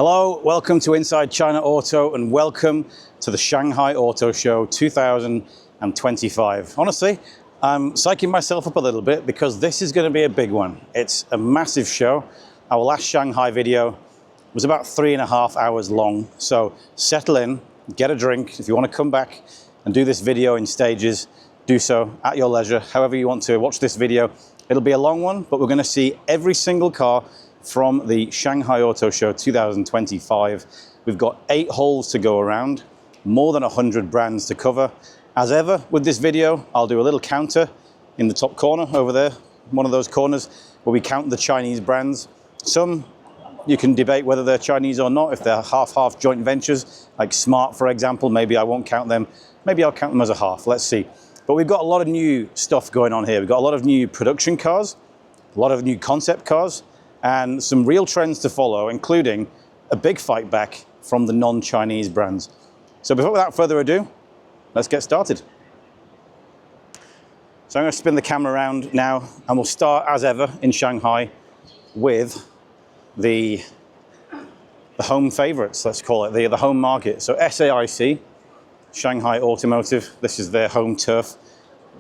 Hello, welcome to Inside China Auto and welcome to the Shanghai Auto Show 2025. Honestly, I'm psyching myself up a little bit because this is going to be a big one. It's a massive show. Our last Shanghai video was about 3.5 hours long. So settle in, get a drink. If you want to come back and do this video in stages, do so at your leisure. However you want to watch this video. It'll be a long one, but we're going to see every single car from the Shanghai Auto Show 2025. We've got 8 halls to go around, more than 100 brands to cover. As ever with this video, I'll do a little counter in the top corner over there, one of those corners where we count the Chinese brands. Some you can debate whether they're Chinese or not, if they're half-half joint ventures, like Smart, for example. Maybe I won't count them. Maybe I'll count them as a half. Let's see. But we've got a lot of new stuff going on here. We've got a lot of new production cars, a lot of new concept cars, and some real trends to follow, including a big fight back from the non-Chinese brands. So without further ado, let's get started. So I'm going to spin the camera around now, and we'll start, as ever, in Shanghai with the home favorites, let's call it, the home market. So SAIC, Shanghai Automotive, this is their home turf.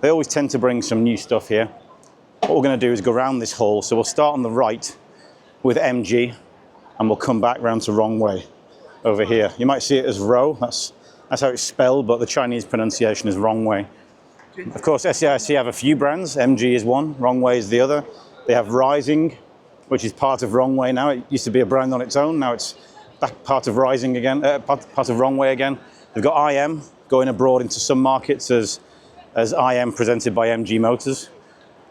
They always tend to bring some new stuff here. What we're going to do is go around this hall. So we'll start on the right with MG, and we'll come back round to Rongwei over here. You might see it as Roe, that's how it's spelled, but the Chinese pronunciation is Rongwei. Of course, SAIC have a few brands. MG is one, Rongwei is the other. They have Rising, which is part of Rongwei now. It used to be a brand on its own. Now it's back part of Rising again, part of Rongwei again. They've got IM going abroad into some markets as IM presented by MG Motors.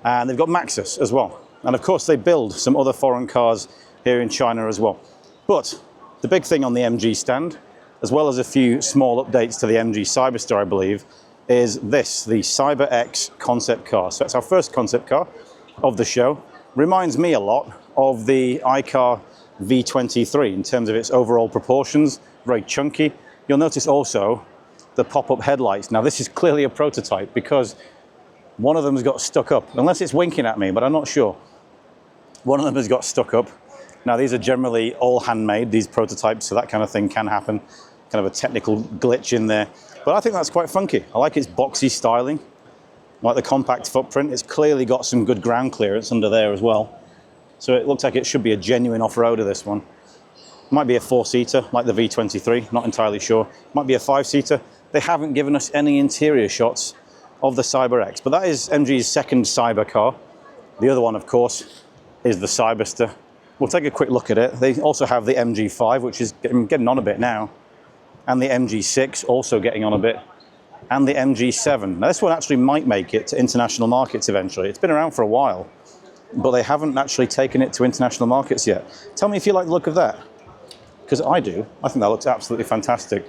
And they've got Maxus as well. And of course, they build some other foreign cars here in China as well. But the big thing on the MG stand, as well as a few small updates to the MG Cyberster, I believe, is this, the Cyber X concept car. So that's our first concept car of the show. Reminds me a lot of the iCar V23 in terms of its overall proportions, very chunky. You'll notice also the pop-up headlights. Now this is clearly a prototype because one of them has got stuck up, unless it's winking at me, but I'm not sure. One of them has got stuck up. Now these are generally all handmade, these prototypes, so that kind of thing can happen. Kind of a technical glitch in there. But I think that's quite funky. I like its boxy styling. I like the compact footprint. It's clearly got some good ground clearance under there as well. So it looks like it should be a genuine off-roader, this one. Might be a 4-seater, like the V23, not entirely sure. Might be a 5-seater. They haven't given us any interior shots of the Cyber X, but that is MG's second cyber car. The other one, of course, is the Cyberster. We'll take a quick look at it. They also have the MG5, which is getting on a bit now, and the MG6 also getting on a bit, and the MG7. Now this one actually might make it to international markets eventually. It's been around for a while, but they haven't actually taken it to international markets yet. Tell me if you like the look of that, because I do. I think that looks absolutely fantastic.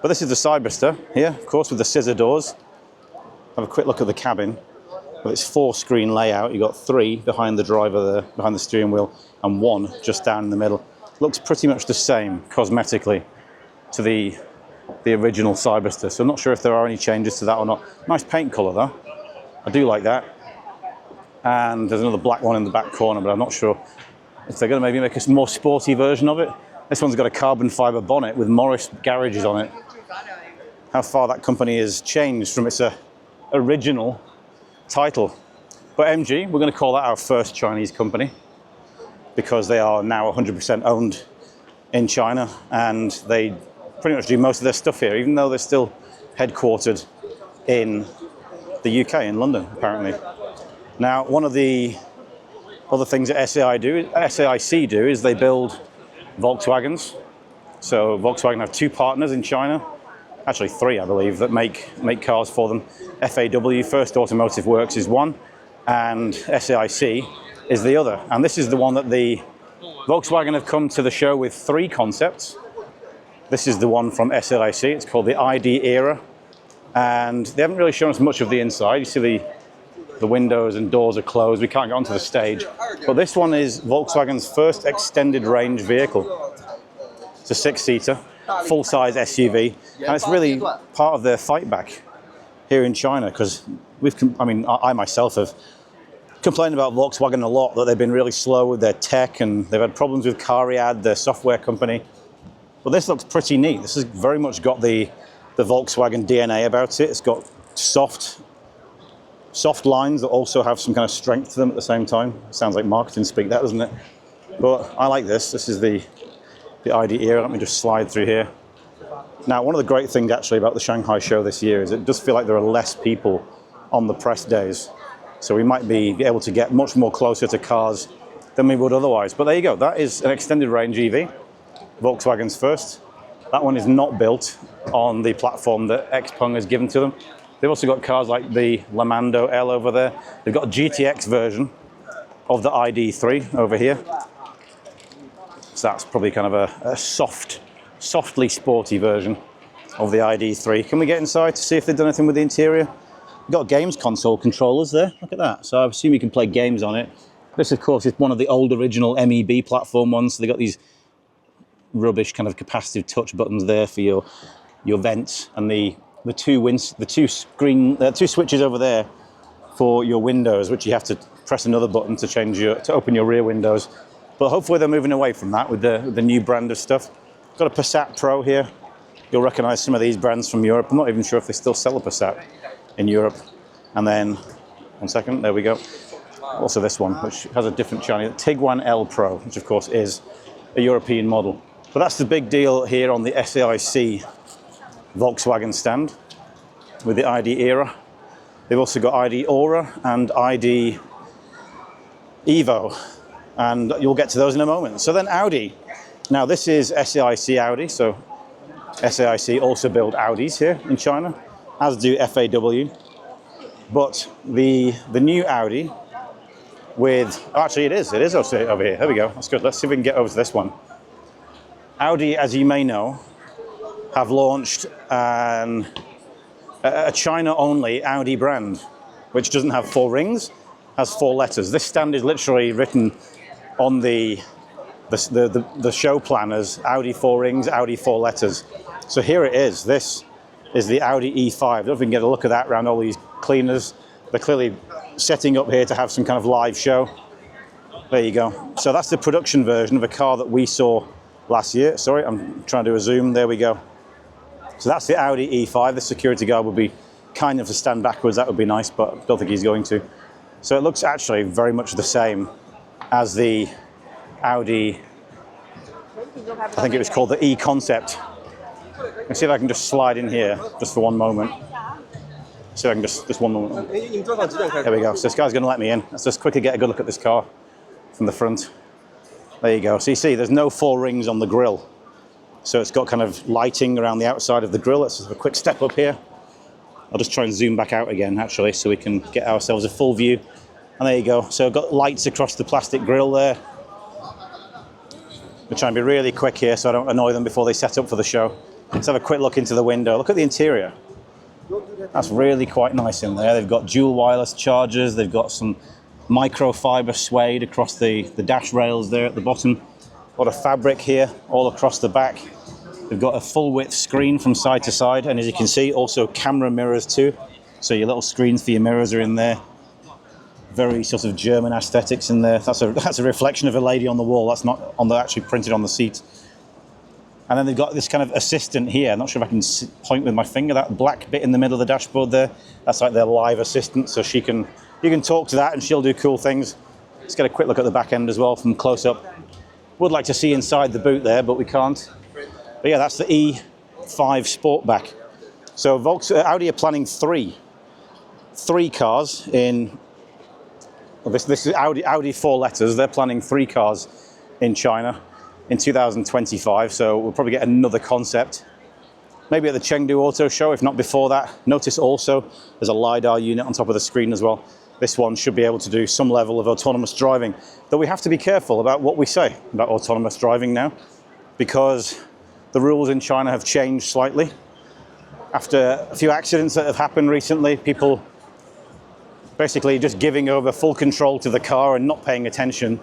But this is the Cyberster here, of course, with the scissor doors. Have a quick look at the cabin. With its 4-screen layout, you've got 3 behind the driver there, behind the steering wheel, and 1 just down in the middle. Looks pretty much the same cosmetically to the original Cyberster. So I'm not sure if there are any changes to that or not. Nice paint colour though. I do like that. And there's another black one in the back corner, but I'm not sure if they're going to maybe make a more sporty version of it. This one's got a carbon fibre bonnet with Morris garages on it. How far that company has changed from its original title. But MG, we're going to call that our first Chinese company because they are now 100% owned in China and they pretty much do most of their stuff here, even though they're still headquartered in the UK, in London, apparently. Now, one of the other things that SAIC do is they build Volkswagens. So Volkswagen have 2 partners in China, actually 3, I believe, that make cars for them. FAW, First Automotive Works, is one, and SAIC is the other. And this is the one that the Volkswagen have come to the show with 3 concepts. This is the one from SAIC. It's called the ID Era, and they haven't really shown us much of the inside. You see the windows and doors are closed. We can't get onto the stage. But this one is Volkswagen's first extended range vehicle. It's a 6-seater, full-size SUV, and it's really part of their fight back here in China because I myself have complained about Volkswagen a lot, that they've been really slow with their tech and they've had problems with CARIAD, their software company. But this looks pretty neat. This has very much got the Volkswagen DNA about it. It's got soft lines that also have some kind of strength to them at the same time. Sounds like marketing speak, that, doesn't it? But I like this. This is the ID era. Let me just slide through here. Now, one of the great things actually about the Shanghai show this year is it does feel like there are less people on the press days. So we might be able to get much more closer to cars than we would otherwise. But there you go. That is an extended range EV. Volkswagen's first. That one is not built on the platform that Xpeng has given to them. They've also got cars like the Lamando L over there. They've got a GTX version of the ID3 over here. So that's probably kind of a softly sporty version of the ID3. Can we get inside to see if they've done anything with the interior? We've got games console controllers there. Look at that. So I assume you can play games on it. This, of course, is one of the old original MEB platform ones. So they've got these rubbish kind of capacitive touch buttons there for your vents, and the two switches over there for your windows, which you have to press another button to open your rear windows. But hopefully they're moving away from that with the new brand of stuff. Got a Passat Pro here. You'll recognize some of these brands from Europe. I'm not even sure if they still sell a Passat in Europe. And then, one second, there we go. Also this one, which has a different Chinese, Tiguan L Pro, which of course is a European model. But that's the big deal here on the SAIC Volkswagen stand with the ID era. They've also got ID Aura and ID Evo, and you'll get to those in a moment. So then Audi. Now this is SAIC Audi, so SAIC also build Audis here in China, as do FAW. But the new Audi with, actually it is also over here. There we go, that's good. Let's see if we can get over to this one. Audi, as you may know, have launched a China-only Audi brand, which doesn't have 4 rings, has 4 letters. This stand is literally written on the show planners, Audi 4 rings, Audi 4 letters. So here it is. This is the Audi E5. I don't know if we can get a look at that around all these cleaners. They're clearly setting up here to have some kind of live show. There you go. So that's the production version of a car that we saw last year. Sorry, I'm trying to do a zoom. There we go. So that's the Audi E5. The security guard would be kind enough to stand backwards. That would be nice, but I don't think he's going to. So it looks actually very much the same as the Audi, I think it was called the E-Concept. Let's see if I can just slide in here just for one moment. See if I can just one moment. There we go. So this guy's going to let me in. Let's just quickly get a good look at this car from the front. There you go. So you see there's no 4 rings on the grille. So it's got kind of lighting around the outside of the grille. Let's just have a quick step up here. I'll just try and zoom back out again, actually, so we can get ourselves a full view. And there you go. So I've got lights across the plastic grille there. We're trying to be really quick here so I don't annoy them before they set up for the show. Let's have a quick look into the window. Look at the interior. That's really quite nice in there. They've got dual wireless chargers. They've got some microfiber suede across the dash rails there at the bottom. A lot of fabric here all across the back. They've got a full width screen from side to side, and as you can see, also camera mirrors too. So your little screens for your mirrors are in there. Very sort of German aesthetics in there. That's a reflection of a lady on the wall. That's not actually printed on the seat. And then they've got this kind of assistant here. I'm not sure if I can point with my finger. That black bit in the middle of the dashboard there, that's like their live assistant. So you can talk to that and she'll do cool things. Let's get a quick look at the back end as well from close up. Would like to see inside the boot there, but we can't. But yeah, that's the E5 Sportback. So Audi are planning three cars in, well, this is Audi 4 letters. They're planning 3 cars in China in 2025. So we'll probably get another concept, maybe at the Chengdu Auto Show, if not before that. Notice also there's a LiDAR unit on top of the screen as well. This one should be able to do some level of autonomous driving, though we have to be careful about what we say about autonomous driving now, because the rules in China have changed slightly. After a few accidents that have happened recently, people basically just giving over full control to the car and not paying attention,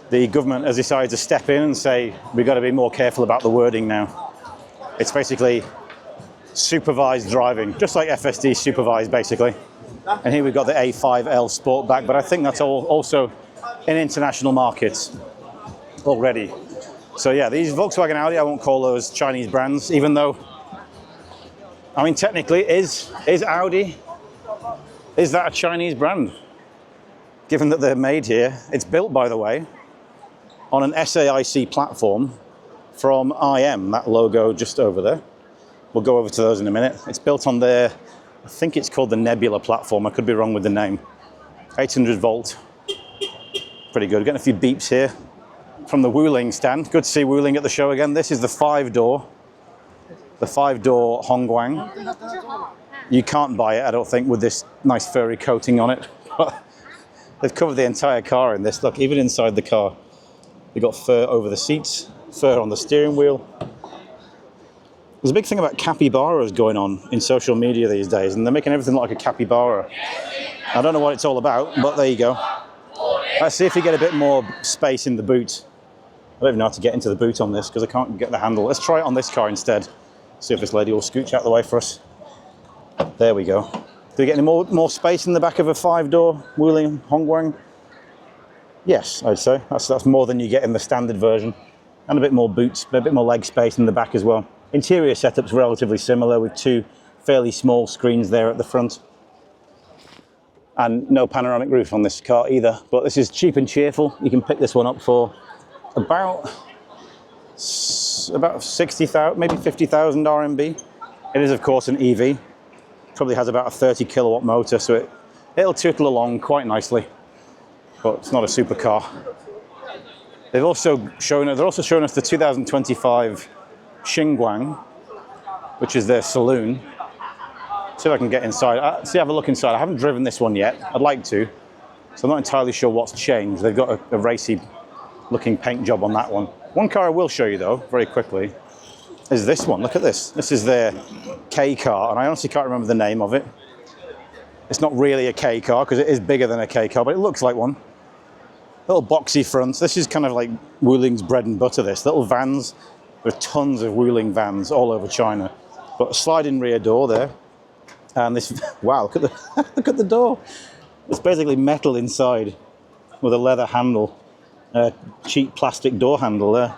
the government has decided to step in and say, we've got to be more careful about the wording now. It's basically supervised driving, just like FSD supervised, basically. And here we've got the A5L Sportback, but I think that's all also in international markets already. So yeah, these Volkswagen Audi, I won't call those Chinese brands, even though, I mean, technically, is Audi, is that a Chinese brand? Given that they're made here. It's built, by the way, on an SAIC platform from IM, that logo just over there. We'll go over to those in a minute. It's built on their, I think it's called the Nebula platform. I could be wrong with the name. 800 volt, pretty good. Getting a few beeps here from the Wuling stand. Good to see Wuling at the show again. This is the five-door YangWang. You can't buy it, I don't think, with this nice furry coating on it. They've covered the entire car in this. Look, even inside the car, they've got fur over the seats, fur on the steering wheel. There's a big thing about capybaras going on in social media these days, and they're making everything look like a capybara. I don't know what it's all about, but there you go. Let's see if we get a bit more space in the boot. I don't even know how to get into the boot on this because I can't get the handle. Let's try it on this car instead. See if this lady will scooch out the way for us. There we go. Do we get any more space in the back of a five-door Wuling Hongguang? Yes, I'd say. That's more than you get in the standard version. And a bit more boots, a bit more leg space in the back as well. Interior setup's relatively similar with two fairly small screens there at the front. And no panoramic roof on this car either. But this is cheap and cheerful. You can pick this one up for about 60,000, maybe 50,000 RMB. It is, of course, an EV. Probably has about a 30 kilowatt motor, so it'll tootle along quite nicely, but it's not a supercar. They're also showing us the 2025 Xinguang, which is their saloon. See if I can get inside. Have a look inside. I haven't driven this one yet. I'd like to, so I'm not entirely sure what's changed. They've got a racy looking paint job on that one. One car I will show you though, very quickly, is this one. Look at this. This is their K car, and I honestly can't remember the name of it. It's not really a K car because it is bigger than a K car, but it looks like one. Little boxy fronts. This is kind of like Wuling's bread and butter, this. Little vans. There are tons of Wuling vans all over China. But a sliding rear door there. And this, wow, look at the, look at the door. It's basically metal inside with a leather handle. Cheap plastic door handle there.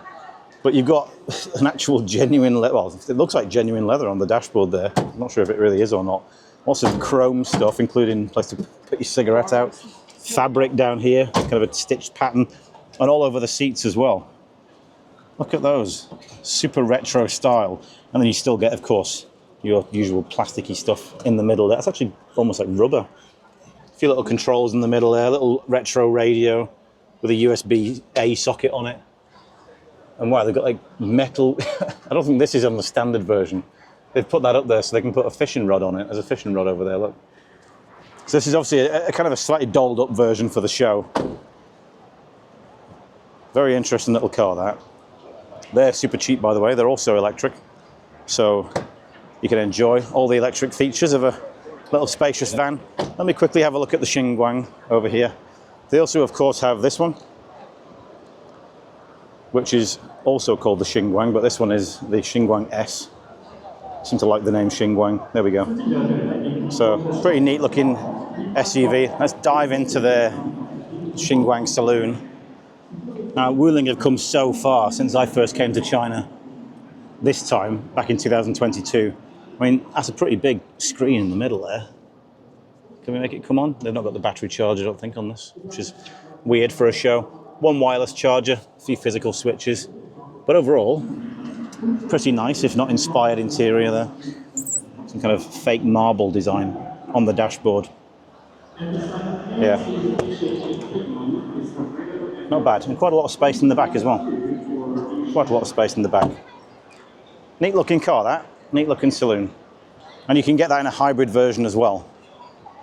But you've got an actual genuine leather, well, it looks like genuine leather on the dashboard there. I'm not sure if it really is or not. Lots of chrome stuff, including a place to put your cigarette out. Fabric down here, kind of a stitched pattern, and all over the seats as well. Look at those, super retro style. And then you still get, of course, your usual plasticky stuff in the middle there. It's actually almost like rubber. A few little controls in the middle there, a little retro radio with a USB-A socket on it. And wow, they've got like metal. I don't think this is on the standard version. They've put that up there so they can put a fishing rod on it. There's a fishing rod over there, look. So this is obviously a kind of a slightly dolled up version for the show. Very interesting little car, that. They're super cheap, by the way. They're also electric. So you can enjoy all the electric features of a little spacious van. Let me quickly have a look at the Xinguang over here. They also, of course, have this one, which is also called the Xinguang, but this one is the Xinguang S. I seem to like the name Xinguang. There we go. So, pretty neat looking SUV. Let's dive into the Xinguang saloon. Now, Wuling have come so far since I first came to China this time, back in 2022. I mean, that's a pretty big screen in the middle there. Can we make it come on? They've not got the battery charger, I don't think, on this, which is weird for a show. One wireless charger, a few physical switches. But overall, pretty nice, if not inspired interior there. Some kind of fake marble design on the dashboard. Yeah. Not bad. And quite a lot of space in the back as well. Quite a lot of space in the back. Neat looking car, that. Neat looking saloon. And you can get that in a hybrid version as well.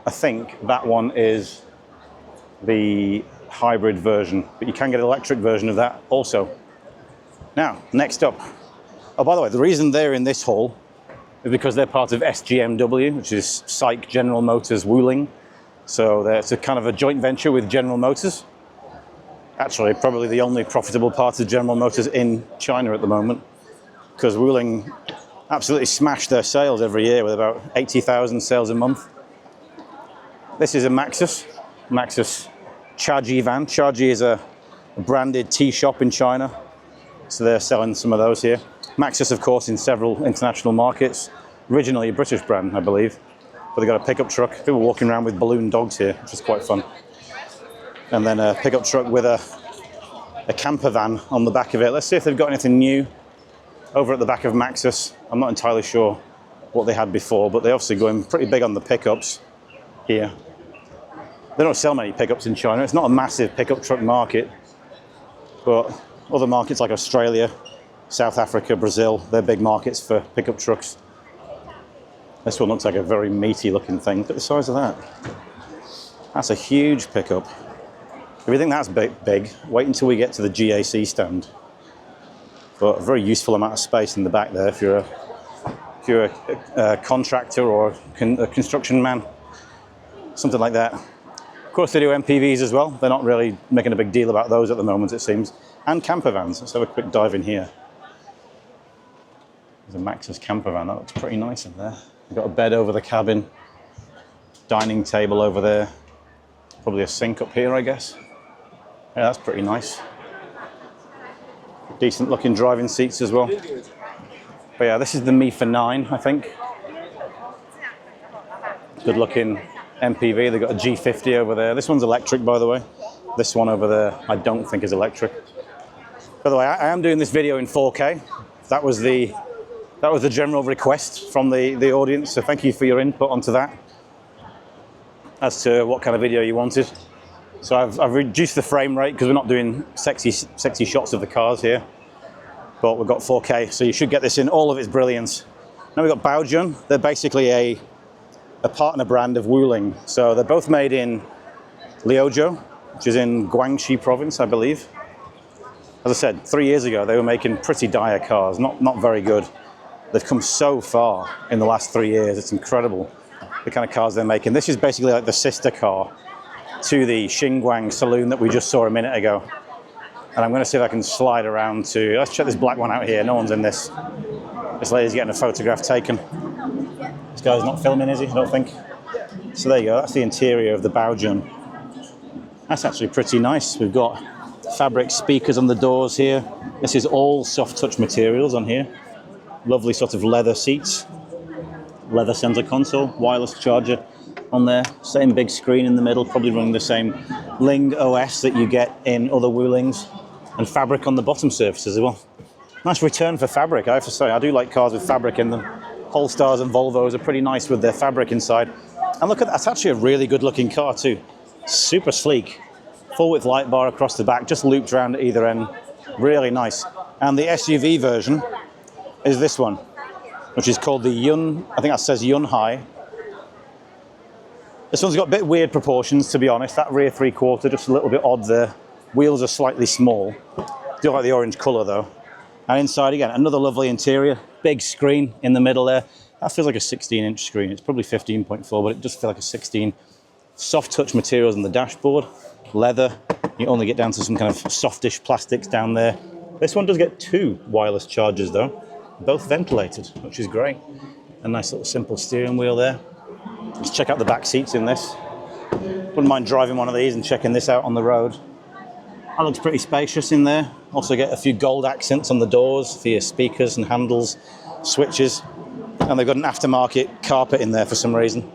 I think that one is the hybrid version, but you can get an electric version of that also. Now, next up. Oh, by the way, the reason they're in this hall is because they're part of SGMW, which is SAIC General Motors Wuling. So it's a kind of a joint venture with General Motors. Actually, probably the only profitable part of General Motors in China at the moment, because Wuling absolutely smash their sales every year with about 80,000 sales a month. This is a Maxus Chaji van. Chaji is a branded tea shop in China. So they're selling some of those here. Maxus, of course, in several international markets. Originally a British brand, I believe. But they've got a pickup truck. People walking around with balloon dogs here, which is quite fun. And then a pickup truck with a camper van on the back of it. Let's see if they've got anything new over at the back of Maxus. I'm not entirely sure what they had before, but they're obviously going pretty big on the pickups here. They don't sell many pickups in China. It's not a massive pickup truck market, but other markets like Australia, South Africa, Brazil, they're big markets for pickup trucks. This one looks like a very meaty looking thing. Look at the size of that. That's a huge pickup. If you think that's big, wait until we get to the GAC stand. But a very useful amount of space in the back there if you're a contractor or a construction man, something like that. Of course, they do MPVs as well. They're not really making a big deal about those at the moment, it seems. And camper vans. Let's have a quick dive in here. There's a Maxus camper van. That looks pretty nice in there. You've got a bed over the cabin, dining table over there, probably a sink up here, I guess. Yeah, that's pretty nice. Decent looking driving seats as well. But yeah, this is the Mi for 9, I think. Good looking MPV. They've got a G50 over there. This one's electric, by the way. This one over there, I don't think is electric. By the way, I am doing this video in 4K. That was the general request from the audience, so thank you for your input onto that as to what kind of video you wanted. So I've reduced the frame rate because we're not doing sexy shots of the cars here, but we've got 4K, so you should get this in all of its brilliance. Now we've got Baojun. They're basically a partner brand of Wuling. So they're both made in Liuzhou, which is in Guangxi province, I believe. As I said, 3 years ago, they were making pretty dire cars, not very good. They've come so far in the last 3 years. It's incredible the kind of cars they're making. This is basically like the sister car to the YangWang saloon that we just saw a minute ago. And I'm going to see if I can slide around to, let's check this black one out here. No one's in this. This lady's getting a photograph taken. This guy's not filming, is he? I don't think. So there you go. That's the interior of the Baojun. That's actually pretty nice. We've got fabric speakers on the doors here. This is all soft touch materials on here. Lovely sort of leather seats. Leather center console, wireless charger on there. Same big screen in the middle, probably running the same Lynk OS that you get in other Wulings. And fabric on the bottom surfaces as well. Nice return for fabric, I have to say. I do like cars with fabric in them. Polestars and Volvos are pretty nice with their fabric inside. And look at that, that's actually a really good looking car too. Super sleek. Full width light bar across the back, just looped around at either end. Really nice. And the SUV version is this one, which is called the Yun, I think that says Yunhai. This one's got a bit weird proportions, to be honest. That rear 3/4, just a little bit odd there. Wheels are slightly small. Do like the orange colour though. And inside again, another lovely interior. Big screen in the middle there. That feels like a 16-inch screen. It's probably 15.4, but it does feel like a 16. Soft touch materials on the dashboard. Leather. You only get down to some kind of softish plastics down there. This one does get 2 wireless chargers though. Both ventilated, which is great. A nice little simple steering wheel there. Let's check out the back seats in this. Wouldn't mind driving one of these and checking this out on the road. That looks pretty spacious in there. Also get a few gold accents on the doors for your speakers and handles, switches. And they've got an aftermarket carpet in there for some reason.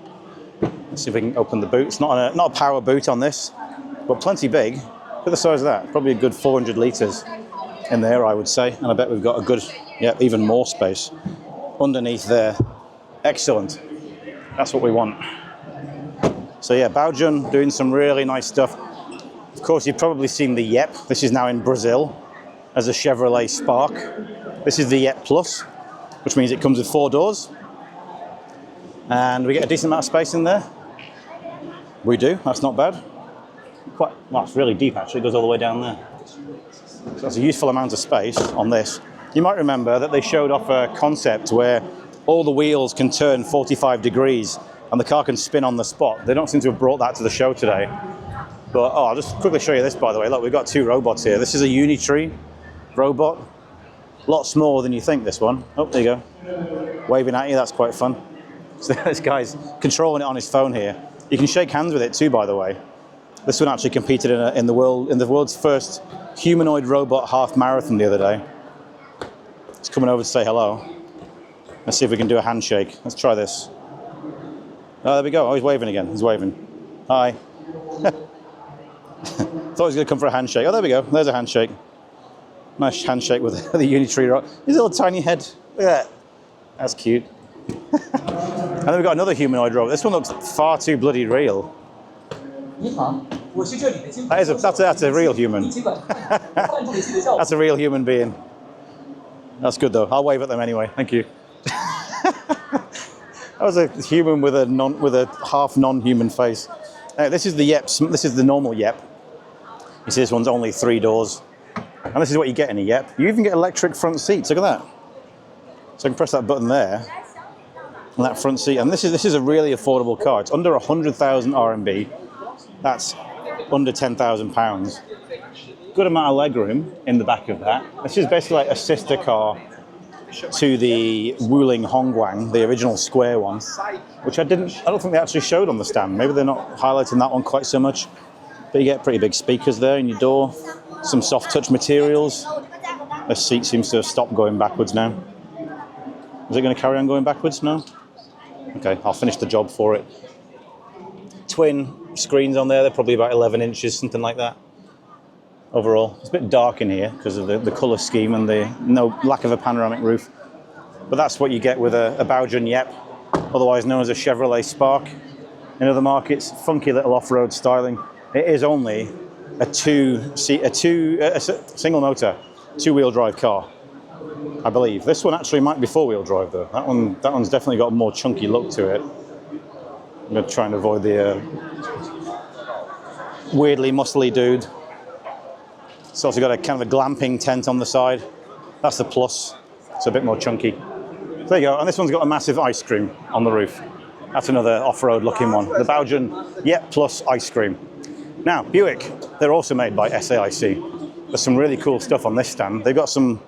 Let's see if we can open the boot. It's not a power boot on this, but plenty big. Look at the size of that. Probably a good 400 litres in there, I would say. And I bet we've got a good, yeah, even more space underneath there. Excellent. That's what we want. So yeah, Baojun doing some really nice stuff. Of course, you've probably seen the Yep. This is now in Brazil as a Chevrolet Spark. This is the Yep Plus, which means it comes with 4 doors. And we get a decent amount of space in there. We do, that's not bad. Quite, well, it's really deep actually, it goes all the way down there. So that's a useful amount of space on this. You might remember that they showed off a concept where all the wheels can turn 45 degrees and the car can spin on the spot. They don't seem to have brought that to the show today. But, oh, I'll just quickly show you this, by the way. Look, we've got 2 robots here. This is a Unitree robot. A lot smaller than you think, this one. Oh, there you go. Waving at you, that's quite fun. So this guy's controlling it on his phone here. You can shake hands with it too, by the way. This one actually competed in the world's first humanoid robot half marathon the other day. He's coming over to say hello. Let's see if we can do a handshake. Let's try this. Oh, there we go. Oh, he's waving again. He's waving. Hi. Thought he was going to come for a handshake. Oh, there we go. There's a handshake. Nice handshake with the Unitree rock. His little tiny head. Look at that. That's cute. And then we've got another humanoid robot. This one looks far too bloody real. That's a real human. That's a real human being. That's good though. I'll wave at them anyway. Thank you. That was a human with a half non-human face. This is the Yep. This is the normal Yep. You see, this one's only 3 doors, and this is what you get in a Yep. You even get electric front seats. Look at that. So I can press that button there, and that front seat. And this is a really affordable car. It's under 100,000 RMB. That's under £10,000. Good amount of legroom in the back of that. This is basically like a sister car to the Wuling Hongguang, the original square one, which I don't think they actually showed on the stand. Maybe they're not highlighting that one quite so much. But you get pretty big speakers there in your door, some soft touch materials. The seat seems to have stopped going backwards now. Is it going to carry on going backwards? No? Okay, I'll finish the job for it. Twin screens on there, they're probably about 11 inches, something like that. Overall, it's a bit dark in here because of the colour scheme and the lack of a panoramic roof. But that's what you get with a Baojun Yep, otherwise known as a Chevrolet Spark. In other markets, funky little off-road styling. It is only a single motor, 2-wheel drive car, I believe. This one actually might be 4-wheel drive though. That one's definitely got a more chunky look to it. I'm going to try and avoid the weirdly muscly dude. It's also got a kind of a glamping tent on the side. That's the plus. It's a bit more chunky. So there you go. And this one's got a massive ice cream on the roof. That's another off-road looking one. The Baojun Yep Plus ice cream. Now, Buick, they're also made by SAIC. There's some really cool stuff on this stand. They've got some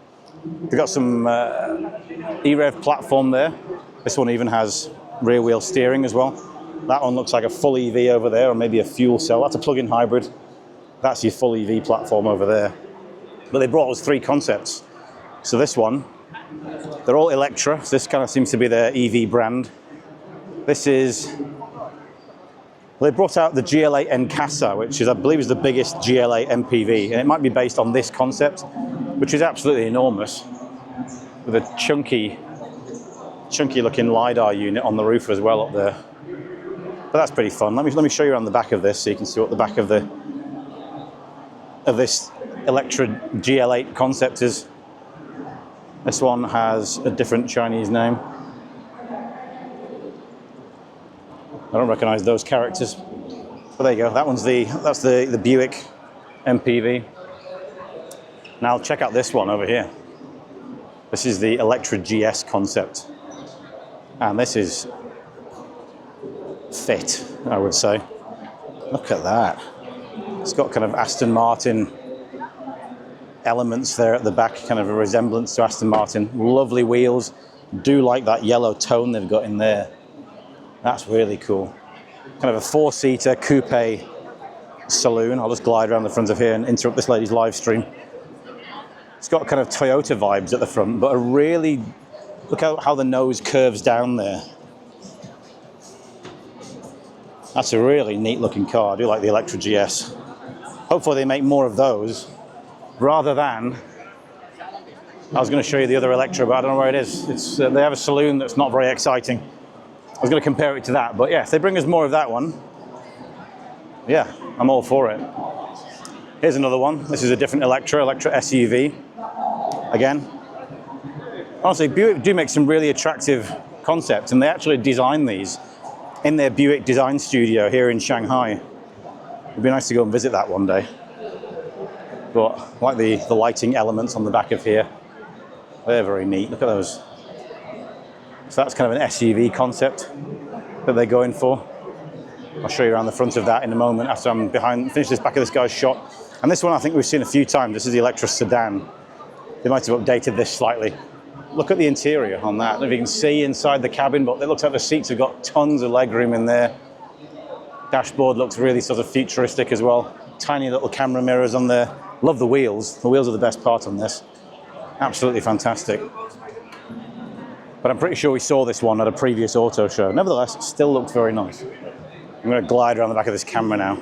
E-Rev platform there. This one even has rear wheel steering as well. That one looks like a full EV over there, or maybe a fuel cell. That's a plug-in hybrid. That's your full EV platform over there. But they brought us 3 concepts. So this one, they're all Electra. So this kind of seems to be their EV brand. This is, well, they brought out the GLA Encasa, which is, I believe, is the biggest GLA MPV. And it might be based on this concept, which is absolutely enormous, with a chunky looking LiDAR unit on the roof as well up there. But that's pretty fun. Let me show you around the back of this so you can see what the back of this Electra GL8 concept is. This one has a different Chinese name. I don't recognize those characters. But there you go. That's the Buick MPV. Now check out this one over here. This is the Electra GS concept. And this is fit, I would say. Look at that. It's got kind of Aston Martin elements there at the back, kind of a resemblance to Aston Martin. Lovely wheels. Do like that yellow tone they've got in there. That's really cool. Kind of a 4-seater coupe saloon. I'll just glide around the front of here and interrupt this lady's live stream. It's got kind of Toyota vibes at the front, but a really, look how the nose curves down there. That's a really neat looking car. I do like the Electra GS. Hopefully they make more of those, rather than, I was going to show you the other Electra, but I don't know where it is. They have a saloon that's not very exciting. I was going to compare it to that, but yeah, if they bring us more of that one, yeah, I'm all for it. Here's another one. This is a different Electra SUV. Again, honestly, Buick do make some really attractive concepts, and they actually design these in their Buick design studio here in Shanghai. It'd be nice to go and visit that one day. But I like the lighting elements on the back of here. They're very neat. Look at those. So that's kind of an SUV concept that they're going for. I'll show you around the front of that in a moment after I'm finish this back of this guy's shot. And this one I think we've seen a few times. This is the Electra sedan. They might have updated this slightly. Look at the interior on that. I don't know if you can see inside the cabin, but it looks like the seats have got tons of legroom in there. Dashboard looks really sort of futuristic as well. Tiny little camera mirrors on there. Love the wheels. The wheels are the best part on this. Absolutely fantastic. But I'm pretty sure we saw this one at a previous auto show. Nevertheless, it still looks very nice. I'm going to glide around the back of this camera now,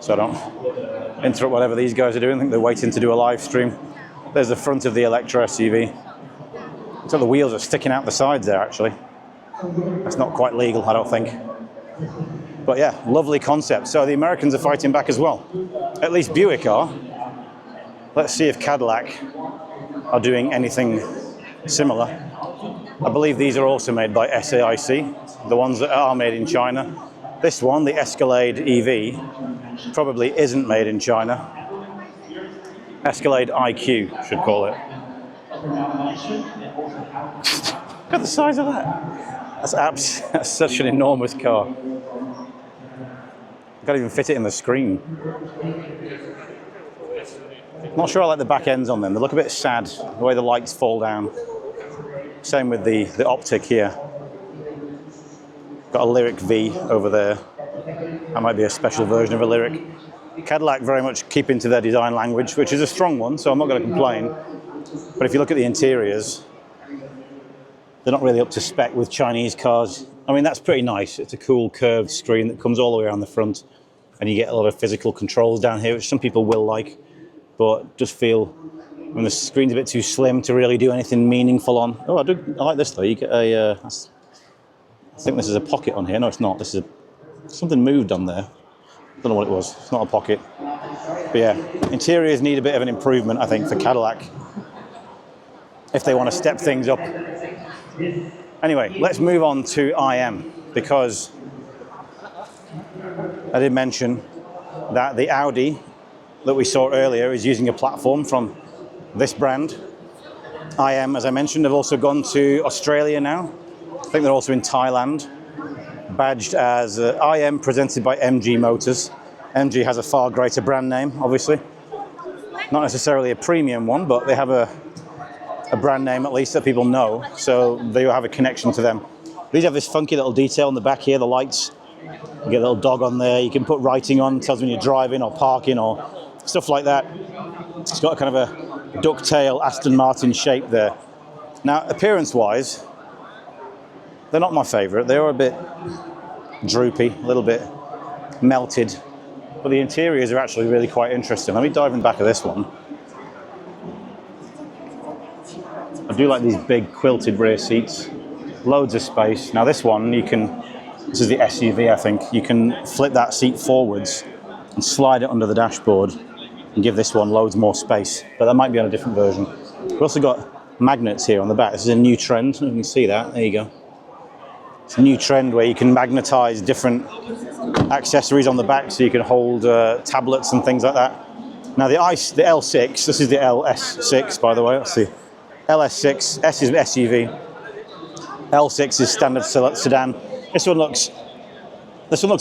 so I don't interrupt whatever these guys are doing. I think they're waiting to do a live stream. There's the front of the Electra SUV. So the wheels are sticking out the sides there, actually. That's not quite legal, I don't think. But yeah, lovely concept. So the Americans are fighting back as well. At least Buick are. Let's see if Cadillac are doing anything similar. I believe these are also made by SAIC, the ones that are made in China. This one, the Escalade EV, probably isn't made in China. Escalade IQ, should call it. Look at the size of that. That's such an enormous car. I can't even fit it in the screen. Not sure I like the back ends on them. They look a bit sad, the way the lights fall down. Same with the optic here. Got a Lyric V over there. That might be a special version of a Lyric. Cadillac very much keeping to their design language, which is a strong one, so I'm not going to complain. But if you look at the interiors, they're not really up to spec with Chinese cars. I mean, that's pretty nice. It's a cool curved screen that comes all the way around the front, and you get a lot of physical controls down here, which some people will like, but just feel when the screen's a bit too slim to really do anything meaningful on. Oh, I like this though. You get a, I think this is a pocket on here. No, it's not. This is something moved on there. Don't know what it was. It's not a pocket. But yeah, interiors need a bit of an improvement, I think, for Cadillac, if they want to step things up. Anyway, let's move on to IM, because I did mention that the Audi that we saw earlier is using a platform from this brand. IM, as I mentioned, have also gone to Australia now. I think they're also in Thailand, badged as IM presented by MG Motors. MG has a far greater brand name, obviously. Not necessarily a premium one, but they have a brand name at least that people know, so they will have a connection to them. These have this funky little detail on the back here, the lights. You get a little dog on there. You can put writing on, tells when you're driving or parking or stuff like that. It's got a kind of a ducktail Aston Martin shape there. Now, appearance-wise, they're not my favourite. They are a bit droopy, a little bit melted, but the interiors are actually really quite interesting. Let me dive in the back of this one. I do like these big quilted rear seats, loads of space. Now this one, this is the SUV, I think. You can flip that seat forwards and slide it under the dashboard and give this one loads more space, but that might be on a different version. We've also got magnets here on the back. This is a new trend, you can see that, there you go. It's a new trend where you can magnetize different accessories on the back, so you can hold tablets and things like that. Now the L6, this is the LS6 by the way, let's see. LS6, S is SUV, L6 is standard sedan. This one looks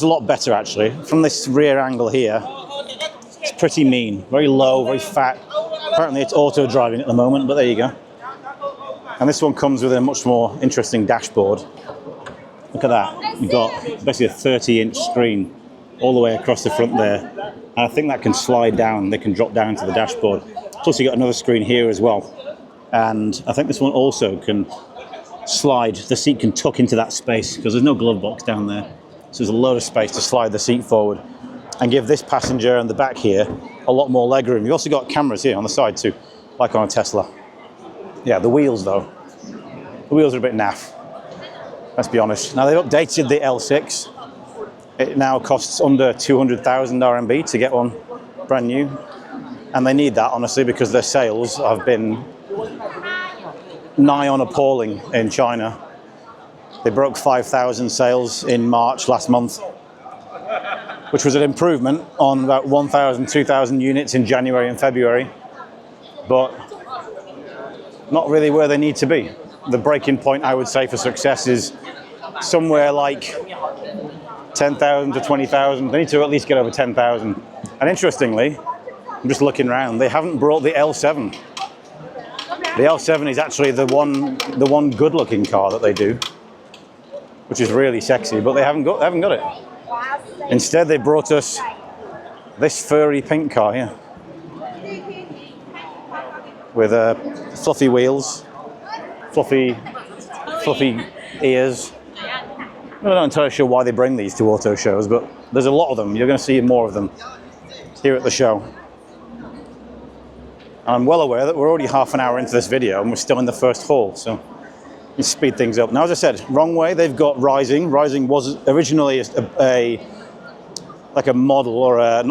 a lot better actually. From this rear angle here, it's pretty mean, very low, very fat. Apparently it's auto driving at the moment, but there you go. And this one comes with a much more interesting dashboard. Look at that, you've got basically a 30-inch screen all the way across the front there. And I think that can slide down, they can drop down to the dashboard. Plus you've got another screen here as well. And I think this one also can slide, the seat can tuck into that space because there's no glove box down there. So there's a load of space to slide the seat forward and give this passenger and the back here a lot more legroom. You've also got cameras here on the side too, like on a Tesla. Yeah, the wheels though. The wheels are a bit naff, let's be honest. Now they've updated the L6. It now costs under 200,000 RMB to get one brand new. And they need that honestly because their sales have been nigh on appalling in China. They broke 5,000 sales in March last month, which was an improvement on about 1,000, 2,000 units in January and February, but not really where they need to be. The breaking point, I would say, for success is somewhere like 10,000 to 20,000. They need to at least get over 10,000. And interestingly, I'm just looking around, they haven't brought the L7. The L7 is actually the one good-looking car that they do, which is really sexy, but they haven't got it. Instead, they brought us this furry pink car here. with fluffy wheels, fluffy ears. I'm not entirely sure why they bring these to auto shows, but there's a lot of them. You're going to see more of them here at the show. I'm well aware that we're already half an hour into this video and we're still in the first hall, so let's speed things up. Now, as I said, Roewe, they've got Rising. Rising was originally like a model or a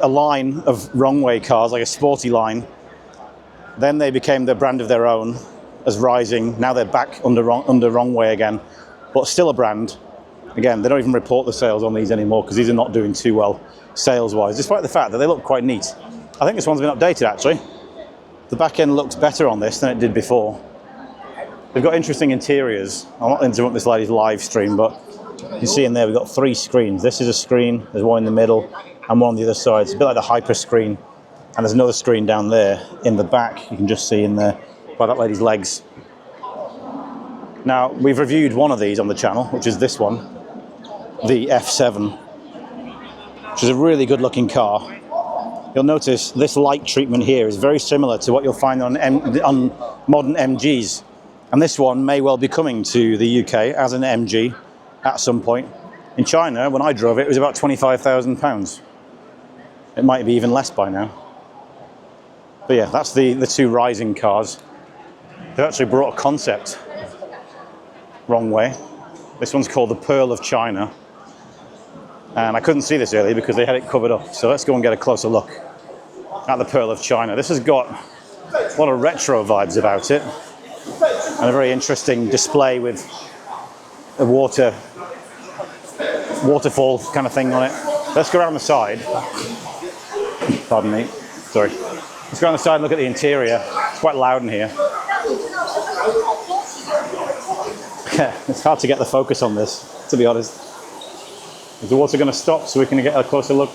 line of Roewe cars, like a sporty line. Then they became the brand of their own as Rising. Now they're back under Roewe again, but still a brand. Again, they don't even report the sales on these anymore because these are not doing too well sales-wise, despite the fact that they look quite neat. I think this one's been updated, actually. The back end looks better on this than it did before. They've got interesting interiors. I'll not interrupt this lady's live stream, but you can see in there we've got 3 screens. This is a screen, there's one in the middle, and one on the other side. It's a bit like the Hyper screen. And there's another screen down there in the back. You can just see in there by that lady's legs. Now, we've reviewed one of these on the channel, which is this one, the F7, which is a really good looking car. You'll notice this light treatment here is very similar to what you'll find on modern MGs. And this one may well be coming to the UK as an MG at some point. In China, when I drove it, it was about £25,000. It might be even less by now. But yeah, that's the 2 Rising cars. They've actually brought a concept. Roewe. This one's called the Pearl of China. And I couldn't see this earlier because they had it covered up. So let's go and get a closer look at the Pearl of China. This has got a lot of retro vibes about it. And a very interesting display with a waterfall kind of thing on it. Let's go around the side. Pardon me. Sorry. Let's go around the side and look at the interior. It's quite loud in here. Yeah, it's hard to get the focus on this, to be honest. Is the water going to stop so we can get a closer look?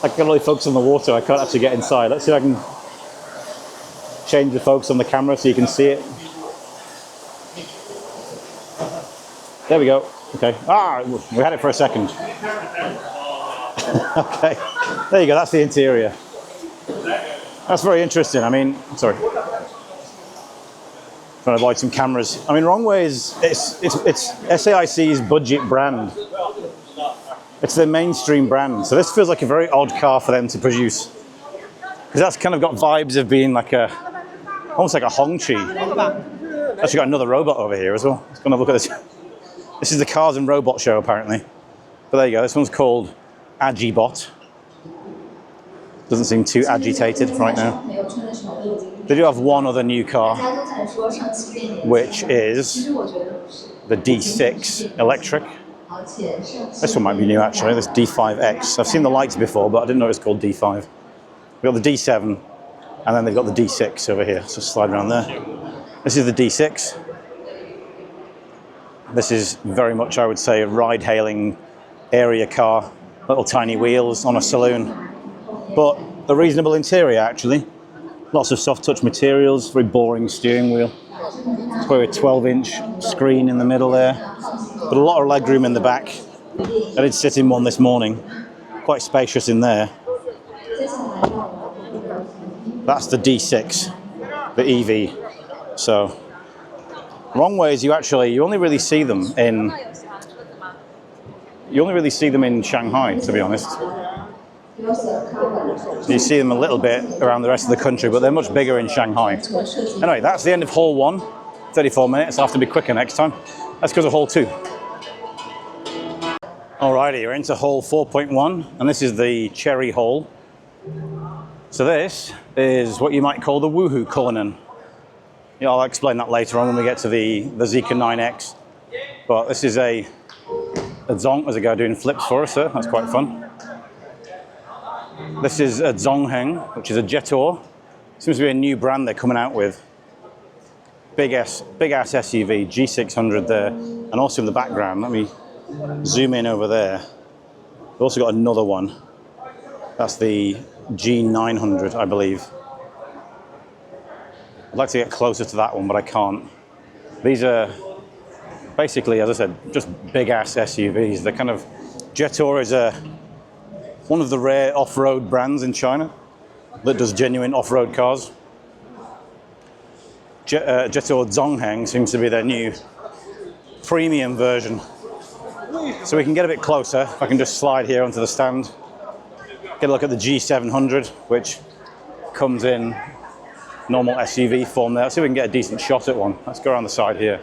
I can only focus on the water, I can't actually get inside. Let's see if I can change the focus on the camera so you can see it. There we go. Okay. Ah, we had it for a second. Okay. There you go, that's the interior. That's very interesting. I mean, sorry. Trying to avoid some cameras. I mean, Roewe is it's SAIC's budget brand. It's their mainstream brand. So this feels like a very odd car for them to produce, because that's kind of got vibes of being like almost like a Hongqi. Actually got another robot over here as well. Let's go and have a look at this. This is the Cars and Robot show apparently. But there you go. This one's called Agibot. Doesn't seem too agitated right now. They do have one other new car, which is the D6 electric. This one might be new actually, this D5X. I've seen the lights before, but I didn't know it was called D5. We've got the D7, and then they've got the D6 over here. So slide around there. This is the D6. This is very much, I would say, a ride-hailing area car. Little tiny wheels on a saloon. But a reasonable interior actually. Lots of soft touch materials, very boring steering wheel. It's probably a 12-inch screen in the middle there. But a lot of legroom in the back. I did sit in one this morning. Quite spacious in there. That's the D6, the EV. So, Roewe's you only really see them in Shanghai, to be honest. You see them a little bit around the rest of the country, but they're much bigger in Shanghai. Anyway, that's the end of Hall 1. 34 minutes, I'll have to be quicker next time. Let's go to Hall 2. Alrighty, we're into Hall 4.1, and this is the Chery Hall. So this is what you might call the woohoo corner. Yeah, I'll explain that later on when we get to the Zeekr 9X. But this is a Zong, there's a guy doing flips for us, that's quite fun. This is a Zongheng, which is a Jetour. Seems to be a new brand they're coming out with. Big ass SUV, G600 there, and also in the background. Let me zoom in over there. We've also got another one. That's the G900, I believe. I'd like to get closer to that one, but I can't. These are basically, as I said, just big ass SUVs. They're kind of, Jetour is a one of the rare off-road brands in China that does genuine off-road cars. Jetour Zongheng seems to be their new premium version. So we can get a bit closer. If I can just slide here onto the stand, get a look at the G700, which comes in normal SUV form there. Let's see if we can get a decent shot at one. Let's go around the side here.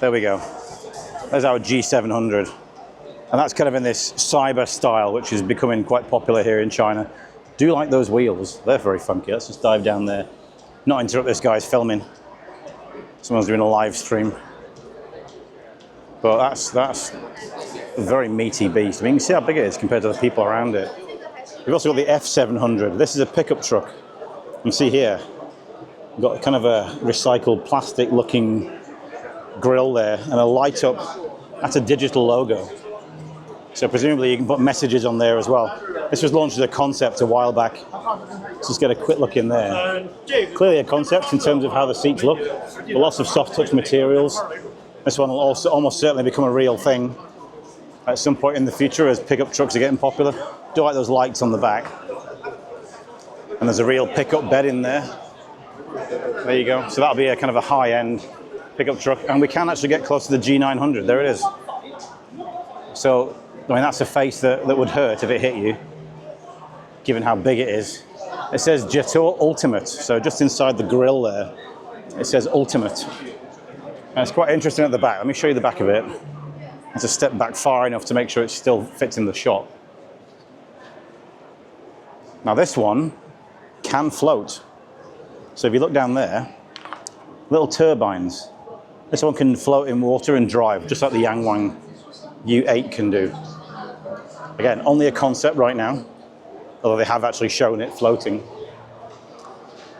There we go. There's our G700. And that's kind of in this cyber style, which is becoming quite popular here in China. Do like those wheels. They're very funky. Let's just dive down there. Not interrupt this guy's filming. Someone's doing a live stream. But that's a very meaty beast. I mean, you can see how big it is compared to the people around it. We've also got the F700. This is a pickup truck. You can see here, we've got kind of a recycled plastic looking grille there and a light up. That's a digital logo. So presumably you can put messages on there as well. This was launched as a concept a while back. Let's just get a quick look in there. Clearly a concept in terms of how the seats look. Lots of soft touch materials. This one will also almost certainly become a real thing at some point in the future as pickup trucks are getting popular. Do like those lights on the back. And there's a real pickup bed in there. There you go. So that'll be a kind of a high-end pickup truck. And we can actually get close to the G900. There it is. So, I mean, that's a face that would hurt if it hit you, given how big it is. It says Jetour Ultimate. So just inside the grille there, it says Ultimate. And it's quite interesting at the back. Let me show you the back of it. Let's just step back far enough to make sure it still fits in the shot. Now this one can float. So if you look down there, little turbines. This one can float in water and drive, just like the YangWang U8 can do. Again, only a concept right now, although they have actually shown it floating.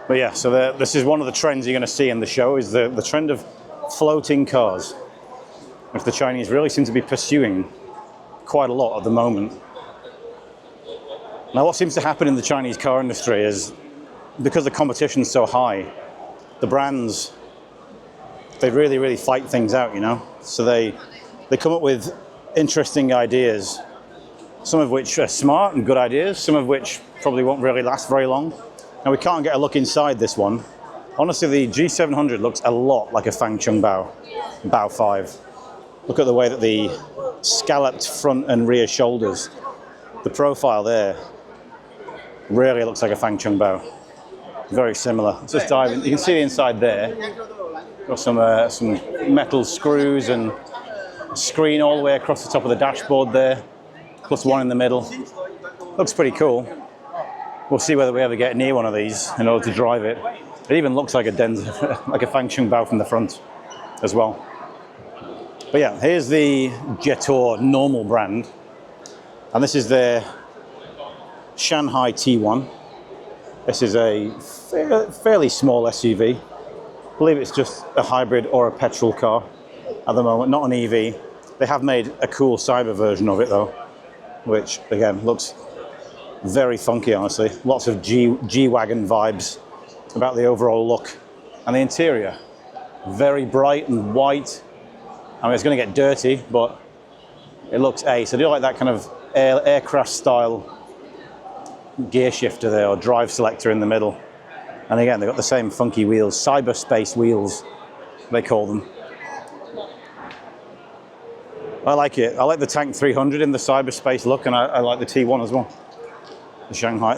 But yeah, so this is one of the trends you're going to see in the show, is the trend of floating cars, which the Chinese really seem to be pursuing quite a lot at the moment. Now what seems to happen in the Chinese car industry is, because the competition's so high, the brands, they really fight things out, you know? So they come up with interesting ideas, some of which are smart and good ideas, some of which probably won't really last very long. Now we can't get a look inside this one. Honestly, the G700 looks a lot like a Fangcheng Bao 5. Look at the way that the scalloped front and rear shoulders, the profile there, really looks like a Fangcheng Bao. Very similar. Let's just dive in. You can see the inside there. Got some metal screws and a screen all the way across the top of the dashboard there, plus one in the middle. Looks pretty cool. We'll see whether we ever get near one of these in order to drive it. It even looks like a Denza, like a Fangcheng Bao from the front as well. But yeah, here's the Jetour normal brand. And this is their Shanghai T1. This is a fairly small SUV. I believe it's just a hybrid or a petrol car at the moment, not an EV. They have made a cool cyber version of it though, which again looks very funky, honestly. Lots of G-Wagon vibes about the overall look. And the interior, very bright and white. I mean, it's going to get dirty, but it looks ace. I do like that kind of aircraft style gear shifter there, or drive selector in the middle. And again, they've got the same funky wheels, cyberspace wheels, they call them. I like it. I like the Tank 300 in the cyberspace look, and I like the T1 as well. The Shanghai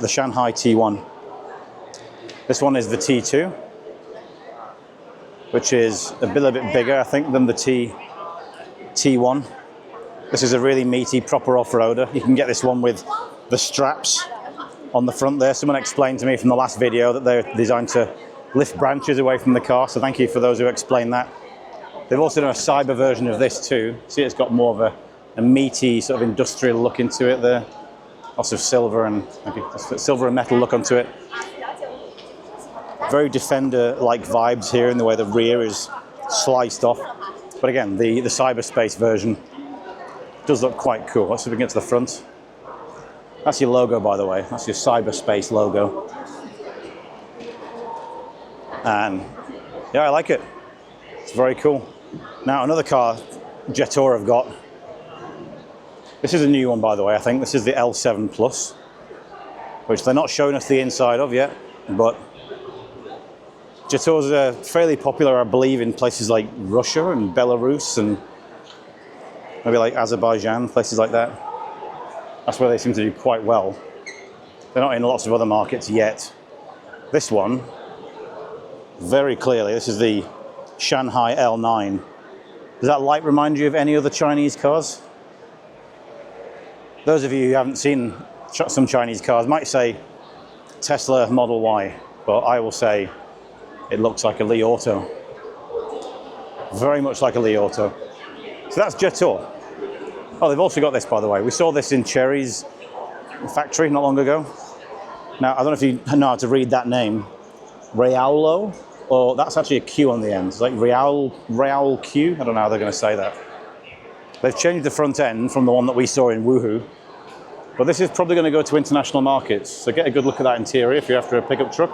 T1. This one is the T2, which is a little bit bigger, I think, than the T1. This is a really meaty, proper off-roader. You can get this one with the straps on the front there. Someone explained to me from the last video that they're designed to lift branches away from the car, so thank you for those who explained that. They've also done a cyber version of this too. See, it's got more of a meaty, sort of industrial look into it there. Lots of silver and metal look onto it. Very Defender-like vibes here in the way the rear is sliced off. But again, the cyberspace version does look quite cool. Let's see if we can get to the front. That's your logo, by the way. That's your cyberspace logo. And yeah, I like it. It's very cool. Now, another car Jetour have got This is a new one, by the way, I think. This is the L7 Plus, which they're not showing us the inside of yet, but Jetours are fairly popular, I believe, in places like Russia and Belarus and maybe like Azerbaijan, places like that. That's where they seem to do quite well. They're not in lots of other markets yet. This one, very clearly, this is the Shanghai L9. Does that light remind you of any other Chinese cars? Those of you who haven't seen some Chinese cars might say Tesla Model Y, but I will say it looks like a Li Auto. Very much like a Li Auto. So that's Jetour. Oh, they've also got this, by the way. We saw this in Chery's factory not long ago. Now, I don't know if you know how to read that name. Reaulo? Or that's actually a Q on the end. It's like Real Q. I don't know how they're going to say that. They've changed the front end from the one that we saw in Wuhu. But this is probably going to go to international markets. So get a good look at that interior if you're after a pickup truck.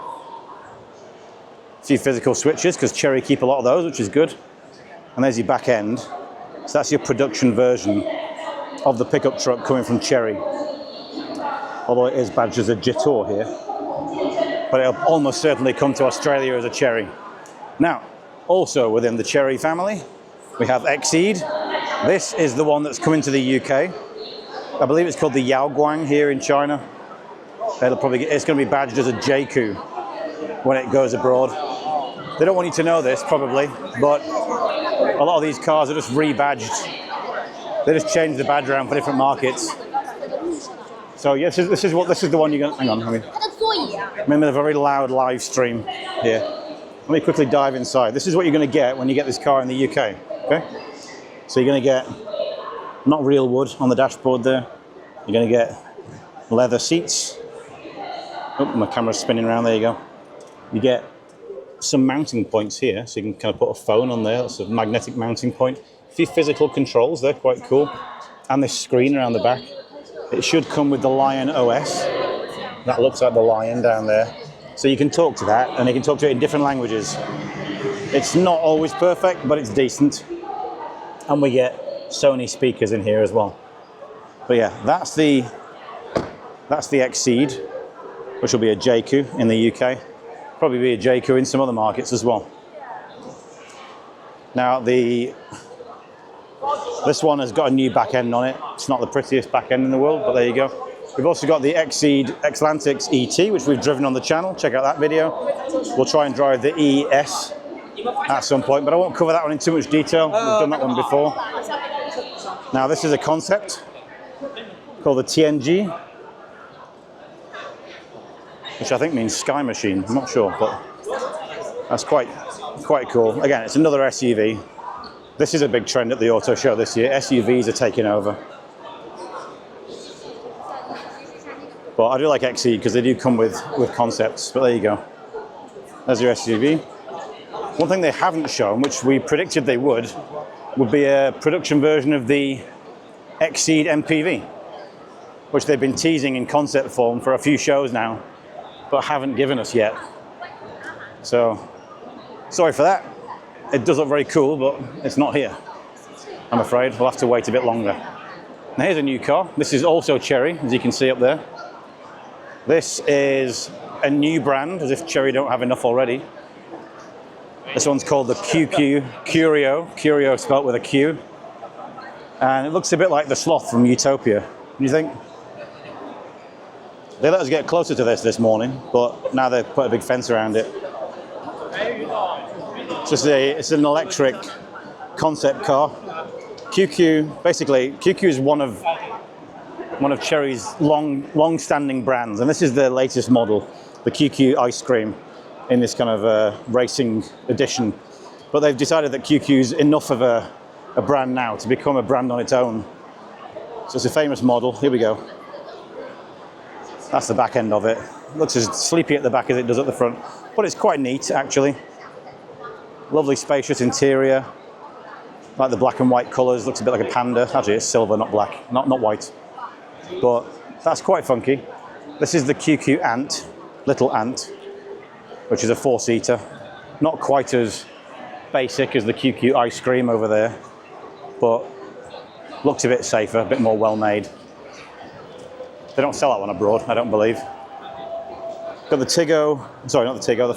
A few physical switches, because Chery keep a lot of those, which is good. And there's your back end. So that's your production version of the pickup truck coming from Chery. Although it is badged as a Jetour here. But it'll almost certainly come to Australia as a Chery. Now, also within the Chery family, we have Exceed. This is the one that's coming to the UK. I believe it's called the YangWang here in China. It's going to be badged as a JAC when it goes abroad. They don't want you to know this, probably, but a lot of these cars are just rebadged. They just change the badge around for different markets. So yes, this is the one you're going to, hang on, remember the very loud live stream here. Let me quickly dive inside. This is what you're going to get when you get this car in the UK, okay? So you're going to get, not real wood on the dashboard there. You're going to get leather seats. Oh, my camera's spinning around, there you go. You get some mounting points here, so you can kind of put a phone on there. That's a magnetic mounting point. A few physical controls, they're quite cool. And this screen around the back. It should come with the Lion OS. That looks like the Lion down there. So you can talk to that, and you can talk to it in different languages. It's not always perfect, but it's decent. And we get Sony speakers in here as well. But yeah, that's the Exceed, which will be a JAC in the UK. Probably be a JAC in some other markets as well. Now this one has got a new back end on it. It's not the prettiest back end in the world, but there you go. We've also got the Exceed Xlantics ET, which we've driven on the channel. Check out that video. We'll try and drive the ES at some point, but I won't cover that one in too much detail. We've done that one before. Now this is a concept called the TNG, which I think means Sky Machine. I'm not sure, but that's quite cool. Again, it's another SUV. This is a big trend at the auto show this year. SUVs are taking over. But I do like Exceed because they do come with concepts, but there you go. There's your SUV. One thing they haven't shown, which we predicted they would be a production version of the Exceed MPV, which they've been teasing in concept form for a few shows now, but haven't given us yet. So, sorry for that. It does look very cool, but it's not here, I'm afraid. We'll have to wait a bit longer. Now here's a new car. This is also Chery, as you can see up there. This is a new brand, as if Chery don't have enough already. This one's called the Curio spelt with a Q. And it looks a bit like the sloth from Utopia. Do you think? They let us get closer to this morning, but now they've put a big fence around it. It's an electric concept car. Basically, QQ is one of Chery's long-standing brands, and this is the latest model, the QQ ice cream, in this kind of racing edition. But they've decided that QQ is enough of a brand now to become a brand on its own. So it's a famous model. Here we go. That's the back end of it. Looks as sleepy at the back as it does at the front, but it's quite neat actually. Lovely spacious interior. Like the black and white colours, looks a bit like a Panda. Actually it's silver, not black, not white. But that's quite funky. This is the QQ Ant, Little Ant, which is a 4-seater. Not quite as basic as the QQ ice cream over there, but Looks a bit safer, a bit more well-made. They don't sell that one abroad, I don't believe. Got the Tiggo, sorry, not the Tiggo,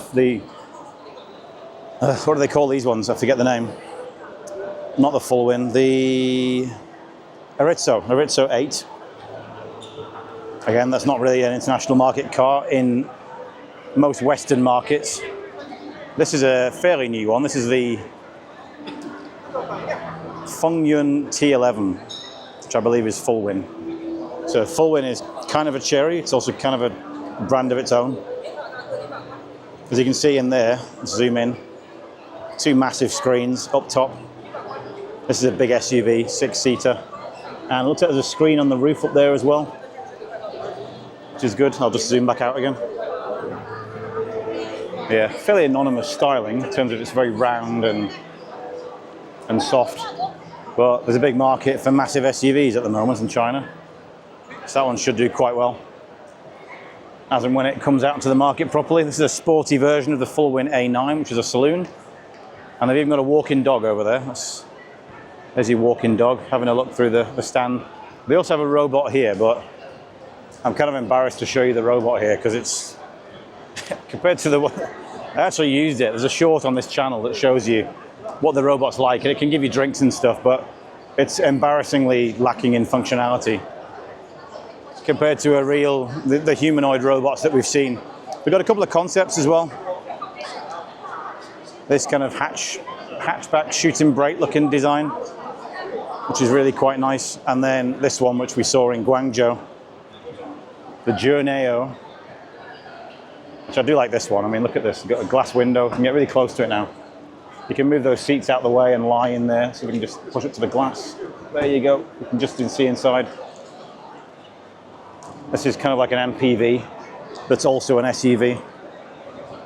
what do they call these ones? I forget the name. Not the Fullwin, the Aritso 8. Again, that's not really an international market car in most Western markets. This is a fairly new one. This is the Fengyun T11, which I believe is Fullwin. So Fullwin is kind of a Chery. It's also kind of a brand of its own. As you can see in there, let's zoom in, 2 massive screens up top. This is a big SUV, 6-seater. And it looks like there's a screen on the roof up there as well, which is good. I'll just zoom back out again. Yeah, fairly anonymous styling in terms of it's very round and soft. But there's a big market for massive SUVs at the moment in China. So that one should do quite well, as and when it comes out into the market properly. This is a sporty version of the Fullwin A9, which is a saloon. And they've even got a walking dog over there. There's your walking dog, having a look through the stand. They also have a robot here, but I'm kind of embarrassed to show you the robot here because it's, compared to I actually used it. There's a short on this channel that shows you what the robot's like, and it can give you drinks and stuff, but it's embarrassingly lacking in functionality compared to the humanoid robots that we've seen. We've got a couple of concepts as well. This kind of hatchback shooting brake looking design, which is really quite nice. And then this one, which we saw in Guangzhou, the Journeo, which I do like this one. I mean, look at this, you've got a glass window. You can get really close to it now. You can move those seats out the way and lie in there, so we can just push it to the glass. There you go, you can just see inside. This is kind of like an MPV that's also an SUV.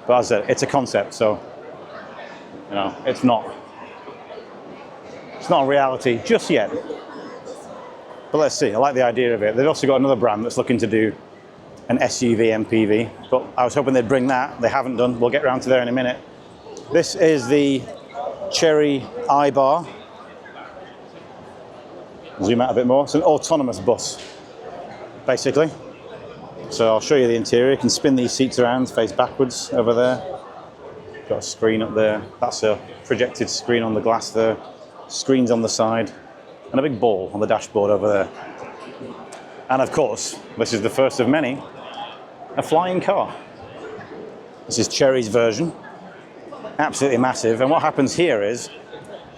But as I said, it's a concept, so you know, it's not a reality just yet. But let's see, I like the idea of it. They've also got another brand that's looking to do an SUV MPV, but I was hoping they'd bring that. They haven't done. We'll get around to there in a minute. This is the Chery iBar. Zoom out a bit more. It's an autonomous bus, basically. So I'll show you the interior. You can spin these seats around, face backwards over there. Got a screen up there. That's a projected screen on the glass there. Screens on the side, and a big ball on the dashboard over there. And of course, this is the first of many, a flying car. This is Chery's version. Absolutely massive. And what happens here is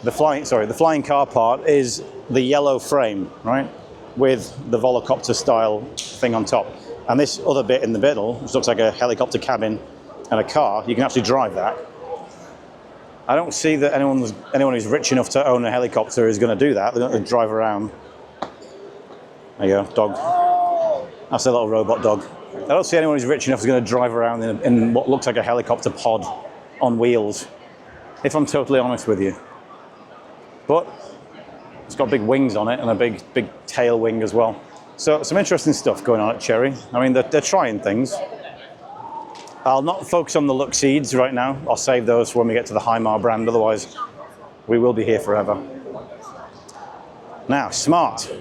the flying car part is the yellow frame, right, with the volocopter style thing on top. And this other bit in the middle, which looks like a helicopter cabin and a car, you can actually drive that. I don't see that anyone who's rich enough to own a helicopter is going to do that. They're going to drive around. There you go, dog. That's a little robot dog. I don't see anyone who's rich enough who's going to drive around in what looks like a helicopter pod on wheels, if I'm totally honest with you. But it's got big wings on it and a big tail wing as well. So some interesting stuff going on at Chery. I mean, they're trying things. I'll not focus on the look-seeds right now. I'll save those for when we get to the Himar brand, otherwise we will be here forever. Now, Smart.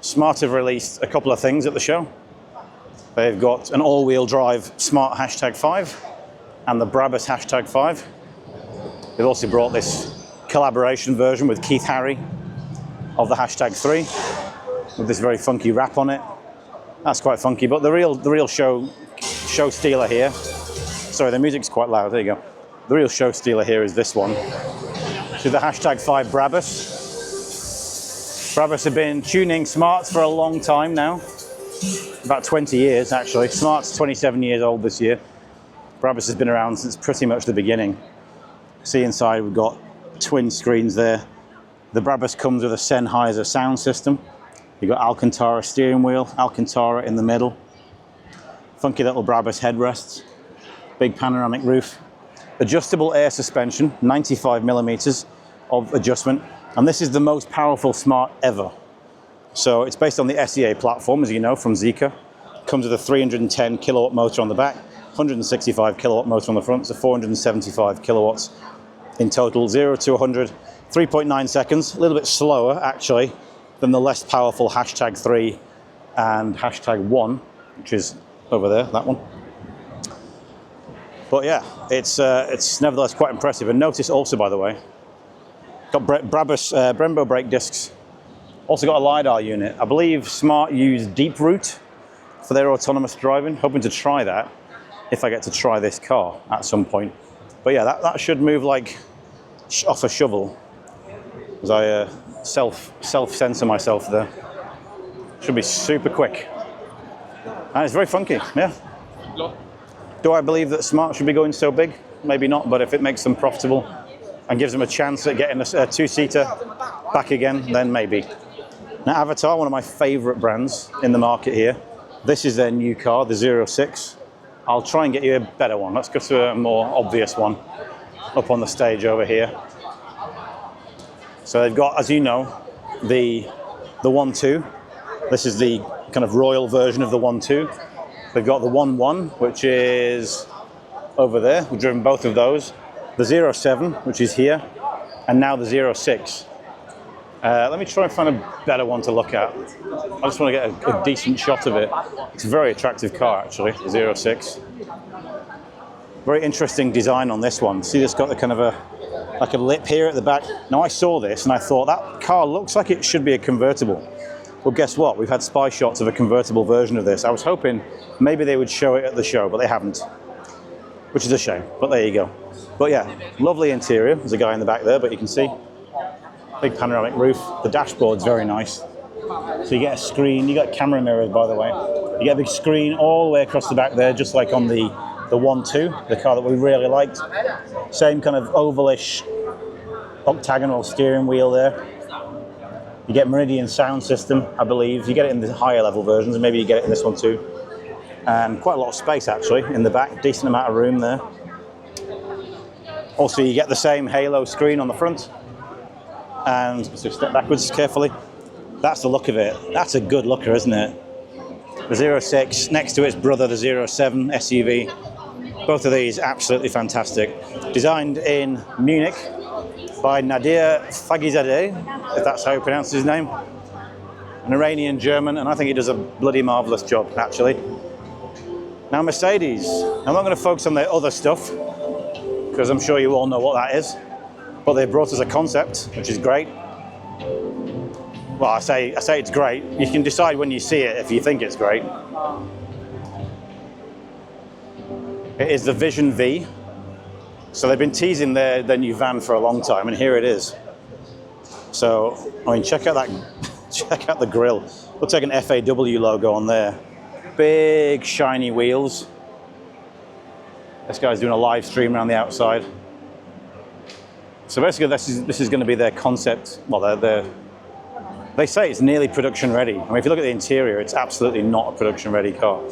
Smart have released a couple of things at the show. They've got an all-wheel drive Smart #5 and the Brabus #5. They've also brought this collaboration version with Keith Harry of the #3 with this very funky wrap on it. That's quite funky, but the real show stealer here. Sorry, the music's quite loud. There you go. The real show stealer here is this one. So the #5 Brabus. Brabus have been tuning Smarts for a long time now. About 20 years, actually. Smart's 27 years old this year. Brabus has been around since pretty much the beginning. See inside, we've got twin screens there. The Brabus comes with a Sennheiser sound system. You've got Alcantara steering wheel, Alcantara in the middle. Funky little Brabus headrests. Big panoramic roof. Adjustable air suspension, 95 millimeters of adjustment. And this is the most powerful Smart ever. So it's based on the SEA platform, as you know, from Zeekr. Comes with a 310 kilowatt motor on the back, 165 kilowatt motor on the front, so 475 kilowatts in total. 0 to 100, 3.9 seconds. A little bit slower, actually, than the less powerful #3 and #1, which is over there, that one. But yeah, it's nevertheless quite impressive. And notice also, by the way, got Brembo brake discs. Also got a LiDAR unit. I believe Smart use Deep Route for their autonomous driving. Hoping to try that if I get to try this car at some point. But yeah, that should move like off a shovel. As I self-censor myself there. Should be super quick. And it's very funky, yeah. Do I believe that Smart should be going so big? Maybe not, but if it makes them profitable and gives them a chance at getting a two-seater back again, then maybe. Now, Avatr, one of my favorite brands in the market here. This is their new car, the 06. I'll try and get you a better one. Let's go to a more obvious one up on the stage over here. So they've got, as you know, the 1.2. This is the kind of royal version of the 1.2. They've got the 1.1, which is over there. We've driven both of those. The 07, which is here, and now the 06. Let me try and find a better one to look at. I just want to get a decent shot of it. It's a very attractive car, actually, the 06. Very interesting design on this one. See, it's got the kind of like a lip here at the back. Now, I saw this and I thought that car looks like it should be a convertible. Well, guess what? We've had spy shots of a convertible version of this. I was hoping maybe they would show it at the show, but they haven't, which is a shame, but there you go. But yeah, lovely interior. There's a guy in the back there, but you can see. Big panoramic roof. The dashboard's very nice. So you get a screen, you got camera mirrors, by the way. You get a big screen all the way across the back there, just like on the 1.2, the car that we really liked. Same kind of ovalish octagonal steering wheel there. You get Meridian sound system, I believe. You get it in the higher level versions, and maybe you get it in this one too. And quite a lot of space, actually, in the back. Decent amount of room there. Also, you get the same halo screen on the front. And so step backwards carefully. That's the look of it. That's a good looker, isn't it? The 06, next to its brother, the 07 SUV. Both of these absolutely fantastic. Designed in Munich by Nadir Fagizadeh, if that's how you pronounce his name. An Iranian German, and I think he does a bloody marvellous job, actually. Now, Mercedes. I'm not going to focus on their other stuff, because I'm sure you all know what that is. But they brought us a concept, which is great. Well, I say it's great. You can decide when you see it if you think it's great. It is the Vision V. So they've been teasing their new van for a long time, and here it is. So, I mean, check out the grille. Looks like an FAW logo on there. Big shiny wheels. This guy's doing a live stream around the outside. So basically, this is going to be their concept. Well, they say it's nearly production ready. I mean, if you look at the interior, it's absolutely not a production ready car.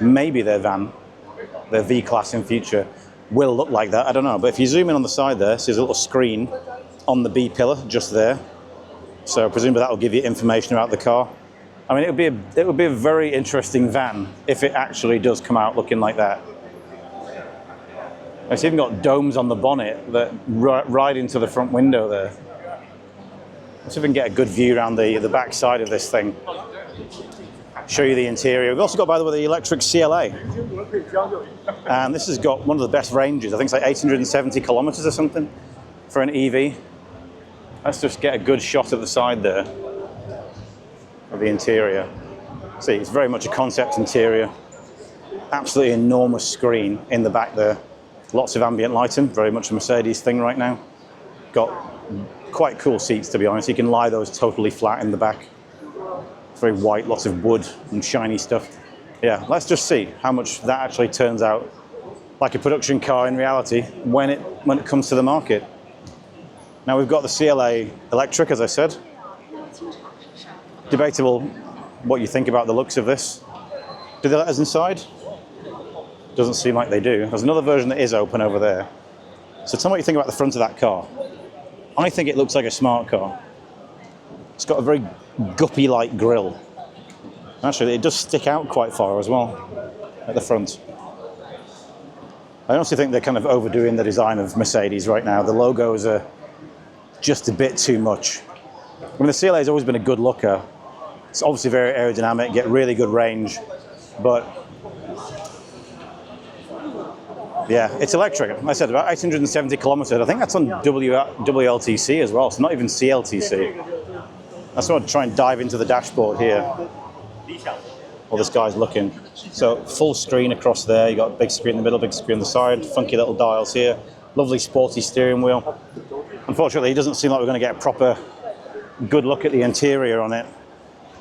Maybe their van, their V-Class in future, will look like that. I don't know. But if you zoom in on the side there, see there's a little screen on the B pillar just there. So presumably that will give you information about the car. I mean, it would be a very interesting van if it actually does come out looking like that. It's even got domes on the bonnet that ride into the front window there. Let's see if we can get a good view around the back side of this thing. Show you the interior. We've also got, by the way, the electric CLA. And this has got one of the best ranges. I think it's like 870 kilometers or something for an EV. Let's just get a good shot of the side there of the interior. See, it's very much a concept interior. Absolutely enormous screen in the back there. Lots of ambient lighting, very much a Mercedes thing right now. Got quite cool seats, to be honest. You can lie those totally flat in the back. It's very white, lots of wood and shiny stuff. Yeah, let's just see how much that actually turns out like a production car in reality when it comes to the market. Now we've got the CLA electric, as I said. Debatable what you think about the looks of this. Do they let us inside? Doesn't seem like they do. There's another version that is open over there. So tell me what you think about the front of that car. I think it looks like a smart car. It's got a very guppy-like grille. Actually, it does stick out quite far as well at the front. I honestly think they're kind of overdoing the design of Mercedes right now. The logos are just a bit too much. I mean, the CLA has always been a good looker. It's obviously very aerodynamic, get really good range, but yeah, it's electric. Like I said, about 870 kilometers. I think that's on WLTC as well, so not even CLTC. I just want to try and dive into the dashboard here while this guy's looking. So full screen across there. You got a big screen in the middle, big screen on the side, funky little dials here. Lovely sporty steering wheel. Unfortunately, it doesn't seem like we're going to get a proper good look at the interior on it,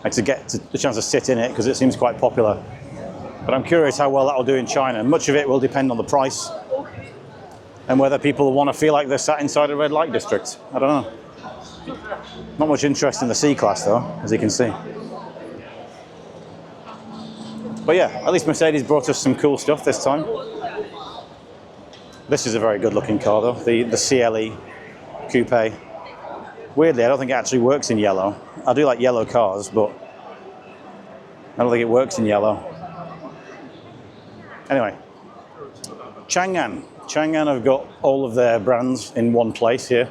like to get the chance to sit in it, because it seems quite popular. But I'm curious how well that'll do in China. Much of it will depend on the price and whether people want to feel like they're sat inside a red light district. I don't know. Not much interest in the C-Class though, as you can see. But yeah, at least Mercedes brought us some cool stuff this time. This is a very good looking car though, the CLE Coupe. Weirdly, I don't think it actually works in yellow. I do like yellow cars, but I don't think it works in yellow. Anyway, Changan. Changan have got all of their brands in one place here.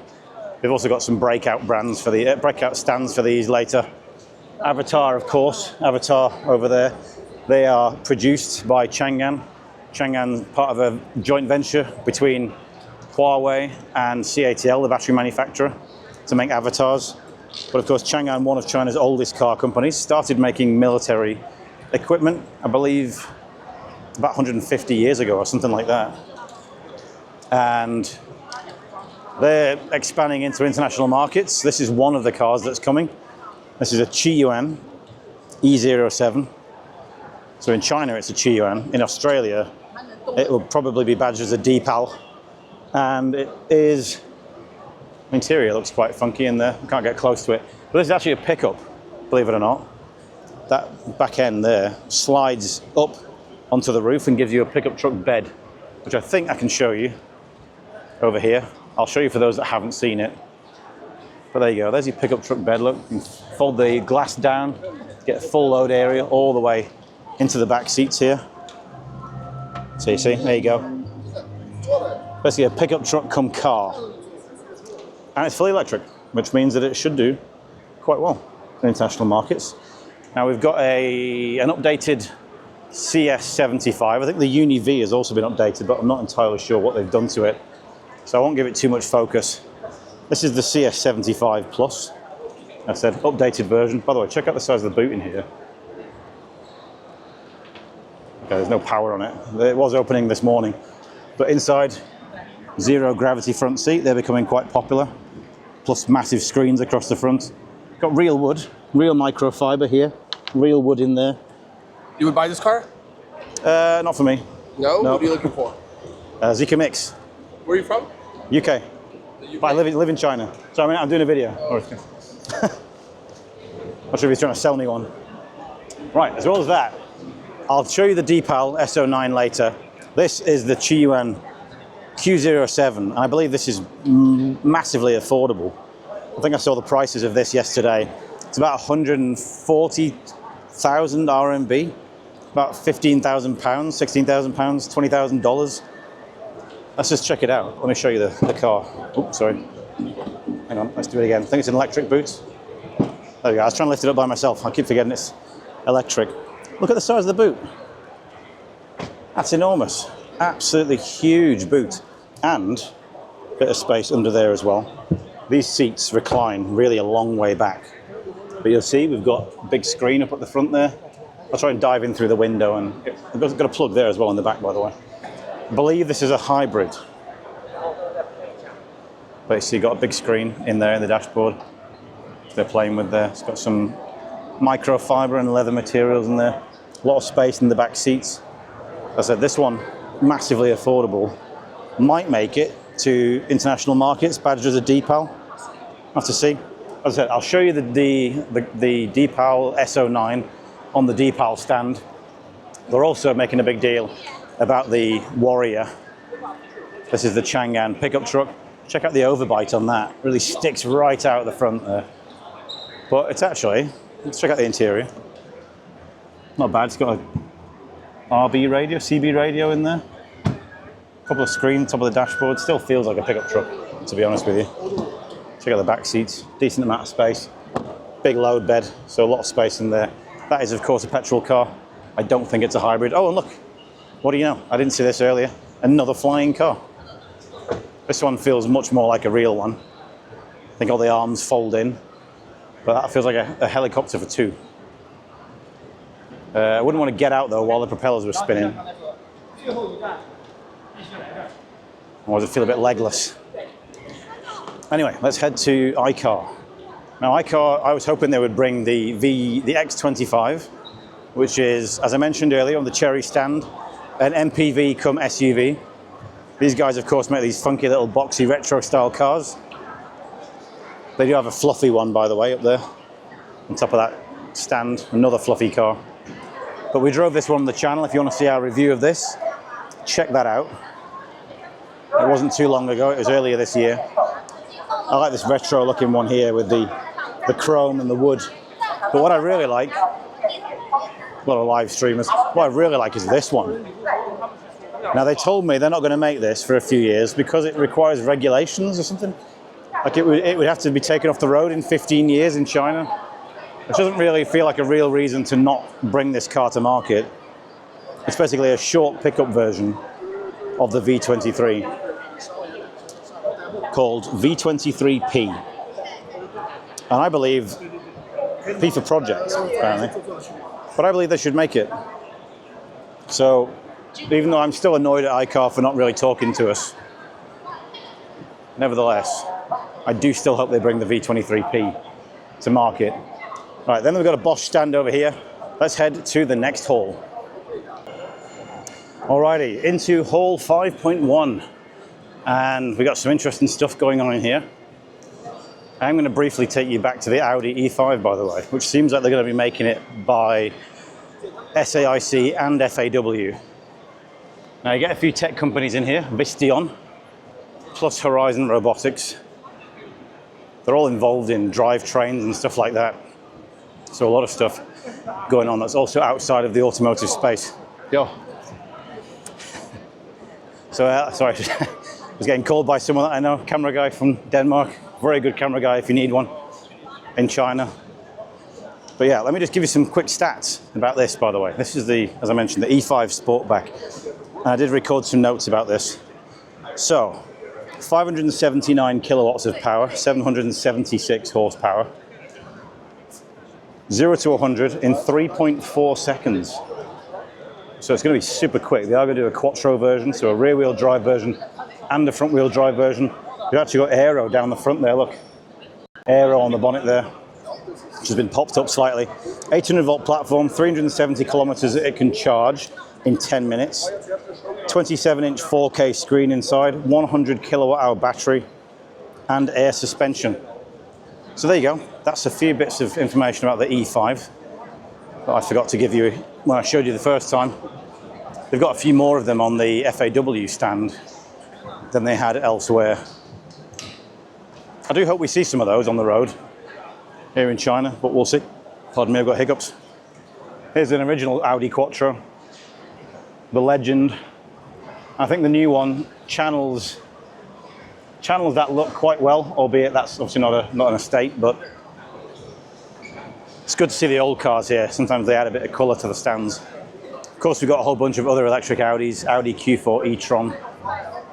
They've also got some breakout brands for the breakout stands for these later. Avatr, of course, Avatr over there. They are produced by Changan. Changan, part of a joint venture between Huawei and CATL, the battery manufacturer, to make avatars. But of course, Changan, one of China's oldest car companies, started making military equipment, I believe, about 150 years ago or something like that. And they're expanding into international markets. This is one of the cars that's coming. This is a Qiyuan E07. So in China, it's a Qiyuan. In Australia, it will probably be badged as a Deepal. And it is, the interior looks quite funky in there. I can't get close to it. But this is actually a pickup, believe it or not. That back end there slides up onto the roof and gives you a pickup truck bed, which I think I can show you over here. I'll show you for those that haven't seen it. But there you go, there's your pickup truck bed. Look, you can fold the glass down, get a full load area all the way into the back seats here. So you see, there you go. Basically a pickup truck come car. And it's fully electric, which means that it should do quite well in international markets. Now we've got an updated CS75. I think the Uni V has also been updated, but I'm not entirely sure what they've done to it. So I won't give it too much focus. This is the CS75 Plus. I said updated version. By the way, check out the size of the boot in here. Okay, there's no power on it. It was opening this morning. But inside, zero gravity front seat. They're becoming quite popular. Plus massive screens across the front. Got real wood, real microfiber here. Real wood in there. You would buy this car? Not for me. No? No. What are you looking for? Zeekr Mix. Where are you from? UK. But I live in China. So I mean, I'm doing a video. Not sure if he's trying to sell me one. Right, as well as that, I'll show you the Deepal SO9 later. This is the Qiyuan Q07, and I believe this is massively affordable. I think I saw the prices of this yesterday. It's about 140,000 RMB, about 15,000 pounds, 16,000 pounds, $20,000. Let's just check it out. Let me show you the car. Oops, sorry. Hang on, let's do it again. I think it's an electric boot. There we go. I was trying to lift it up by myself. I keep forgetting it's electric. Look at the size of the boot. That's enormous. Absolutely huge boot. And a bit of space under there as well. These seats recline really a long way back. But you'll see we've got a big screen up at the front there. I'll try and dive in through the window, and I've got a plug there as well in the back, by the way. I believe this is a hybrid. Basically, you've got a big screen in there in the dashboard. They're playing with there. It's got some microfiber and leather materials in there. A lot of space in the back seats. As I said, this one, massively affordable. Might make it to international markets, badged as a Deepal. Have to see. As I said, I'll show you the Deepal SO9 on the Deepal stand. They're also making a big deal about the Warrior. This is the Changan pickup truck. Check out the overbite on that. Really sticks right out of the front there. But it's actually, let's check out the interior. Not bad. It's got a RB radio, CB radio in there. Couple of screens, top of the dashboard. Still feels like a pickup truck, to be honest with you. Check out the back seats. Decent amount of space. Big load bed, so a lot of space in there. That is, of course, a petrol car. I don't think it's a hybrid. Oh, and look. What do you know? I didn't see this earlier. Another flying car. This one feels much more like a real one. I think all the arms fold in. But that feels like a helicopter for two. I wouldn't want to get out, though, while the propellers were spinning. Or does it feel a bit legless? Anyway, let's head to iCar. Now, iCar, I was hoping they would bring the X25, which is, as I mentioned earlier, on the Chery stand, an MPV cum SUV. These guys, of course, make these funky little boxy retro-style cars. They do have a fluffy one, by the way, up there, on top of that stand, another fluffy car. But we drove this one on the channel. If you want to see our review of this, check that out. It wasn't too long ago, it was earlier this year. I like this retro looking one here with the chrome and the wood. But what I really like, a lot of live streamers, what I really like is this one. Now they told me they're not going to make this for a few years because it requires regulations or something. Like it would have to be taken off the road in 15 years in China. Which doesn't really feel like a real reason to not bring this car to market. It's basically a short pickup version of the V23 called V23P. And I believe, P for project, apparently. But I believe they should make it. So, even though I'm still annoyed at iCar for not really talking to us, nevertheless, I do still hope they bring the V23P to market. Right, then we've got a Bosch stand over here. Let's head to the next hall. Alrighty, into hall 5.1. And we got some interesting stuff going on in here. I'm going to briefly take you back to the Audi E5, by the way, which seems like they're going to be making it by SAIC and FAW. Now you get a few tech companies in here, Visteon, plus Horizon Robotics. They're all involved in drivetrains and stuff like that. So a lot of stuff going on that's also outside of the automotive space. Yo. So, sorry, I was getting called by someone that I know, camera guy from Denmark. Very good camera guy if you need one in China. But yeah, let me just give you some quick stats about this, by the way. This is the, as I mentioned, the E5 Sportback. And I did record some notes about this. So, 579 kilowatts of power, 776 horsepower. 0 to 100 in 3.4 seconds. So it's going to be super quick. They are going to do a quattro version, so a rear-wheel drive version and a front-wheel drive version. You've actually got aero down the front there, look. Aero on the bonnet there, which has been popped up slightly. 800-volt platform, 370 kilometers it can charge in 10 minutes. 27-inch 4K screen inside, 100 kilowatt-hour battery, and air suspension. So there you go. That's a few bits of information about the E5 that I forgot to give you when I showed you the first time. They've got a few more of them on the FAW stand than they had elsewhere. I do hope we see some of those on the road here in China, but we'll see. Pardon me, I've got hiccups. Here's an original Audi Quattro, the Legend. I think the new one channels that look quite well, albeit that's obviously not an estate, but it's good to see the old cars here. Sometimes they add a bit of colour to the stands. Of course, we've got a whole bunch of other electric Audis, Audi Q4 e-tron,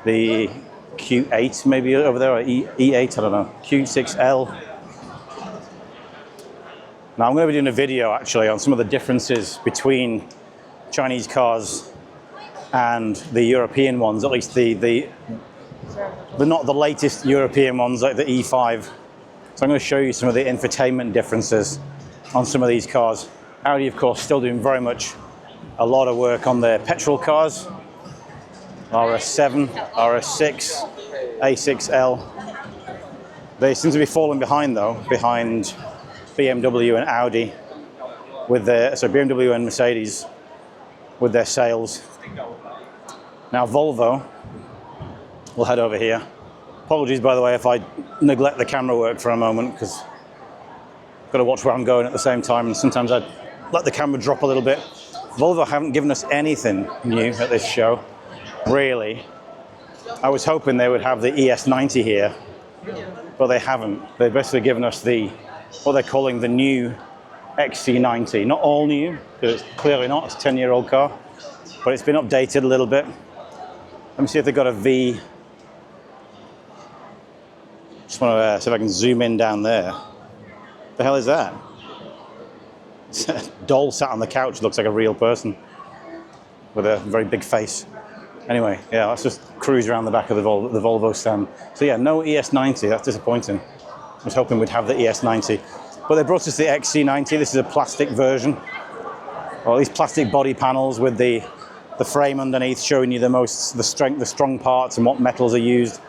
the Q8 maybe over there, or E8, I don't know, Q6L. Now I'm going to be doing a video actually on some of the differences between Chinese cars and the European ones, at least the not the latest European ones like the E5. So I'm going to show you some of the infotainment differences on some of these cars. Audi, of course, still doing very much a lot of work on their petrol cars. RS7, RS6, A6L. They seem to be falling behind though, behind BMW and Audi with their, so BMW and Mercedes with their sales. Now Volvo, we'll head over here. Apologies, by the way, if I neglect the camera work for a moment, because I've got to watch where I'm going at the same time, and sometimes I let the camera drop a little bit. Volvo haven't given us anything new at this show, really. I was hoping they would have the ES90 here, but they haven't. They've basically given us what they're calling the new XC90. Not all new, because it's clearly not. It's a 10-year-old car, but it's been updated a little bit. Let me see if they've got a V. Just want to see if I can zoom in down there. The hell is that? It's a doll sat on the couch, looks like a real person with a very big face. Anyway, yeah, let's just cruise around the back of the Volvo stand. So yeah, no ES90, that's disappointing. I was hoping we'd have the ES90. But they brought us the XC90, this is a plastic version. Or these plastic body panels with the frame underneath showing you the strong parts and what metals are used.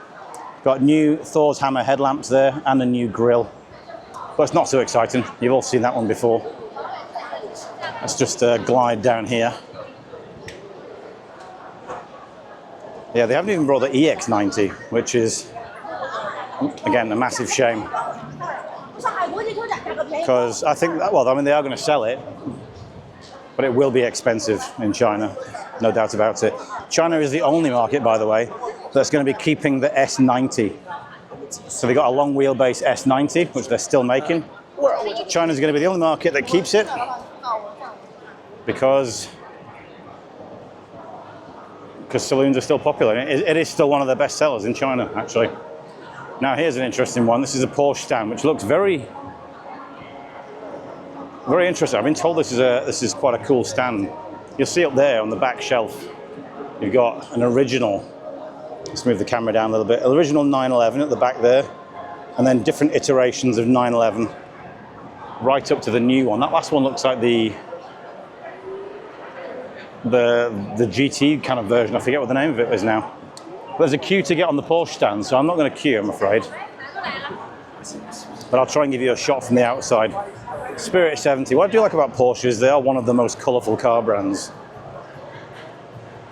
Got new Thor's Hammer headlamps there and a new grille. But it's not so exciting, you've all seen that one before. Let's just glide down here. Yeah, they haven't even brought the EX90, which is, again, a massive shame. Because I think, well, I mean, they are going to sell it, but it will be expensive in China, no doubt about it. China is the only market, by the way, that's going to be keeping the S90. So they got a long wheelbase S90, which they're still making. China's going to be the only market that keeps it because saloons are still popular. It is still one of the best sellers in China, actually. Now here's an interesting one. This is a Porsche stand, which looks very interesting. I've been told this is quite a cool stand. You'll see up there on the back shelf, you've got an original. Let's move the camera down a little bit. Original 911 at the back there, and then different iterations of 911 right up to the new one. That last one looks like the GT kind of version. I forget what the name of it is now. There's a queue to get on the Porsche stand, so I'm not going to queue, I'm afraid. But I'll try and give you a shot from the outside. Spirit 70. What I do like about Porsche is they are one of the most colourful car brands.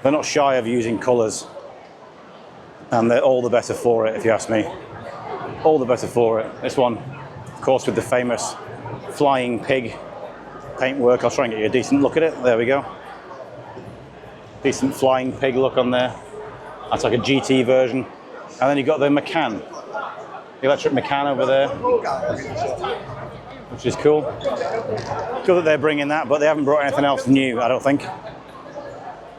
They're not shy of using colours. And they're all the better for it, if you ask me. All the better for it. This one, of course, with the famous flying pig paintwork. I'll try and get you a decent look at it. There we go. Decent flying pig look on there. That's like a GT version. And then you've got the Macan. The electric Macan over there. Which is cool. Good that they're bringing that, but they haven't brought anything else new, I don't think.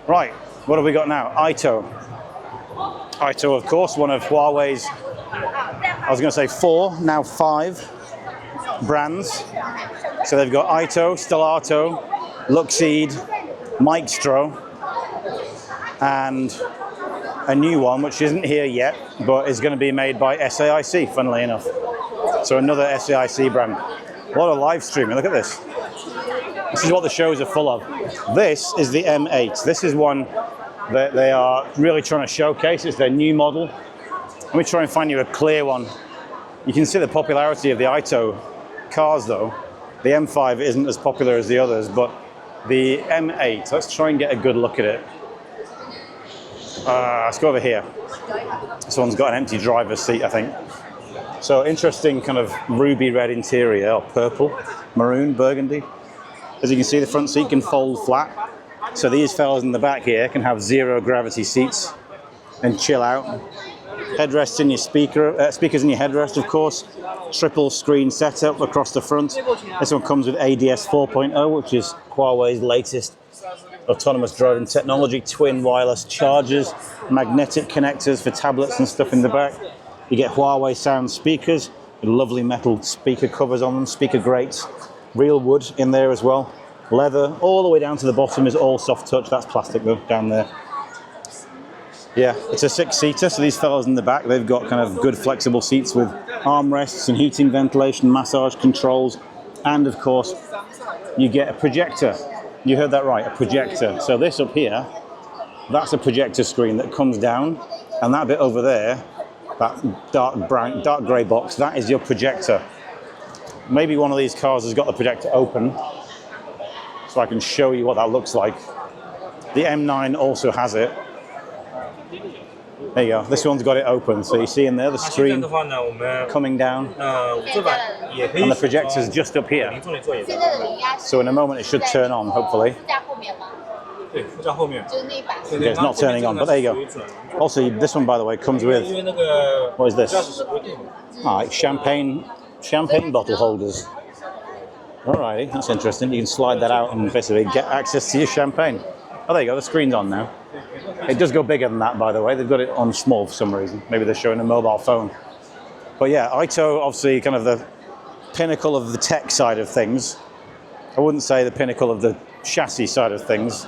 Right, what have we got now? AITO. AITO, of course, one of Huawei's, I was going to say 4, now 5 brands. So they've got AITO, Stellato, Luxeed, Maestro, and a new one, which isn't here yet, but is going to be made by SAIC, funnily enough. So another SAIC brand. A lot of live streaming, look at this. This is what the shows are full of. This is the M8. This is one that they are really trying to showcase. It's their new model. Let me try and find you a clear one. You can see the popularity of the AITO cars though. The M5 isn't as popular as the others, but the M8, let's try and get a good look at it. Let's go over here. This one's got an empty driver's seat, I think. So interesting kind of ruby red interior, or purple, maroon, burgundy. As you can see, the front seat can fold flat. So these fellas in the back here can have 0 gravity seats and chill out. Headrests in your speakers in your headrest, of course. Triple screen setup across the front. This one comes with ADS 4.0, which is Huawei's latest autonomous driving technology. Twin wireless chargers, magnetic connectors for tablets and stuff in the back. You get Huawei sound speakers with lovely metal speaker covers on them, speaker grates, real wood in there as well. Leather, all the way down to the bottom is all soft touch. That's plastic though, down there. Yeah, it's a 6-seater, so these fellows in the back, they've got kind of good flexible seats with armrests and heating, ventilation, massage controls, and of course, you get a projector. You heard that right, a projector. So this up here, that's a projector screen that comes down, and that bit over there, that dark grey box, that is your projector. Maybe one of these cars has got the projector open, so I can show you what that looks like. The M9 also has it. There you go, this one's got it open, so you see in there the screen coming down, and the projector's just up here. So in a moment it should turn on, hopefully. 对，副驾后面。就是那一把。 Okay, it's not turning on, but there you go. Also, this one, by the way, comes with, what is this? Ah, it's champagne bottle holders. Alrighty, that's interesting. You can slide that out and basically get access to your champagne. Oh, there you go, the screen's on now. It does go bigger than that, by the way. They've got it on small for some reason. Maybe they're showing a mobile phone. But yeah, AITO, obviously kind of the pinnacle of the tech side of things. I wouldn't say the pinnacle of the chassis side of things.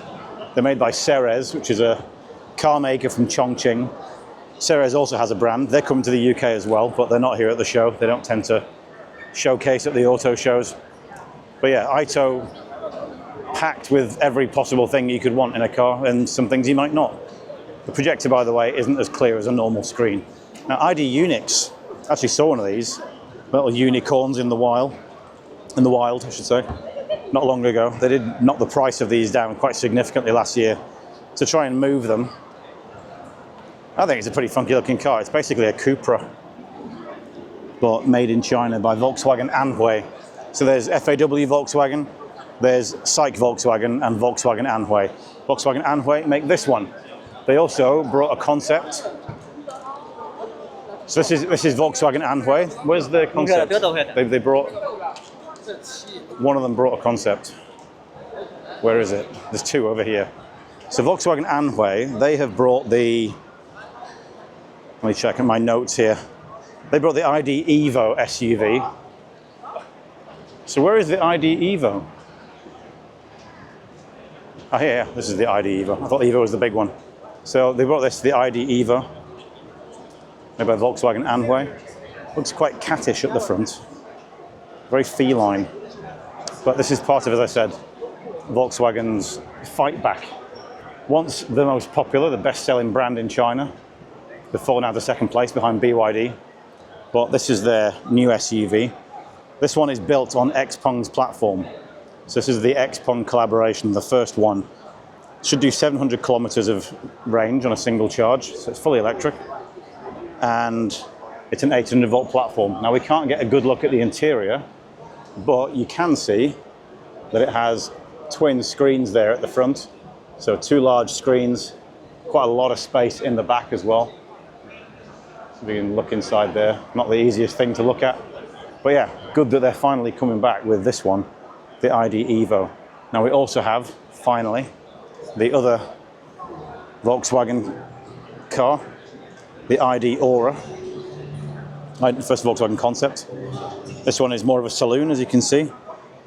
They're made by Ceres, which is a car maker from Chongqing. Ceres also has a brand. They're coming to the UK as well, but they're not here at the show. They don't tend to showcase at the auto shows. But yeah, AITO packed with every possible thing you could want in a car and some things you might not. The projector, by the way, isn't as clear as a normal screen. Now, ID Unix, actually saw one of these little unicorns in the wild, I should say, not long ago. They did knock the price of these down quite significantly last year to try and move them. I think it's a pretty funky looking car. It's basically a Cupra, but made in China by Volkswagen and Huawei. So there's FAW-Volkswagen, there's SAIC Volkswagen, and Volkswagen and Huawei. Volkswagen and Huawei make this one. They also brought a concept. So this is Volkswagen and Huawei. Where's the concept? They brought, one of them brought a concept. Where is it? There's two over here. So Volkswagen and Huawei, they have brought the, let me check my notes here. They brought the ID Evo SUV. So where is the ID Evo? Oh, here, this is the ID Evo. I thought Evo was the big one. So they brought this, the ID Evo, made by Volkswagen and Huawei. Looks quite cattish at the front. Very feline. But this is part of, as I said, Volkswagen's fight back. Once the most popular, the best-selling brand in China. They've fallen out to second place behind BYD. But this is their new SUV. This one is built on Xpeng's platform. So this is the Xpeng collaboration, the first one. Should do 700 kilometers of range on a single charge, so it's fully electric. And it's an 800 volt platform. Now we can't get a good look at the interior, but you can see that it has twin screens there at the front. So two large screens, quite a lot of space in the back as well. So we can look inside there. Not the easiest thing to look at. But yeah, good that they're finally coming back with this one, the ID Evo. Now we also have, finally, the other Volkswagen car, the ID Aura. First Volkswagen concept. This one is more of a saloon, as you can see.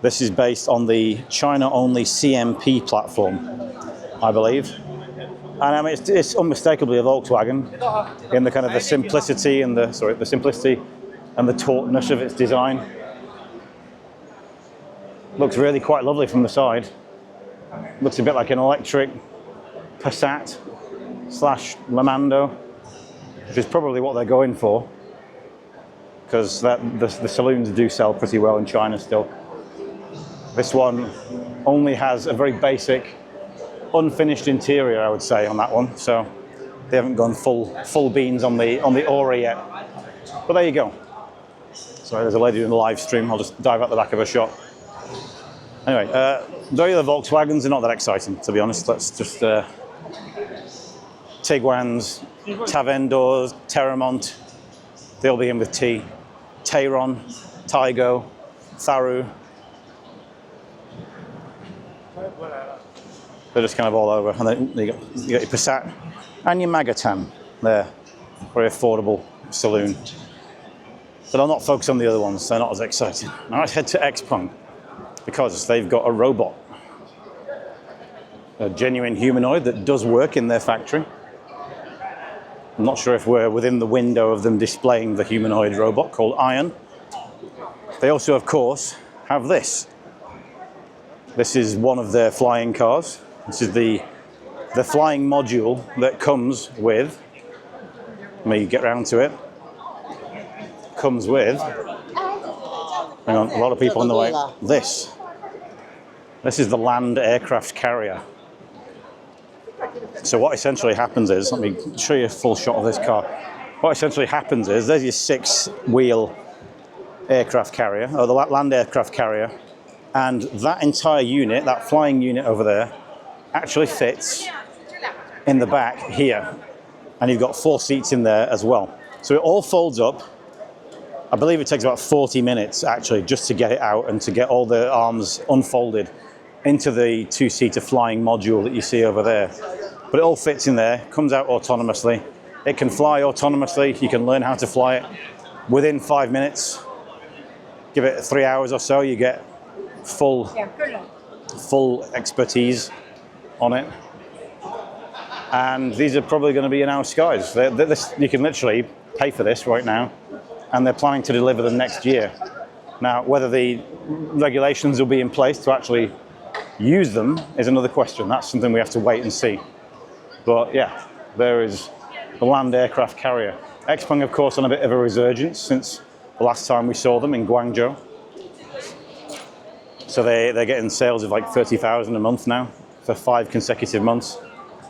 This is based on the China-only CMP platform, I believe. And I mean, it's unmistakably a Volkswagen in the kind of the simplicity and the simplicity and the tautness of its design. Looks really quite lovely from the side. Looks a bit like an electric Passat / Lamando, which is probably what they're going for, because the saloons do sell pretty well in China still. This one only has a very basic, unfinished interior, I would say, on that one. So they haven't gone full beans on the Aura yet. But there you go. Sorry, there's a lady in the live stream. I'll just dive out the back of her shot. Anyway, the other Volkswagens are not that exciting, to be honest. Let's just Tiguan's, Tavendors, Terramont. They'll begin with T. Tayron, Taigo, Tharu. They're just kind of all over. And then you got your Passat and your Magotan there. Very affordable saloon. But I'll not focus on the other ones. They're not as exciting. Now let's head to Xpeng, because they've got a robot. A genuine humanoid that does work in their factory. I'm not sure if we're within the window of them displaying the humanoid robot called Ion. They also, of course, have this. This is one of their flying cars. This is the flying module that comes with, let me get round to it, comes with, hang on, a lot of people on the way, this. This is the land aircraft carrier. So what essentially happens is, let me show you a full shot of this car. What essentially happens is, there's your 6-wheel aircraft carrier, or the land aircraft carrier, and that entire unit, that flying unit over there, actually fits in the back here. And you've got 4 seats in there as well. So it all folds up. I believe it takes about 40 minutes actually just to get it out and to get all the arms unfolded into the 2-seater flying module that you see over there. But it all fits in there, comes out autonomously. It can fly autonomously. You can learn how to fly it within 5 minutes. Give it 3 hours or so, you get full expertise on it. And these are probably going to be in our skies. You can literally pay for this right now, and they're planning to deliver them next year. Now, whether the regulations will be in place to actually use them is another question. That's something we have to wait and see. But yeah, there is the land aircraft carrier. Xpeng, of course, on a bit of a resurgence since the last time we saw them in Guangzhou. So they're getting sales of like 30,000 a month now for 5 consecutive months.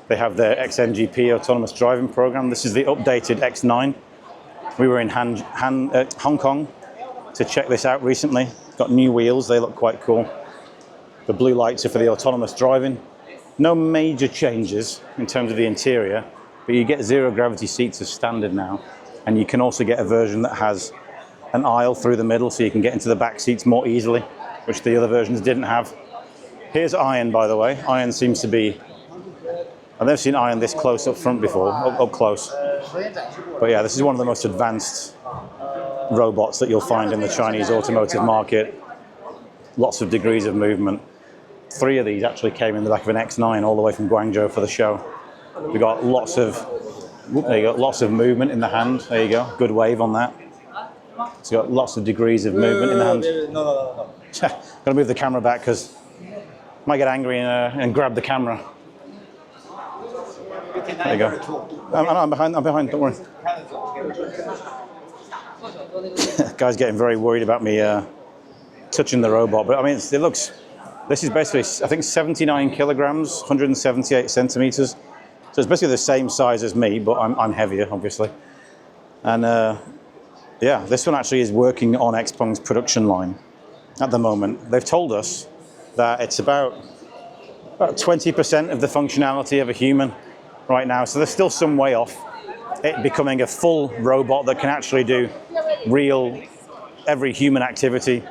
They have their XNGP autonomous driving program. This is the updated X9. We were in Hong Kong to check this out recently. Got new wheels, they look quite cool. The blue lights are for the autonomous driving. No major changes in terms of the interior, but you get 0 gravity seats as standard now. And you can also get a version that has an aisle through the middle so you can get into the back seats more easily, which the other versions didn't have. Here's Ion, by the way. Ion seems to be, I've never seen Ion this close up front before, up close. But yeah, this is one of the most advanced robots that you'll find in the Chinese automotive market. Lots of degrees of movement. 3 of these actually came in the back of an X9 all the way from Guangzhou for the show. We got lots of, there you go, lots of movement in the hand. There you go, good wave on that. It's got lots of degrees of movement in the hand. No. Gotta move the camera back because I might get angry and grab the camera. There you go. I'm behind, don't worry. Guy's getting very worried about me touching the robot, but I mean, it looks, this is basically, I think 79 kilograms, 178 centimeters. So it's basically the same size as me, but I'm heavier, obviously. And yeah, this one actually is working on Xpeng's production line at the moment. They've told us that it's about 20% of the functionality of a human right now. So there's still some way off it becoming a full robot that can actually do real, every human activity.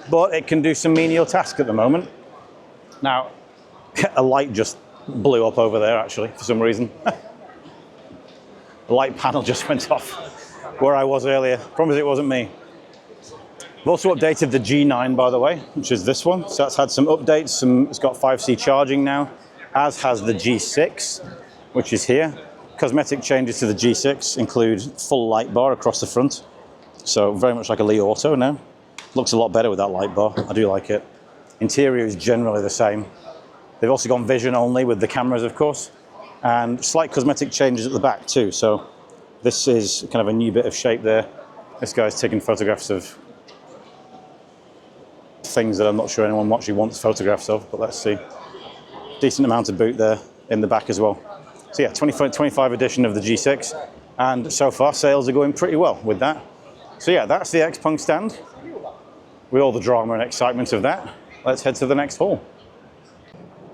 But it can do some menial tasks at the moment. Now, a light just blew up over there, actually, for some reason. The light panel just went off where I was earlier. Promise it wasn't me. We've also updated the G9, by the way, which is this one. So that's had some updates. It's got 5C charging now, as has the G6, which is here. Cosmetic changes to the G6 include full light bar across the front. So very much like a Li Auto now. Looks a lot better with that light bar. I do like it. Interior is generally the same. They've also gone vision only with the cameras, of course, and slight cosmetic changes at the back too. So this is kind of a new bit of shape there. This guy's taking photographs of things that I'm not sure anyone actually wants photographs of, but let's see. Decent amount of boot there in the back as well. So yeah, 25 edition of the G6, and so far sales are going pretty well with that. So yeah, that's the Xpeng stand. With all the drama and excitement of that, let's head to the next hall.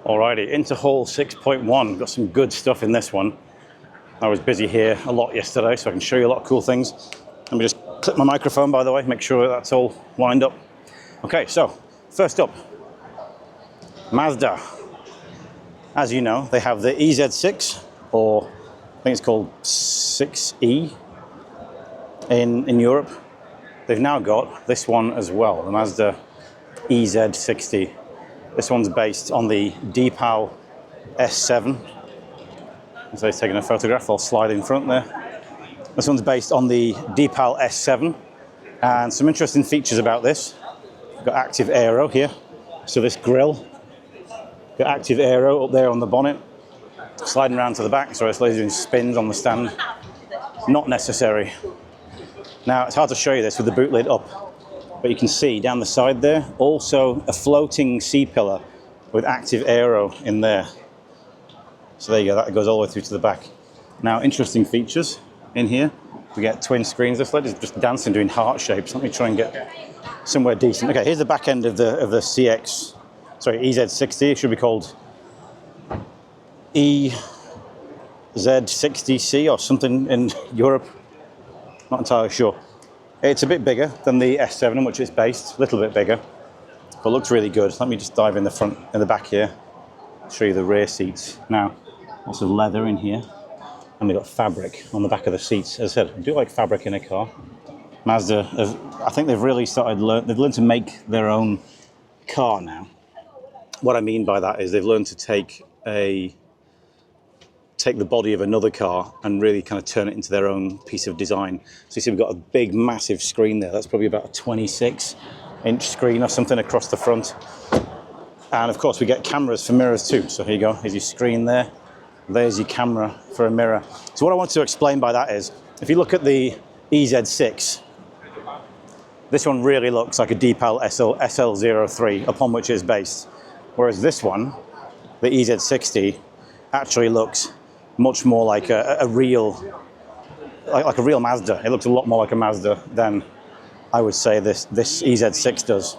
Alrighty, into hall 6.1. Got some good stuff in this one. I was busy here a lot yesterday, so I can show you a lot of cool things. Let me just clip my microphone, by the way, make sure that's all lined up. Okay, so first up, Mazda. As you know, they have the EZ6, or I think it's called 6E in Europe. They've now got this one as well, the Mazda EZ60. This one's based on the Deepal S7. So he's taking a photograph, I'll slide in front there. This one's based on the Deepal S7. And some interesting features about this. We've got active aero here. So this grille, got active aero up there on the bonnet. Sliding around to the back, so it's doing spins on the stand. Not necessary. Now, it's hard to show you this with the boot lid up, but you can see down the side there, also a floating C-pillar with active aero in there. So there you go, that goes all the way through to the back. Now, interesting features in here. We get twin screens. This lid is just dancing, doing heart shapes. Let me try and get somewhere decent. Okay, here's the back end of the CX, sorry, EZ60. It should be called EZ60C or something in Europe. Not entirely sure. It's a bit bigger than the S7 on which it's based, a little bit bigger, but looks really good. Let me just dive in the back here, show you the rear seats. Now, lots of leather in here, and we've got fabric on the back of the seats. As I said, I do like fabric in a car. Mazda, I think they've really they've learned to make their own car now. What I mean by that is they've learned to take the body of another car and really kind of turn it into their own piece of design. So you see we've got a big, massive screen there. That's probably about a 26-inch screen or something across the front. And of course we get cameras for mirrors too. So here you go, here's your screen there. There's your camera for a mirror. So what I want to explain by that is, if you look at the EZ6, this one really looks like a Deepal SL03 upon which it's based. Whereas this one, the EZ60, actually looks much more like a real Mazda. It looks a lot more like a Mazda than I would say this EZ6 does.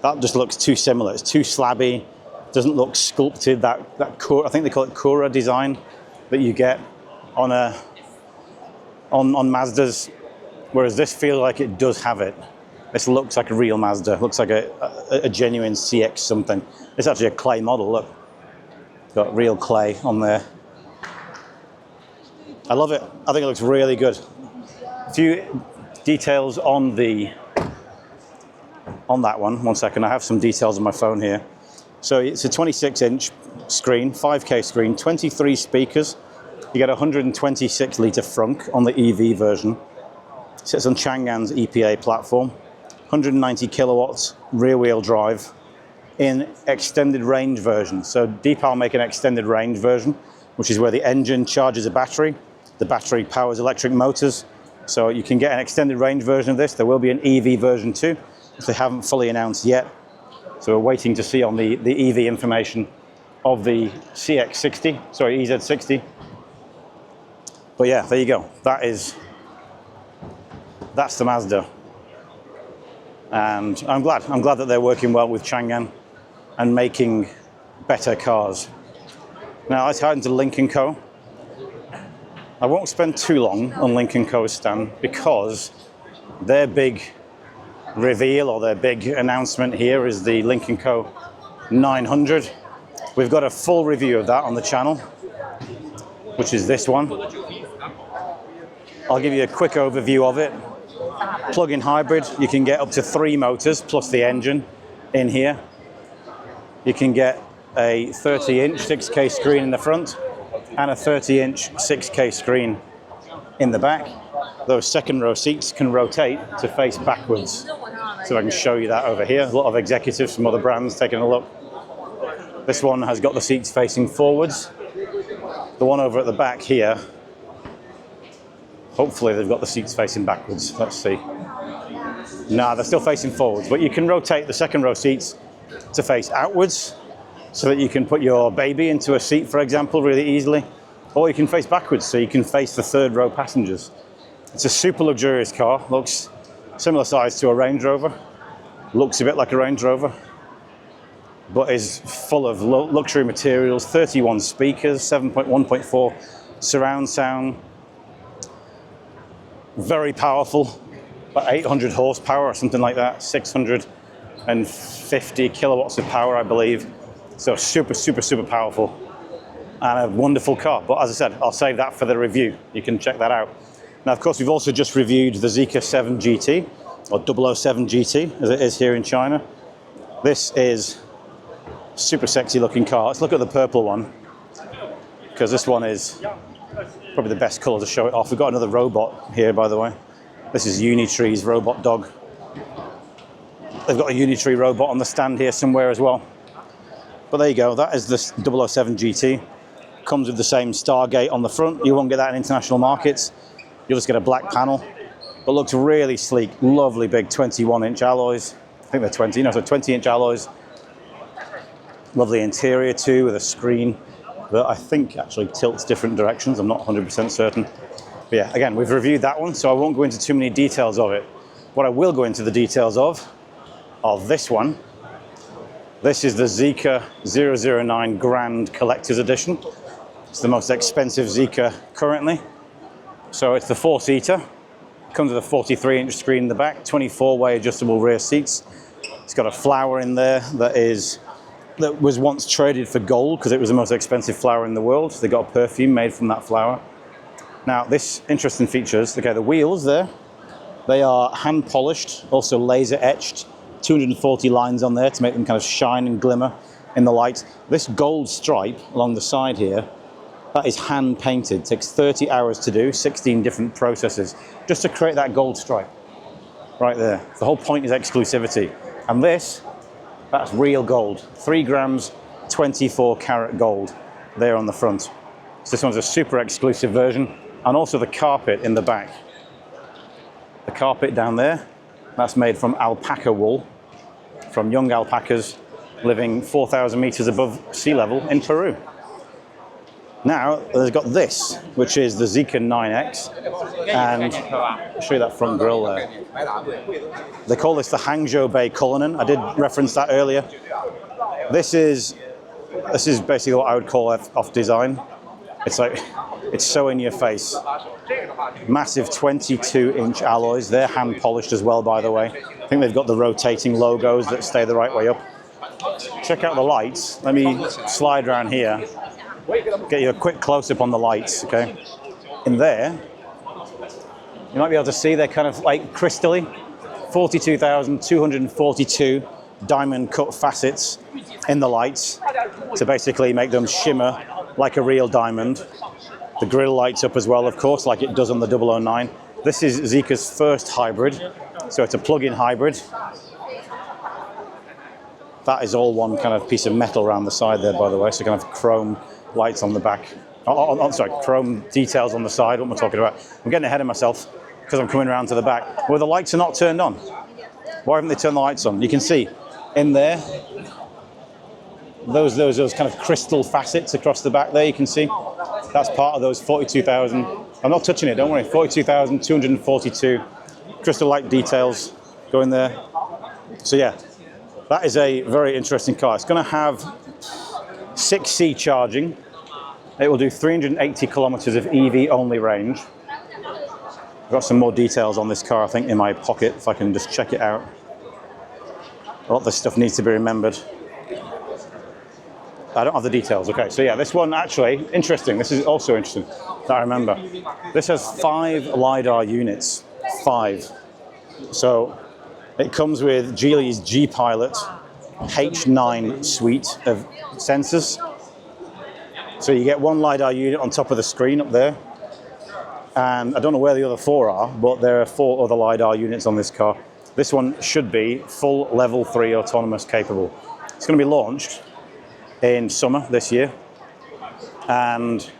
That just looks too similar. It's too slabby. Doesn't look sculpted. That I think they call it Cura design that you get on Mazdas. Whereas this feels like it does have it. This looks like a real Mazda. It looks like a genuine CX something. It's actually a clay model. Look. Got real clay on there. I love it. I think it looks really good. A few details on that one. 1 second, I have some details on my phone here. So it's a 26-inch screen, 5K screen, 23 speakers. You get a 126-litre frunk on the EV version. It sits on Changan's EPA platform. 190 kilowatts, rear-wheel drive. In extended range version. So Deepal make an extended range version, which is where the engine charges a battery. The battery powers electric motors. So you can get an extended range version of this. There will be an EV version too, which they haven't fully announced yet. So we're waiting to see on the EV information of the EZ60. But yeah, there you go. That's the Mazda. And I'm glad that they're working well with Changan and making better cars. Now let's head into Lynk Co. I won't spend too long on Lynk Co's stand because their big reveal or their big announcement here is the Lynk Co 900. We've got a full review of that on the channel, which is this one. I'll give you a quick overview of it. Plug-in hybrid, you can get up to 3 motors plus the engine in here. You can get a 30-inch 6K screen in the front and a 30-inch 6K screen in the back. Those second row seats can rotate to face backwards. So I can show you that over here. A lot of executives from other brands taking a look. This one has got the seats facing forwards. The one over at the back here, hopefully they've got the seats facing backwards. Let's see. No, they're still facing forwards, but you can rotate the second row seats to face outwards so that you can put your baby into a seat, for example, really easily. Or you can face backwards so you can face the third row passengers. It's a super luxurious car. Looks similar size to a Range Rover. Looks a bit like a Range Rover, but is full of luxury materials, 31 speakers, 1.4 surround sound. Very powerful, about 800 horsepower or something like that, 650 kilowatts of power, I believe. So super, super, super powerful and a wonderful car. But as I said, I'll save that for the review. You can check that out. Now, of course, we've also just reviewed the Zeekr 7 GT, or 007 GT, as it is here in China. This is a super sexy looking car. Let's look at the purple one, because this one is probably the best colour to show it off. We've got another robot here, by the way. This is Unitree's robot dog. They've got a Unitree robot on the stand here somewhere as well. But there you go, that is the 007 GT. Comes with the same Stargate on the front. You won't get that in international markets. You'll just get a black panel. But looks really sleek, lovely big 21-inch alloys. I think they're 20-inch alloys. Lovely interior too, with a screen that I think actually tilts different directions. I'm not 100% certain. But yeah, again, we've reviewed that one, so I won't go into too many details of it. What I will go into the details of this one, This is the Zeekr 009 Grand Collector's Edition. It's the most expensive Zeekr currently. So it's the 4-seater. Comes with a 43-inch screen in the back, 24-way adjustable rear seats. It's got a flower in there that was once traded for gold because it was the most expensive flower in the world. They got a perfume made from that flower. Now, this interesting features, okay, the wheels there, they are hand polished, also laser etched, 240 lines on there to make them kind of shine and glimmer in the light. This gold stripe along the side here, that is hand painted. It takes 30 hours to do, 16 different processes, just to create that gold stripe right there. The whole point is exclusivity. And this, that's real gold, 3 grams, 24 karat gold there on the front. So this one's a super exclusive version. And also the carpet in the back. The carpet down there, that's made from alpaca wool, from young alpacas living 4,000 meters above sea level in Peru. Now, there's got this, which is the Zeekr 9X, and I'll show you that front grille there. They call this the Hangzhou Bay Cullinan. I did reference that earlier. This is basically what I would call off design. It's like, it's so in your face. Massive 22-inch alloys. They're hand polished as well, by the way. I think they've got the rotating logos that stay the right way up. Check out the lights. Let me slide around here. Get you a quick close-up on the lights, okay? In there, you might be able to see they're kind of like crystally. 42,242 diamond cut facets in the lights to basically make them shimmer like a real diamond. The grille lights up as well, of course, like it does on the 009. This is Zeekr's first hybrid, so it's a plug-in hybrid. That is all one kind of piece of metal around the side there, by the way, so kind of chrome lights on the back. Sorry, chrome details on the side, what am I talking about? I'm getting ahead of myself because I'm coming around to the back. Well, the lights are not turned on. Why haven't they turned the lights on? You can see in there, those kind of crystal facets across the back there, you can see. That's part of those 42,000. I'm not touching it, don't worry. 42,242 crystal light details going there. So yeah, that is a very interesting car. It's going to have 6C charging. It will do 380 kilometers of EV-only range. I've got some more details on this car, I think, in my pocket, if I can just check it out. A lot of this stuff needs to be remembered. I don't have the details. Okay, so yeah, this one actually, interesting. This is also interesting that I remember. This has 5 LiDAR units, 5. So it comes with Geely's G-Pilot H9 suite of sensors. So you get 1 LiDAR unit on top of the screen up there. And I don't know where the other 4 are, but there are 4 other LiDAR units on this car. This one should be full level 3 autonomous capable. It's going to be launched in summer this year, and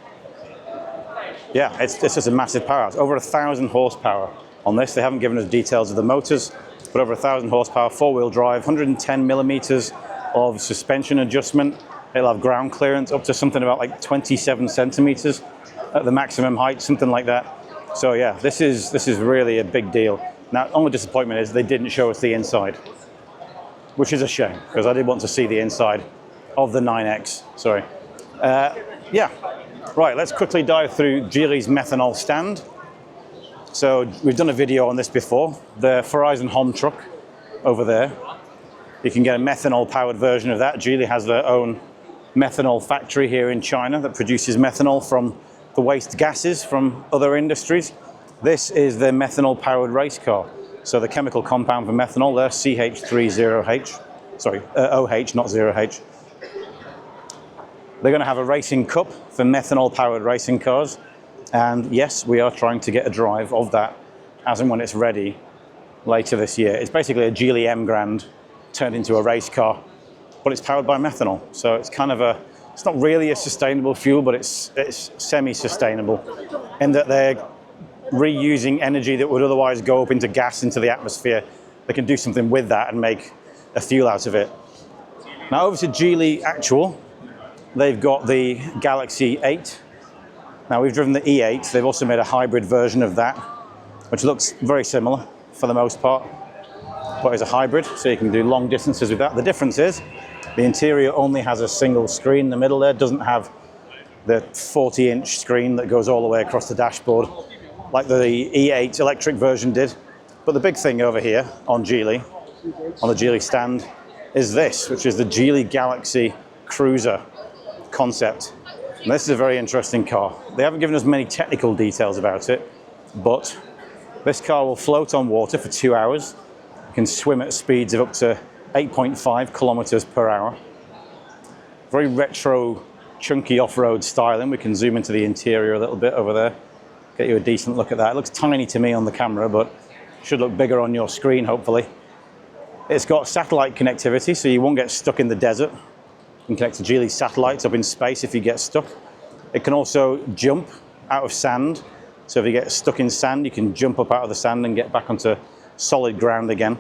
yeah, it's just a massive powerhouse. Over 1,000 horsepower on this. They haven't given us details of the motors, but over 1,000 horsepower, 4-wheel drive, 110 millimeters of suspension adjustment. It'll have ground clearance up to something about like 27 centimeters at the maximum height, something like that. So yeah, this is really a big deal. Now, only disappointment is they didn't show us the inside, which is a shame because I did want to see the inside of the 9X, sorry. Yeah, right, let's quickly dive through Geely's Methanol stand. So we've done a video on this before, the Horizon Home truck over there. You can get a methanol powered version of that. Geely has their own methanol factory here in China that produces methanol from the waste gases from other industries. This is the methanol powered race car. So the chemical compound for methanol there, CH30H, sorry, OH, not 0H. They're going to have a racing cup for methanol-powered racing cars. And yes, we are trying to get a drive of that as and when it's ready later this year. It's basically a Geely M Grand turned into a race car, but it's powered by methanol. So it's kind of it's not really a sustainable fuel, but it's semi-sustainable in that they're reusing energy that would otherwise go up into gas into the atmosphere. They can do something with that and make a fuel out of it. Now over to Geely Actual. They've got the Galaxy 8. Now we've driven the E8. They've also made a hybrid version of that, which looks very similar for the most part, but it's a hybrid, so you can do long distances with that. The difference is The interior only has a single screen in the middle there, doesn't have the 40-inch screen that goes all the way across the dashboard like the E8 electric version did. But the big thing over here on Geely, on the Geely stand, is this, which is the Geely Galaxy Cruiser concept. And this is a very interesting car. They haven't given us many technical details about it, but this car will float on water for 2 hours. It can swim at speeds of up to 8.5 kilometers per hour. Very retro, chunky off-road styling. We can zoom into the interior a little bit over there, get you a decent look at that. It looks tiny to me on the camera, but should look bigger on your screen, hopefully. It's got satellite connectivity, so you won't get stuck in the desert. You can connect to Geely's satellites up in space if you get stuck. It can also jump out of sand. So if you get stuck in sand, you can jump up out of the sand and get back onto solid ground again.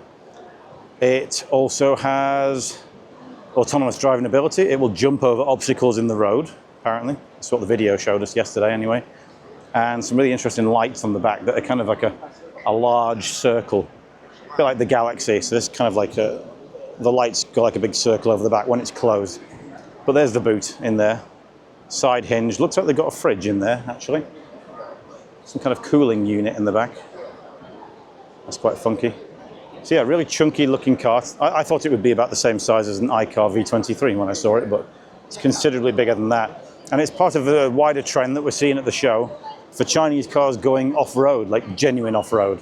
It also has autonomous driving ability. It will jump over obstacles in the road, apparently. That's what the video showed us yesterday anyway. And some really interesting lights on the back that are kind of like a large circle. A bit like the Galaxy, so this kind of like the lights go like a big circle over the back when it's closed. But there's the boot in there. Side hinge. Looks like they've got a fridge in there, actually. Some kind of cooling unit in the back. That's quite funky. So yeah, really chunky looking car. I thought it would be about the same size as an iCar V23 when I saw it, but it's considerably bigger than that. And it's part of a wider trend that we're seeing at the show for Chinese cars going off-road, like genuine off-road.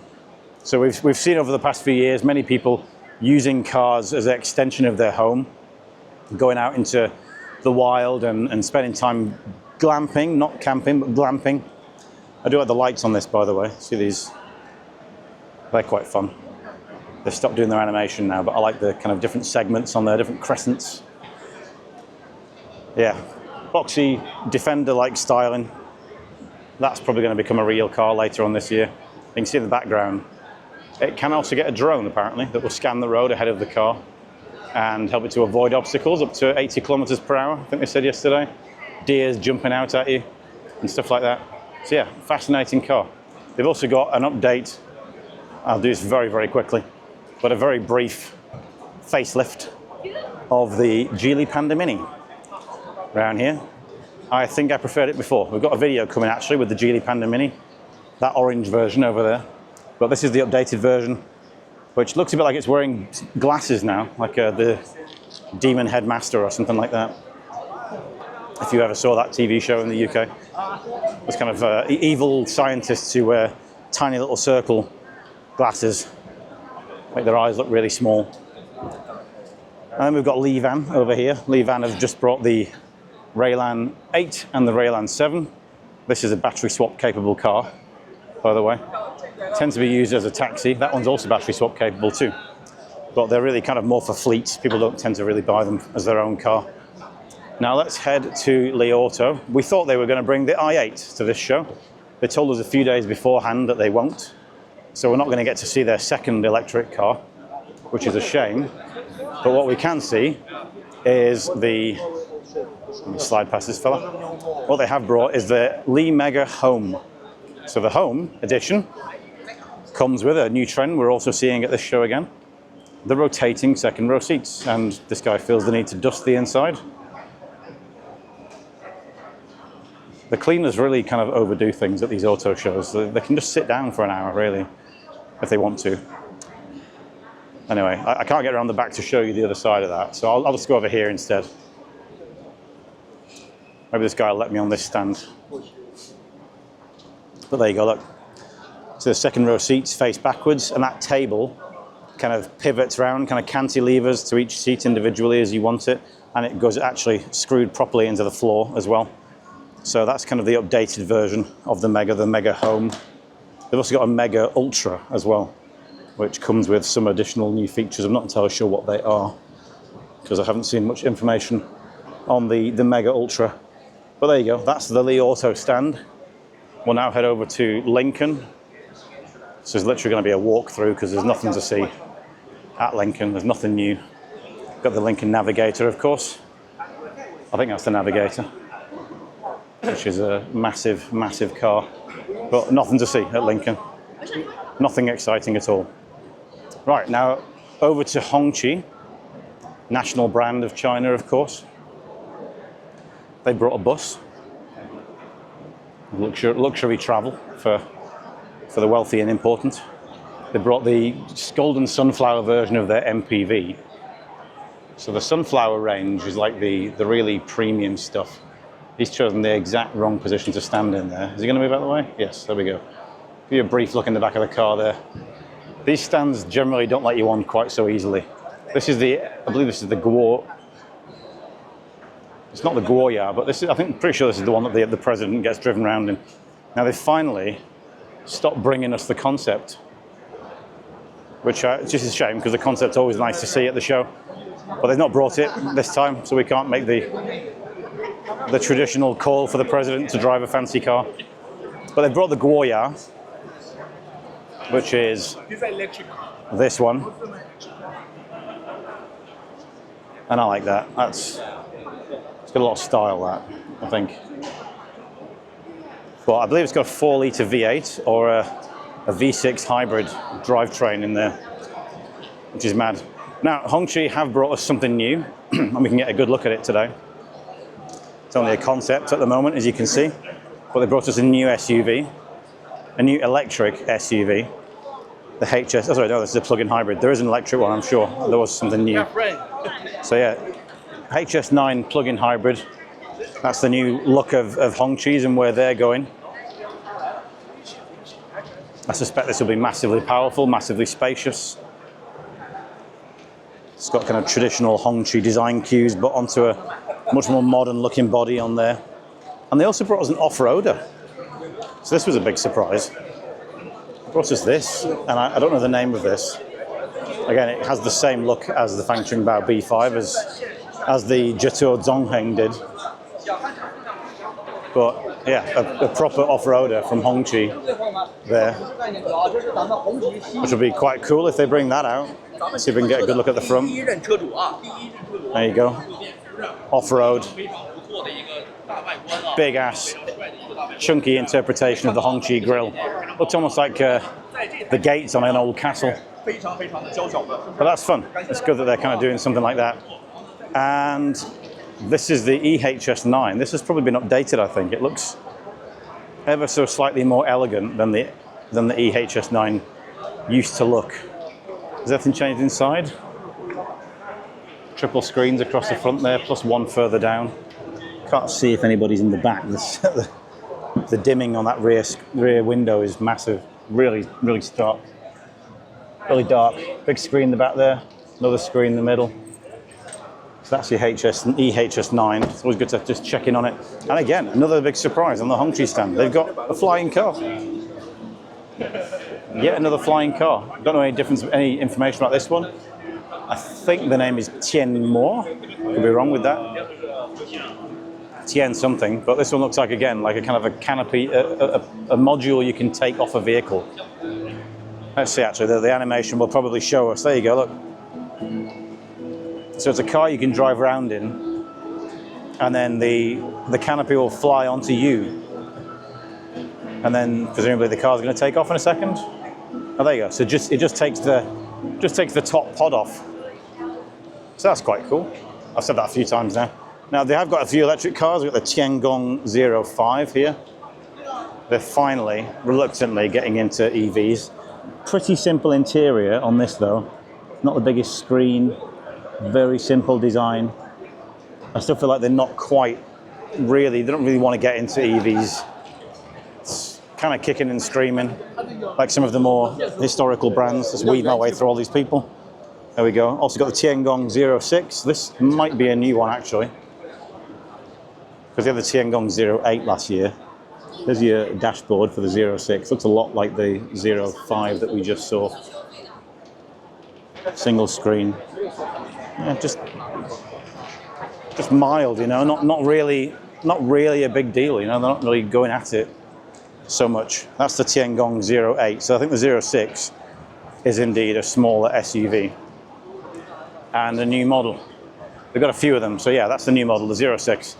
So we've seen over the past few years many people using cars as an extension of their home, going out into the wild and spending time glamping, not camping, but glamping. I do like the lights on this, by the way. See these? They're quite fun. They've stopped doing their animation now, but I like the kind of different segments on there, different crescents. Yeah, boxy, Defender-like styling. That's probably going to become a real car later on this year. You can see in the background. It can also get a drone, apparently, that will scan the road ahead of the car and help it to avoid obstacles up to 80 kilometers per hour, I think they said yesterday. Deers jumping out at you and stuff like that. So yeah, fascinating car. They've also got an update. I'll do this very, very quickly, but a very brief facelift of the Geely Panda Mini around here. I think I preferred it before. We've got a video coming actually with the Geely Panda Mini, that orange version over there. But this is the updated version, which looks a bit like it's wearing glasses now, like the Demon Headmaster or something like that. If you ever saw that TV show in the UK. It's kind of evil scientists who wear tiny little circle glasses, make their eyes look really small. And then we've got Li Van over here. Li Van have just brought the Raylan 8 and the Raylan 7. This is a battery swap capable car, by the way. Tends to be used as a taxi. That one's also battery swap capable too. But they're really kind of more for fleets. People don't tend to really buy them as their own car. Now let's head to Li Auto. We thought they were going to bring the i8 to this show. They told us a few days beforehand that they won't. So we're not going to get to see their second electric car, which is a shame. But what we can see is the, let me slide past this fella. What they have brought is the Li Mega Home. So the Home edition comes with a new trend we're also seeing at this show again, the rotating second row seats. And this guy feels the need to dust the inside. The cleaners really kind of overdo things at these auto shows. They can just sit down for an hour, really, if they want to. Anyway, I can't get around the back to show you the other side of that, so I'll just go over here instead. Maybe this guy will let me on this stand. But there you go, look. So the second row seats face backwards, and that table kind of pivots around, kind of cantilevers to each seat individually as you want it, and it goes actually screwed properly into the floor as well. So that's kind of the updated version of the Mega Home. They've also got a Mega Ultra as well, which comes with some additional new features. I'm not entirely sure what they are, because I haven't seen much information on the Mega Ultra. But there you go, that's the Li Auto stand. We'll now head over to Lincoln. This is literally going to be a walkthrough because there's nothing to see at Lincoln. There's nothing new. Got the Lincoln Navigator, of course. I think that's the Navigator, which is a massive, massive car. But nothing to see at Lincoln. Nothing exciting at all. Right, now over to Hongqi. national brand of China, of course. They brought a bus, luxury travel for the wealthy and important. They brought the golden sunflower version of their MPV. So the sunflower range is like the really premium stuff. He's chosen the exact wrong position to stand in there. Is he going to move out of the way? Yes, there we go. Give you a brief look in the back of the car there. These stands generally don't let you on quite so easily. This is I believe this is the Guo. It's not the Guoya, but this is, pretty sure this is the one that the president gets driven around in. Now they finally stopped bringing us the concept, which it's just a shame because the concept's always nice to see at the show. But they've not brought it this time, so we can't make the traditional call for the president to drive a fancy car. But they brought the Guoya, which is this one. And I like that. It's got a lot of style, that, I think. But I believe it's got a 4-litre V8 or a V6 hybrid drivetrain in there, which is mad. Now, Hongqi have brought us something new, and we can get a good look at it today. It's only a concept at the moment, as you can see, but they brought us a new SUV, a new electric SUV, the HS, oh sorry, no, this is a plug-in hybrid. There is an electric one, I'm sure. There was something new. So yeah, HS9 plug-in hybrid. That's the new look of Hongqi's and where they're going. I suspect this will be massively powerful, massively spacious. It's got kind of traditional Hongqi design cues, but onto a much more modern looking body on there. And they also brought us an off-roader. So this was a big surprise. They brought us this, and I don't know the name of this. Again, it has the same look as the Fangcheng Bao B5, as the Jetour Zongheng did. But yeah, a proper off-roader from Hongqi there. Which will be quite cool if they bring that out. Let's see if we can get a good look at the front. There you go. Off-road. Big ass, chunky interpretation of the Hongqi grille. Looks almost like the gates on an old castle. But that's fun. It's good that they're kind of doing something like that. And this is the EHS9. This has probably been updated, I think. It looks ever so slightly more elegant than the EHS9 used to look. Has anything changed inside? Triple screens across the front there, plus one further down. Can't see if anybody's in the back. The dimming on that rear window is massive. Really, really stark. Really dark. Big screen in the back there. Another screen in the middle. So that's your EHS9. It's always good to just check in on it. And again, another big surprise on the Hongqi stand. They've got a flying car. Yet another flying car. Don't know any information about this one. I think the name is Tian Mo. Could be wrong with that. Tian something, but this one looks like, again, like a kind of a canopy, a module you can take off a vehicle. Let's see, actually, the animation will probably show us. There you go, look. So it's a car you can drive around in, and then the canopy will fly onto you. And then presumably the car's going to take off in a second. Oh, there you go. So it just takes the top pod off. So that's quite cool. I've said that a few times now. Now they have got a few electric cars. We've got the Tiangong 05 here. They're finally, reluctantly getting into EVs. Pretty simple interior on this though. Not the biggest screen. Very simple design. I still feel like they're not quite really, they don't really want to get into EVs. It's kind of kicking and screaming, like some of the more historical brands. Just weave my way through all these people. There we go. Also got the Tiangong 06. This might be a new one actually, because they had the Tiangong 08 last year. There's your dashboard for the 06. Looks a lot like the 05 that we just saw. Single screen. Yeah, just mild, you know, not really a big deal, you know, they're not really going at it so much. That's the Tiangong 08. So I think the 06 is indeed a smaller SUV and a new model. They've got a few of them, so yeah, that's the new model, the 06.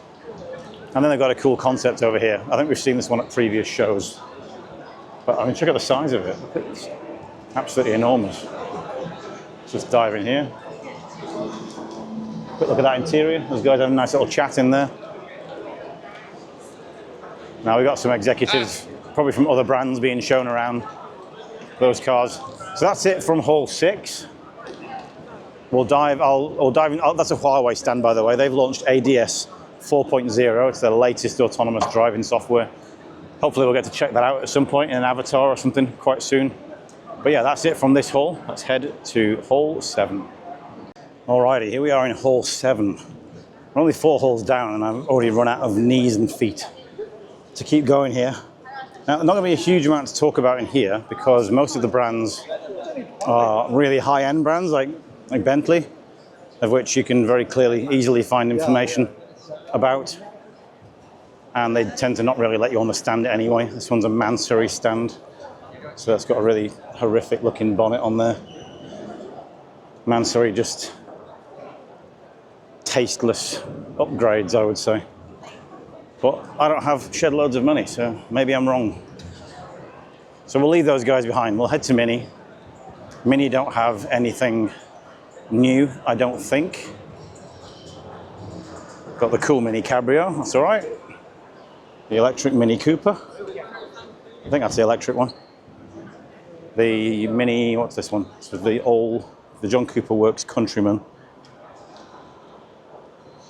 And then they've got a cool concept over here. I think we've seen this one at previous shows. But I mean, check out the size of it. It's absolutely enormous. Let's just dive in here. Quick look at that interior. Those guys have a nice little chat in there. Now we've got some executives, probably from other brands, being shown around those cars. So that's it from Hall 6. I'll dive in. That's a Huawei stand, by the way. They've launched ADS 4.0. It's their latest autonomous driving software. Hopefully we'll get to check that out at some point in an Avatr or something quite soon. But yeah, that's it from this hall. Let's head to Hall 7. Alrighty, here we are in Hall 7. We're only 4 halls down and I've already run out of knees and feet to keep going here. Now, there's not going to be a huge amount to talk about in here because most of the brands are really high-end brands like Bentley, of which you can very clearly, easily find information about. And they tend to not really let you on the stand anyway. This one's a Mansory stand. So that's got a really horrific looking bonnet on there. Mansory, just tasteless upgrades, I would say. But I don't have shed loads of money, so maybe I'm wrong. So we'll leave those guys behind. We'll head to Mini. Mini don't have anything new, I don't think. Got the cool Mini Cabrio, that's all right. The electric Mini Cooper. I think that's the electric one. The Mini, what's this one? This is the John Cooper Works Countryman.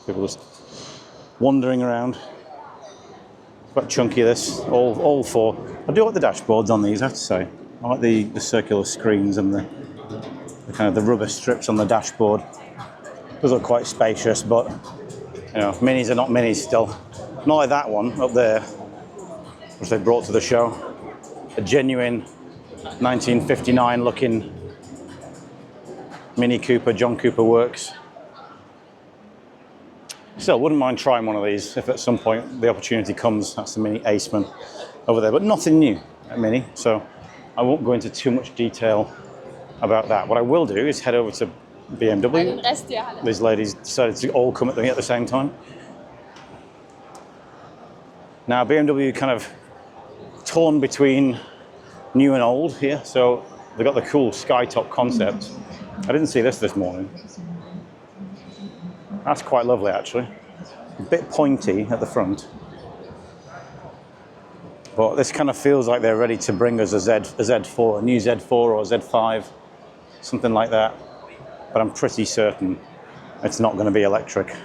People just wandering around. Quite chunky, this, all 4. I do like the dashboards on these, I have to say. I like the circular screens and the kind of the rubber strips on the dashboard. Those look quite spacious, but you know, Minis are not Minis still. Not like that one up there, which they brought to the show. A genuine 1959 looking Mini Cooper, John Cooper Works. Still, wouldn't mind trying one of these if at some point the opportunity comes. That's the Mini Aceman over there, but nothing new at Mini, so I won't go into too much detail about that. What I will do is head over to BMW. These ladies decided to all come at me at the same time. Now, BMW kind of torn between new and old here, so they've got the cool skytop concept. I didn't see this morning. That's quite lovely, actually. A bit pointy at the front. But this kind of feels like they're ready to bring us a Z4, a new Z4 or a Z5, something like that. But I'm pretty certain it's not going to be electric.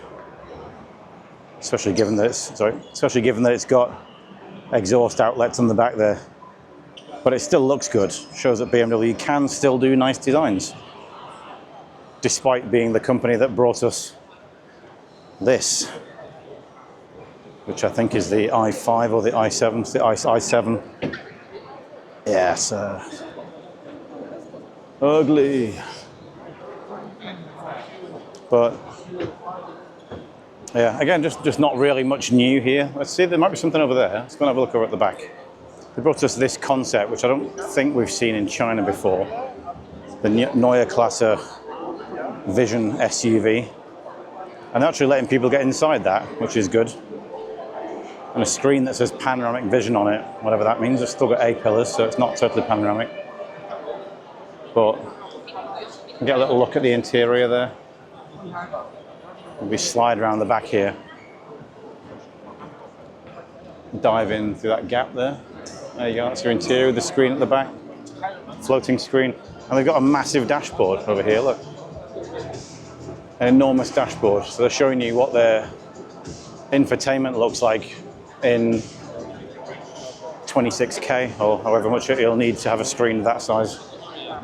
Especially given that it's got exhaust outlets on the back there. But it still looks good. Shows that BMW can still do nice designs, despite being the company that brought us this, which I think is the i5 or the i7. It's the i7. Yes, ugly. But yeah, again, just not really much new here. Let's see, there might be something over there. Let's go and have a look over at the back. They brought us this concept, which I don't think we've seen in China before. The Neue Klasse Vision SUV. And they're actually letting people get inside that, which is good. And a screen that says panoramic vision on it, whatever that means. It's still got A-pillars, so it's not totally panoramic. But get a little look at the interior there. We slide around the back here. Dive in through that gap there. There you go, that's your interior with the screen at the back. Floating screen. And they've got a massive dashboard over here, look. An enormous dashboard. So they're showing you what their infotainment looks like in 26K or however much it'll need to have a screen that size. I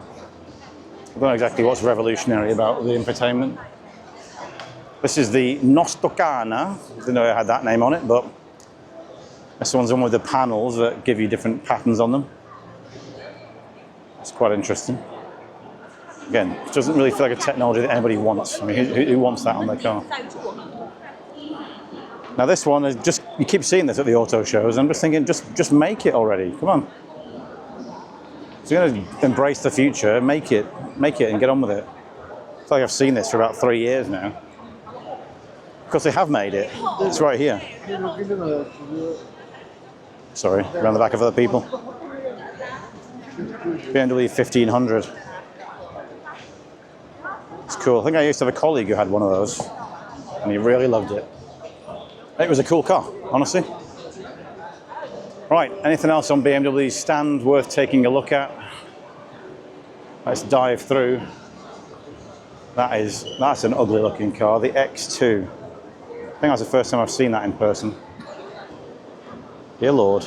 don't know exactly what's revolutionary about the infotainment. This is the Nostocana. I didn't know it had that name on it, but this one's the one with the panels that give you different patterns on them. It's quite interesting. Again, it doesn't really feel like a technology that anybody wants. I mean, who wants that on their car? Now this one is just, you keep seeing this at the auto shows, I'm just thinking, just make it already, come on. If you're going to embrace the future, make it and get on with it. I feel like I've seen this for about 3 years now. Because they have made it, it's right here. Sorry, around the back of other people. BMW 1500. It's cool. I think I used to have a colleague who had one of those. and he really loved it. It was a cool car, honestly. Right, anything else on BMW's stand worth taking a look at? Let's dive through. That's an ugly looking car, the X2. I think that's the first time I've seen that in person. Dear Lord.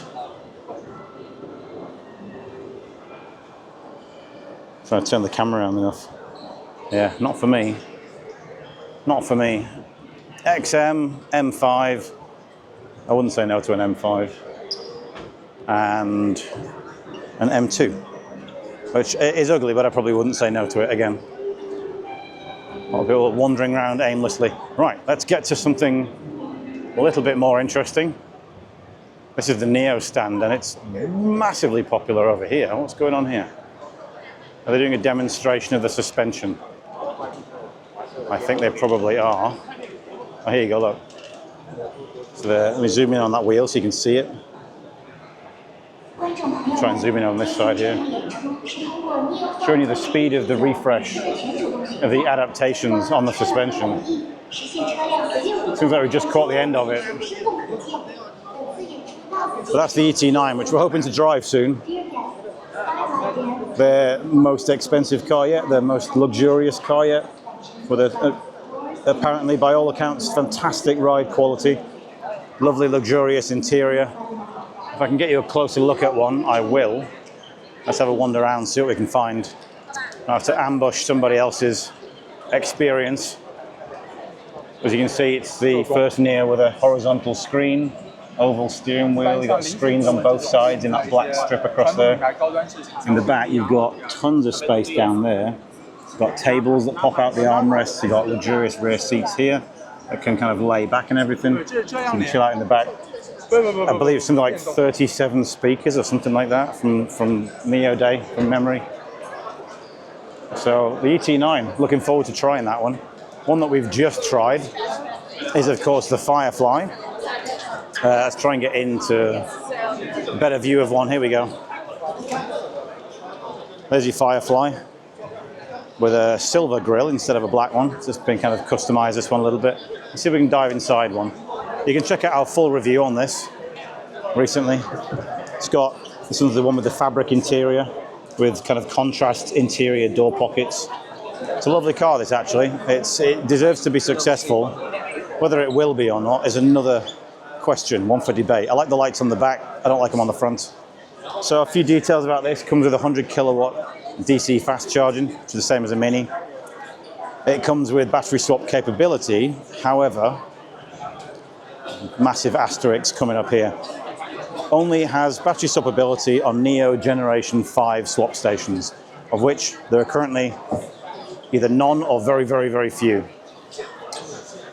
Trying to turn the camera around enough. Yeah, not for me. Not for me. XM, M5. I wouldn't say no to an M5. And an M2, which is ugly, but I probably wouldn't say no to it again. A lot of people wandering around aimlessly. Right, let's get to something a little bit more interesting. This is the Nio stand, and it's massively popular over here. What's going on here? Are they doing a demonstration of the suspension? I think they probably are. Oh, here you go, look. So let me zoom in on that wheel so you can see it. Try and zoom in on this side here. Showing you the speed of the refresh of the adaptations on the suspension. Seems like we just caught the end of it. So that's the ET9, which we're hoping to drive soon. Their most expensive car yet, their most luxurious car yet. With apparently, by all accounts, fantastic ride quality. Lovely, luxurious interior. If I can get you a closer look at one, I will. Let's have a wander around, see what we can find. I have to ambush somebody else's experience. As you can see, it's the first Nio with a horizontal screen, oval steering wheel. You've got screens on both sides in that black strip across there. In the back, you've got tons of space down there. You've got tables that pop out the armrests. You've got luxurious rear seats here that can kind of lay back and everything. So you can chill out in the back. I believe something like 37 speakers or something like that from Nio Day, from memory. So the ET9, looking forward to trying that one. One that we've just tried is, of course, the Firefly. Let's try and get into a better view of one. Here we go. There's your Firefly with a silver grille instead of a black one. It's just been kind of customized, this one a little bit. Let's see if we can dive inside one. You can check out our full review on this recently. This one's the one with the fabric interior with kind of contrast interior door pockets. It's a lovely car, this actually. It deserves to be successful. Whether it will be or not is another question, one for debate. I like the lights on the back, I don't like them on the front. So a few details about this. Comes with 100 kilowatt DC fast charging, which is the same as a Mini. It comes with battery swap capability, however, massive asterisks coming up here. Only has battery swap ability on Nio Generation 5 swap stations, of which there are currently either none or very, very, very few.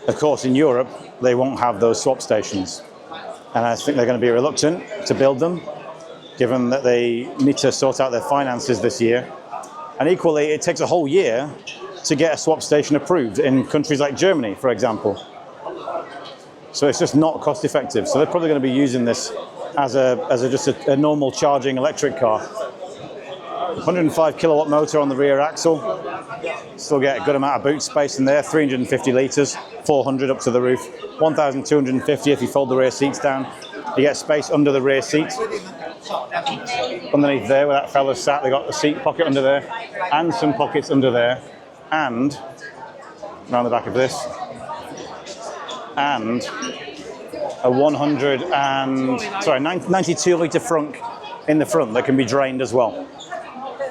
Of course, in Europe, they won't have those swap stations. And I think they're going to be reluctant to build them, given that they need to sort out their finances this year. And equally, it takes a whole year to get a swap station approved in countries like Germany, for example. So it's just not cost effective. So they're probably going to be using this as just a normal charging electric car. 105 kilowatt motor on the rear axle. Still get a good amount of boot space in there, 350 litres, 400 up to the roof, 1,250 if you fold the rear seats down. You get space under the rear seats. Underneath there where that fella's sat, they got a seat pocket under there and some pockets under there, and around the back of this, and a 92 litre frunk in the front that can be drained as well.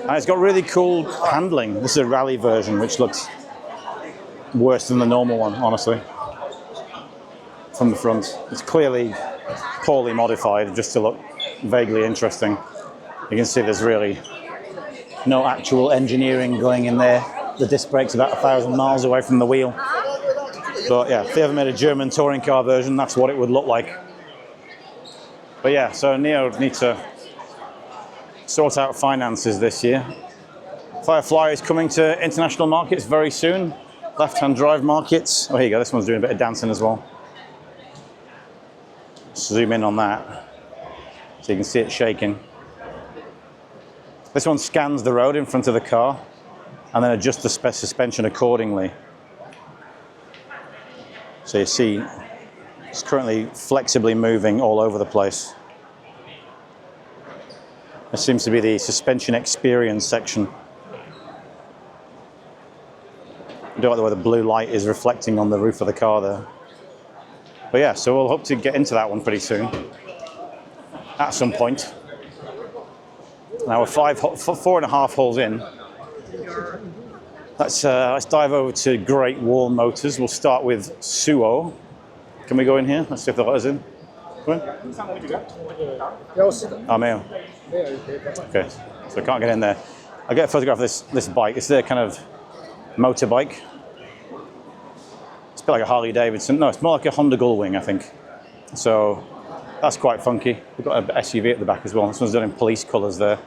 And it's got really cool handling. This is a rally version, which looks worse than the normal one, honestly, from the front. It's clearly poorly modified just to look vaguely interesting. You can see there's really no actual engineering going in there. The disc brake's about 1,000 miles away from the wheel. But yeah, if they ever made a German touring car version, that's what it would look like. But yeah, so Nio need to sort out finances this year. Firefly is coming to international markets very soon. Left-hand drive markets. Oh, here you go. This one's doing a bit of dancing as well. Zoom in on that so you can see it shaking. This one scans the road in front of the car and then adjusts the suspension accordingly. So you see it's currently flexibly moving all over the place. This seems to be the suspension experience section. I don't like the way the blue light is reflecting on the roof of the car there. But yeah, so we'll hope to get into that one pretty soon, at some point. Now we're 4.5 holes in. Let's dive over to Great Wall Motors. We'll start with Suo. Can we go in here? Let's see if the letter's in. Go in. Oh, mail. Okay, so I can't get in there. I'll get a photograph of this bike. It's their kind of motorbike. It's a bit like a Harley Davidson. No, it's more like a Honda Gullwing, I think. So that's quite funky. We've got an SUV at the back as well. This one's done in police colours there.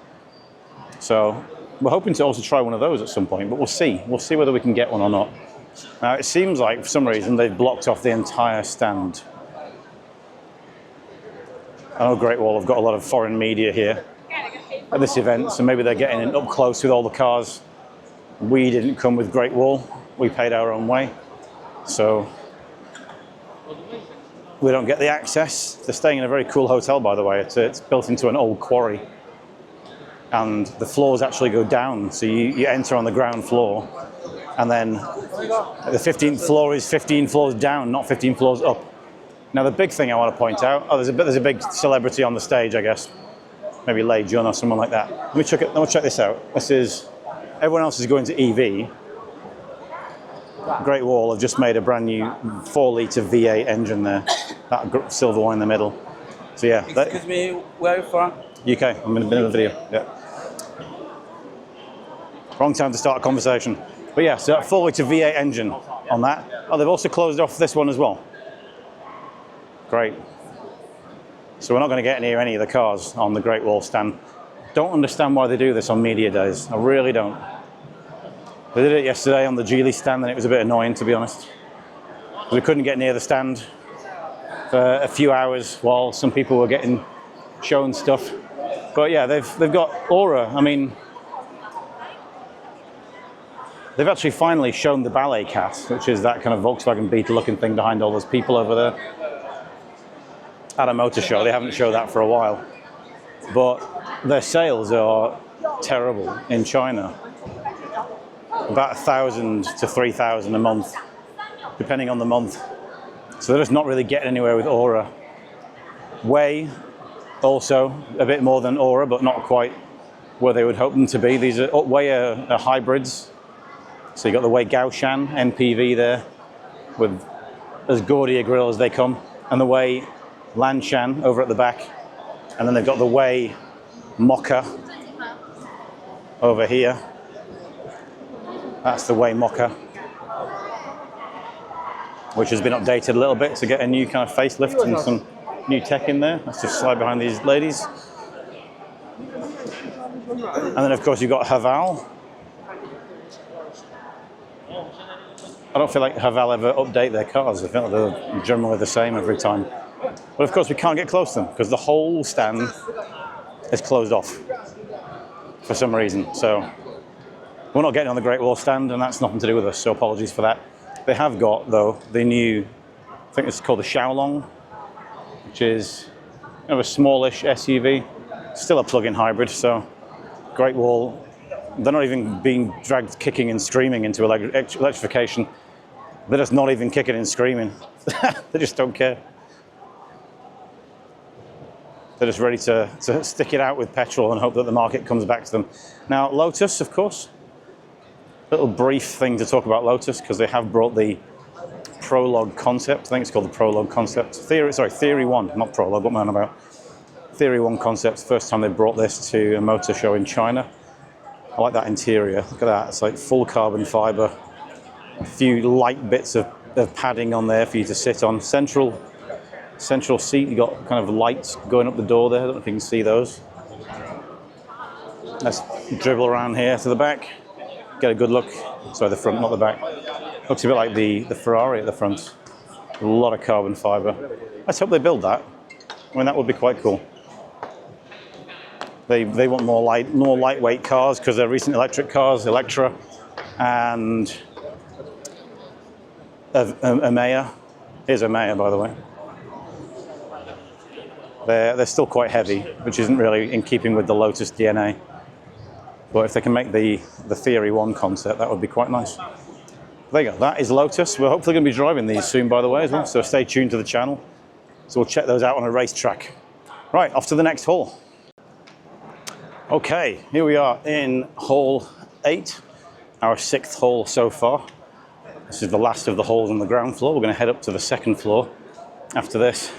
So we're hoping to also try one of those at some point, but we'll see. We'll see whether we can get one or not. Now, it seems like, for some reason, they've blocked off the entire stand. I know Great Wall have got a lot of foreign media here at this event, so maybe they're getting in up close with all the cars. We didn't come with Great Wall. We paid our own way. So we don't get the access. They're staying in a very cool hotel, by the way. It's built into an old quarry. And the floors actually go down. So you enter on the ground floor. And then the 15th floor is 15 floors down, not 15 floors up. Now, the big thing I want to point out, there's a big celebrity on the stage, I guess. Maybe Lei Jun or someone like that. Let me check this out. This is, everyone else is going to EV. Great Wall have just made a brand new 4-litre V8 engine there. That silver one in the middle. So yeah. Excuse me, where are you from? UK, I'm in the video, yeah. Wrong time to start a conversation. But yeah, so that 4-litre V8 engine on that. Oh, they've also closed off this one as well. Great. So we're not going to get near any of the cars on the Great Wall stand. Don't understand why they do this on media days. I really don't. They did it yesterday on the Geely stand and it was a bit annoying, to be honest. We couldn't get near the stand for a few hours while some people were getting shown stuff. But yeah, they've got Aura. I mean, they've actually finally shown the ballet cat, which is that kind of Volkswagen Beetle looking thing behind all those people over there. At a motor show, they haven't shown that for a while. But their sales are terrible in China. About 1,000 to 3,000 a month, depending on the month. So they're just not really getting anywhere with Aura. Wei, also a bit more than Aura, but not quite where they would hope them to be. These are Wei are hybrids. So you've got the Wei Gaoshan MPV there, with as gaudy a grille as they come, and the Wei Lanshan over at the back. And then they've got the Wei Mocha over here. That's the Wei Mocha, which has been updated a little bit to get a new kind of facelift and some new tech in there. Let's just slide behind these ladies. And then, of course, you've got Haval. I don't feel like Haval ever update their cars. I feel like they're generally the same every time. But, of course, we can't get close to them because the whole stand is closed off for some reason. So we're not getting on the Great Wall stand, and that's nothing to do with us, so apologies for that. They have got, though, the new, I think it's called the Xiaolong, which is kind of a smallish SUV, still a plug-in hybrid, so Great Wall, they're not even being dragged kicking and screaming into electrification. They're just not even kicking and screaming. They just don't care. They're just ready to stick it out with petrol and hope that the market comes back to them. Now, Lotus, of course. Little brief thing to talk about Lotus, because they have brought the Prologue concept. I think it's called the Prologue concept. Theory 1, not Prologue, what am I on about? Theory 1 concept, first time they brought this to a motor show in China. I like that interior, look at that, it's like full carbon fiber. A few light bits of padding on there for you to sit on. Central seat, you got kind of lights going up the door there, I don't know if you can see those. Let's dribble around here to the back. Get a good look. Sorry, the front, not the back. Looks a bit like the Ferrari at the front. A lot of carbon fiber. Let's hope they build that. I mean, that would be quite cool. They want more lightweight cars because they're recent electric cars, Electra and Amaya. Here's a Maya, by the way. They're still quite heavy, which isn't really in keeping with the Lotus DNA. But if they can make the Theory 1 concept, that would be quite nice. There you go, that is Lotus. We're hopefully going to be driving these soon, by the way, as well, so stay tuned to the channel. So we'll check those out on a racetrack. Right, off to the next hall. Okay, here we are in hall 8, our 6th hall so far. This is the last of the halls on the ground floor. We're going to head up to the 2nd floor after this.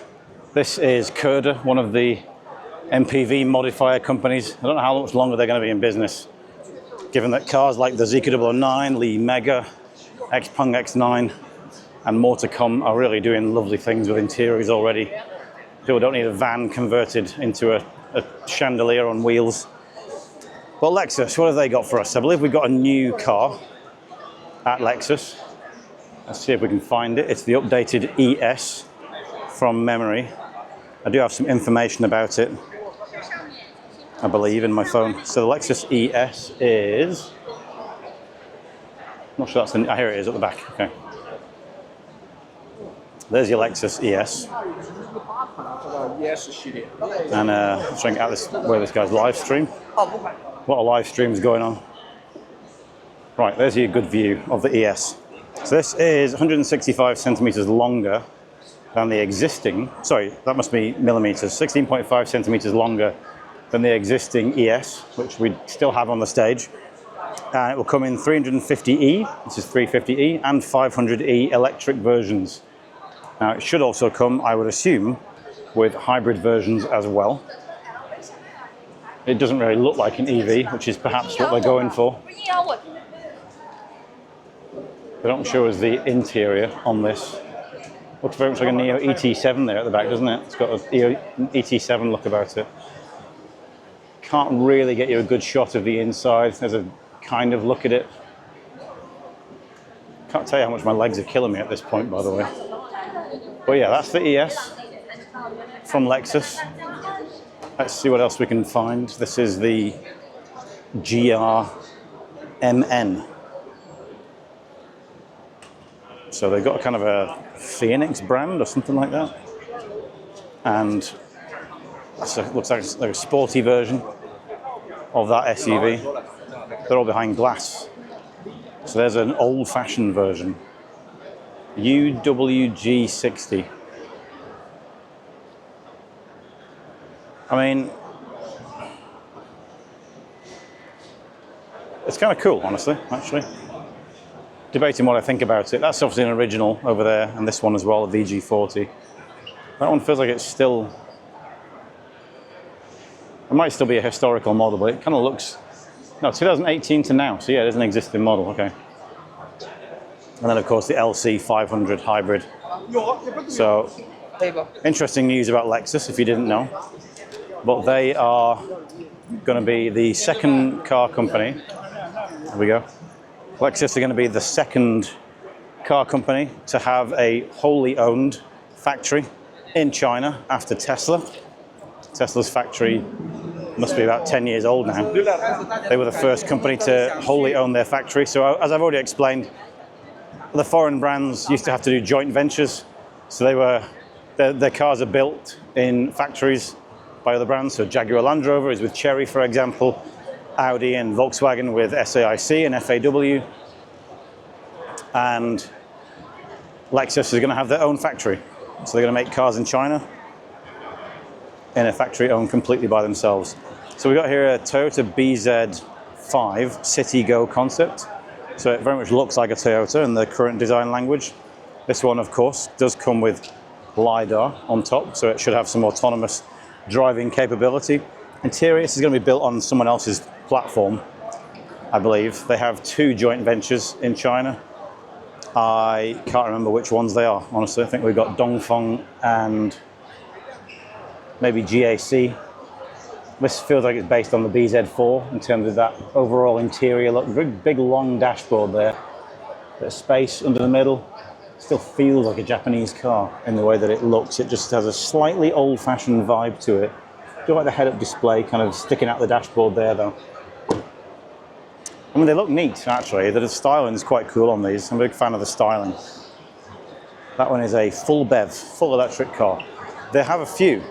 This is Kurda, one of the MPV modifier companies. I don't know how much longer they're going to be in business, given that cars like the Zeekr 009, Li Mega, Xpeng X9, and more to come are really doing lovely things with interiors already. People don't need a van converted into a chandelier on wheels. Well, Lexus, what have they got for us? I believe we've got a new car at Lexus. Let's see if we can find it. It's the updated ES from memory. I do have some information about it, I believe, in my phone. So the Lexus ES is... I'm not sure that's the... here it is at the back. Okay. There's your Lexus ES. And let's try and get out where this guy's live stream. What a live stream's going on. Right, there's your good view of the ES. So this is 165 centimeters longer than the existing, sorry, that must be millimeters, 16.5 centimeters longer than the existing ES, which we still have on the stage. And it will come in 350E, this is 350E, and 500E electric versions. Now it should also come, I would assume, with hybrid versions as well. It doesn't really look like an EV, which is perhaps what they're going for. They don't show us the interior on this. Looks very much like a Nio ET7 there at the back, doesn't it? It's got an ET7 look about it. Can't really get you a good shot of the inside. There's a kind of look at it. Can't tell you how much my legs are killing me at this point, by the way. But yeah, that's the ES from Lexus. Let's see what else we can find. This is the GR-MN. So they've got a kind of a Phoenix brand or something like that. And it looks like a sporty version of that SUV. They're all behind glass. So there's an old-fashioned version. UWG60. I mean, it's kind of cool, honestly, actually. Debating what I think about it. That's obviously an original over there, and this one as well, a VG40. That one feels like it's still... It might still be a historical model, but it kind of looks... No, 2018 to now, so yeah, it is an existing model, okay. And then, of course, the LC 500 hybrid. So, interesting news about Lexus, if you didn't know. But they are going to be the second car company. There we go. Lexus are going to be the second car company to have a wholly owned factory in China after Tesla. Tesla's factory must be about 10 years old now. They were the first company to wholly own their factory. So as I've already explained, the foreign brands used to have to do joint ventures. So their cars are built in factories by other brands. So Jaguar Land Rover is with Chery, for example. Audi and Volkswagen with SAIC and FAW. And Lexus is going to have their own factory. So they're going to make cars in China in a factory owned completely by themselves. So we've got here a Toyota BZ5 City Go concept. So it very much looks like a Toyota in the current design language. This one, of course, does come with LiDAR on top, so it should have some autonomous driving capability. Interior, this is going to be built on someone else's platform, I believe. They have two joint ventures in China. I can't remember which ones they are, honestly. I think we've got Dongfeng and maybe GAC. This feels like it's based on the BZ4 in terms of that overall interior look. Big long dashboard there. Bit of space under the middle. Still feels like a Japanese car in the way that it looks. It just has a slightly old-fashioned vibe to it. I do like the head-up display kind of sticking out the dashboard there, though. I mean, they look neat, actually. The styling is quite cool on these. I'm a big fan of the styling. That one is a full BEV, full electric car. They have a few,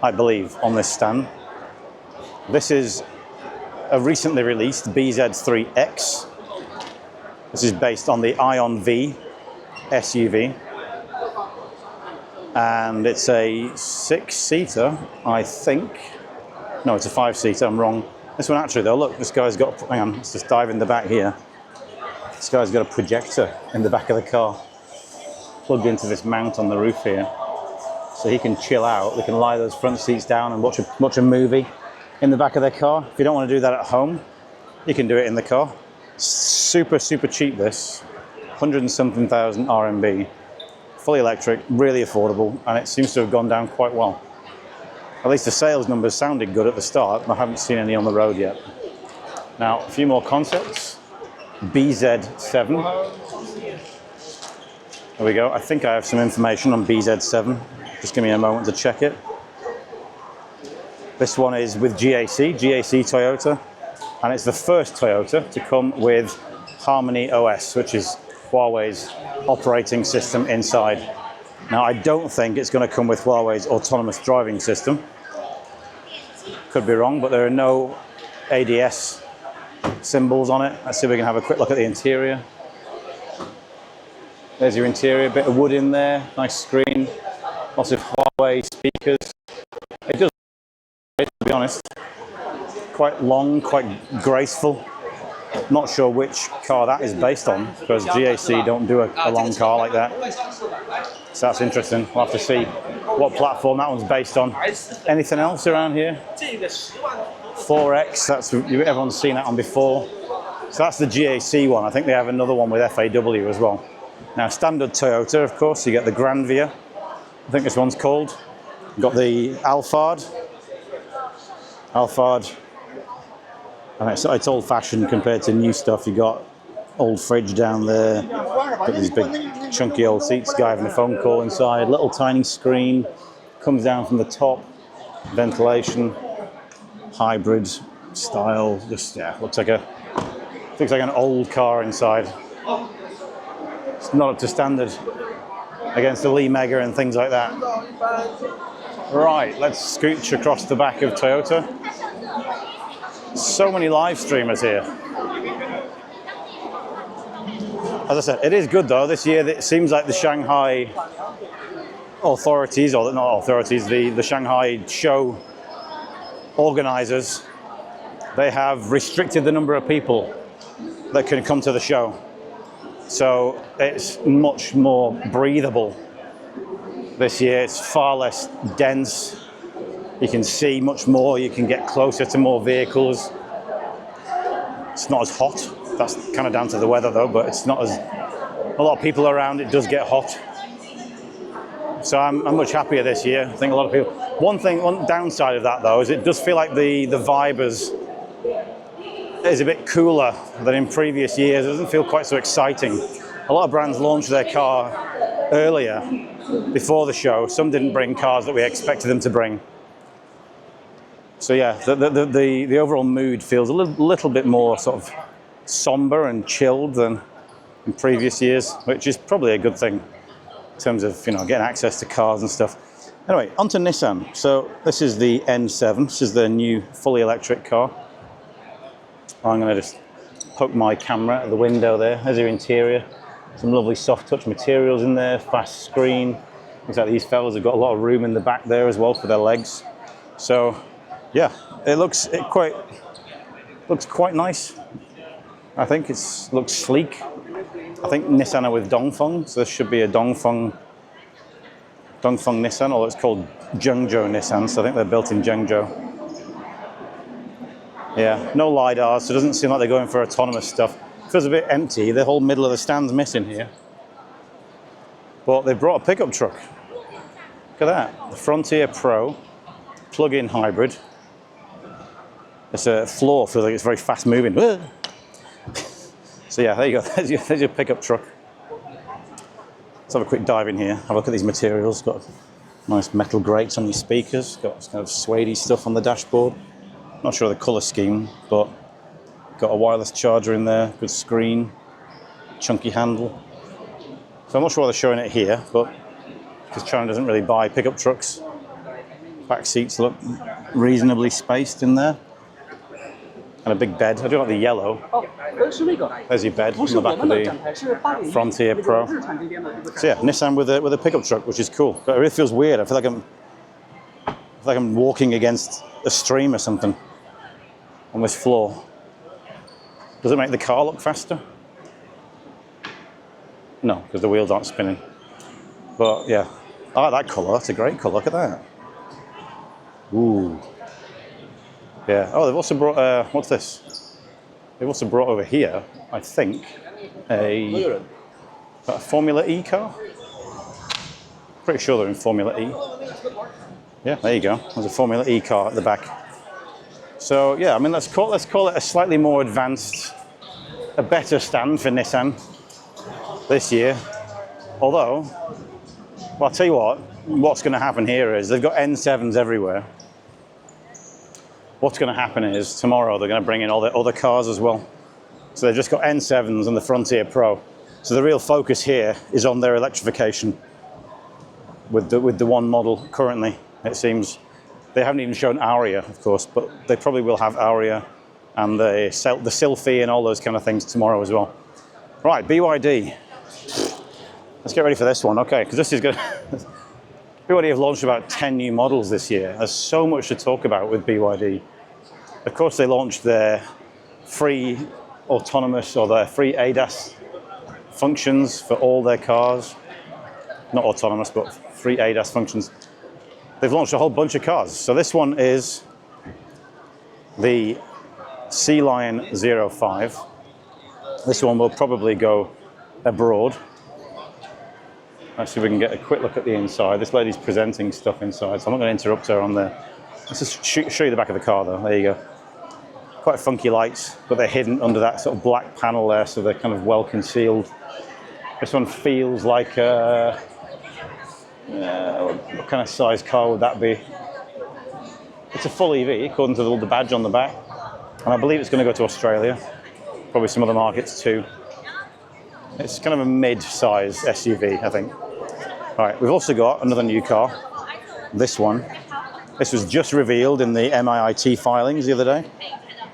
I believe, on this stand. This is a recently released BZ3X. This is based on the Ion V SUV. And it's a 6-seater, I think. No, it's a 5-seater, I'm wrong. This one actually though, look, this guy's got, hang on, let's just dive in the back here. This guy's got a projector in the back of the car, plugged into this mount on the roof here. So he can chill out, they can lie those front seats down and watch a movie in the back of their car. If you don't want to do that at home, you can do it in the car. Super, super cheap this, 100 and something thousand RMB. Fully electric, really affordable, and it seems to have gone down quite well. At least the sales numbers sounded good at the start, but I haven't seen any on the road yet. Now, a few more concepts. BZ7. There we go. I think I have some information on BZ7. Just give me a moment to check it. This one is with GAC Toyota, and it's the first Toyota to come with Harmony OS, which is Huawei's operating system inside. Now, I don't think it's going to come with Huawei's autonomous driving system. Could be wrong, but there are no ADS symbols on it. Let's see if we can have a quick look at the interior. There's your interior, bit of wood in there, nice screen, lots of Huawei speakers. It does, to be honest, quite long, quite graceful. Not sure which car that is based on, because GAC don't do a long car like that. So that's interesting. We'll have to see what platform that one's based on. Anything else around here? 4X, that's, everyone's seen that one before. So that's the GAC one. I think they have another one with FAW as well. Now, standard Toyota, of course, you get the Granvia. I think this one's called. You've got the Alphard. And it's old-fashioned compared to new stuff. You got old fridge down there, got these big chunky old seats, guy having a phone call inside, little tiny screen, comes down from the top, ventilation, hybrid style, just, yeah, looks like an old car inside. It's not up to standard against the Lee Mega and things like that. Right, let's scooch across the back of Toyota. So many live streamers here. As I said, it is good though. This year it seems like the Shanghai authorities, or not authorities, the Shanghai show organizers, they have restricted the number of people that can come to the show. So it's much more breathable this year. It's far less dense. You can see much more, you can get closer to more vehicles. It's not as hot. That's kind of down to the weather though, but it's not as, a lot of people around, it does get hot. So I'm much happier this year. I think a lot of people, one downside of that though, is it does feel like the vibe is a bit cooler than in previous years. It doesn't feel quite so exciting. A lot of brands launched their car earlier, before the show. Some didn't bring cars that we expected them to bring. So yeah, the overall mood feels a little bit more sort of somber and chilled than in previous years, which is probably a good thing in terms of, you know, getting access to cars and stuff. Anyway, onto Nissan. So this is the N7. This is the new fully electric car. I'm going to just poke my camera at the window there. There's your interior. Some lovely soft touch materials in there, fast screen. Looks like these fellas have got a lot of room in the back there as well for their legs. So yeah, it looks quite nice. I think it looks sleek. I think Nissan are with Dongfeng, so this should be a Dongfeng Nissan, or it's called Zhengzhou Nissan, so I think they're built in Zhengzhou. Yeah, no LiDAR, so it doesn't seem like they're going for autonomous stuff. It feels a bit empty, the whole middle of the stand's missing here. But they brought a pickup truck. Look at that, the Frontier Pro, plug-in hybrid. It's a floor, feels like it's very fast moving. So yeah, there you go, there's your pickup truck. Let's have a quick dive in here, have a look at these materials. Got nice metal grates on these speakers, got kind of suede stuff on the dashboard. Not sure of the colour scheme, but got a wireless charger in there, good screen, chunky handle. So I'm not sure why they're showing it here, but because China doesn't really buy pickup trucks. Back seats look reasonably spaced in there. And a big bed. I do like the yellow. There's your bed on the back of the Frontier Pro. So yeah, Nissan with a pickup truck, which is cool. But it really feels weird. I feel like I'm walking against a stream or something on this floor. Does it make the car look faster? No, because the wheels aren't spinning. But yeah, I like that colour. That's a great colour. Look at that. Ooh. Yeah. Oh, they've also brought, what's this? They've also brought over here, I think, a Formula E car. Pretty sure they're in Formula E. Yeah, there you go. There's a Formula E car at the back. So yeah, I mean, let's call it a slightly more advanced, a better stand for Nissan this year. Although, well, I'll tell you what, what's going to happen here is they've got N7s everywhere. What's going to happen is tomorrow they're going to bring in all the other cars as well. So they've just got N7s and the Frontier Pro. So the real focus here is on their electrification with the one model currently, it seems. They haven't even shown Aria, of course, but they probably will have Aria and the Sylphy and all those kind of things tomorrow as well. Right, BYD. Let's get ready for this one, okay, because this is good. BYD have launched about 10 new models this year. There's so much to talk about with BYD. Of course, they launched their free autonomous or their free ADAS functions for all their cars. Not autonomous, but free ADAS functions. They've launched a whole bunch of cars. So this one is the Sea Lion 05. This one will probably go abroad. Let's see if we can get a quick look at the inside. This lady's presenting stuff inside, so I'm not going to interrupt her on there. Let's just show you the back of the car though. There you go. Quite funky lights, but they're hidden under that sort of black panel there, so they're kind of well concealed. This one feels like what kind of size car would that be? It's a full EV, according to the badge on the back. And I believe it's going to go to Australia, probably some other markets too. It's kind of a mid-size SUV, I think. All right, we've also got another new car, this one. This was just revealed in the MIIT filings the other day.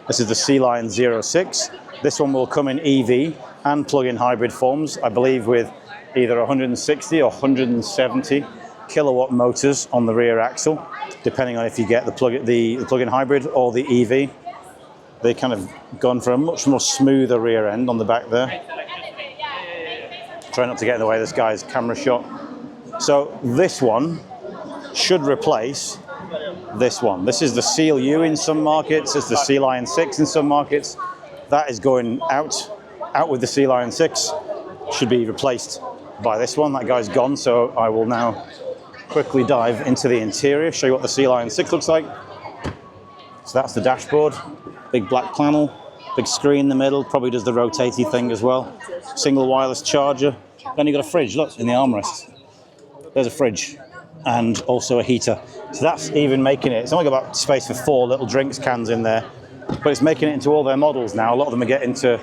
This is the Sea Lion 06. This one will come in EV and plug-in hybrid forms, I believe with either 160 or 170 kilowatt motors on the rear axle, depending on if you get the plug-in hybrid or the EV. They kind of gone for a much more smoother rear end on the back there. Try not to get in the way of this guy's camera shot. So this one should replace this one. This is the Seal U in some markets. It's the Sea Lion 6 in some markets. That is going out with the Sea Lion 6. Should be replaced by this one. That guy's gone, so I will now quickly dive into the interior, show you what the Sea Lion 6 looks like. So that's the dashboard. Big black panel, big screen in the middle, probably does the rotatey thing as well. Single wireless charger. Then you've got a fridge, look, in the armrest. There's a fridge and also a heater. So that's even making it, it's only got about space for 4 little drinks cans in there, but it's making it into all their models now. A lot of them are getting to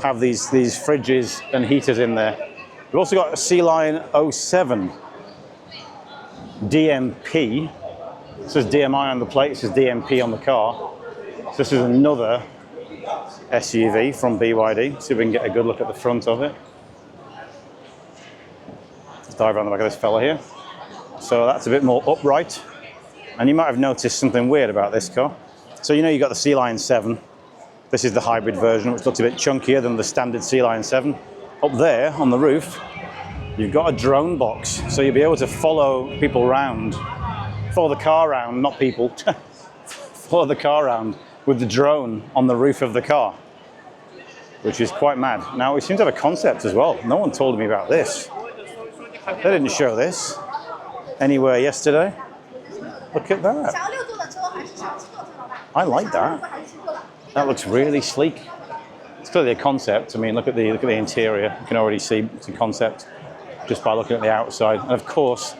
have these fridges and heaters in there. We've also got a Sea Lion 07 DMP. It says DMI on the plate, it says DMP on the car. So this is another SUV from BYD. See if we can get a good look at the front of it. Let's dive around the back of this fella here. So that's a bit more upright. And you might have noticed something weird about this car. So you know you've got the Sea Lion 7. This is the hybrid version, which looks a bit chunkier than the standard Sea Lion 7. Up there on the roof, you've got a drone box. So you'll be able to follow people around, follow the car around, not people, follow the car around with the drone on the roof of the car, which is quite mad. Now, we seem to have a concept as well. No one told me about this. They didn't show this anywhere yesterday. Look at that. I like that. That looks really sleek. It's clearly a concept. I mean, look at the interior. You can already see it's a concept just by looking at the outside. And of course,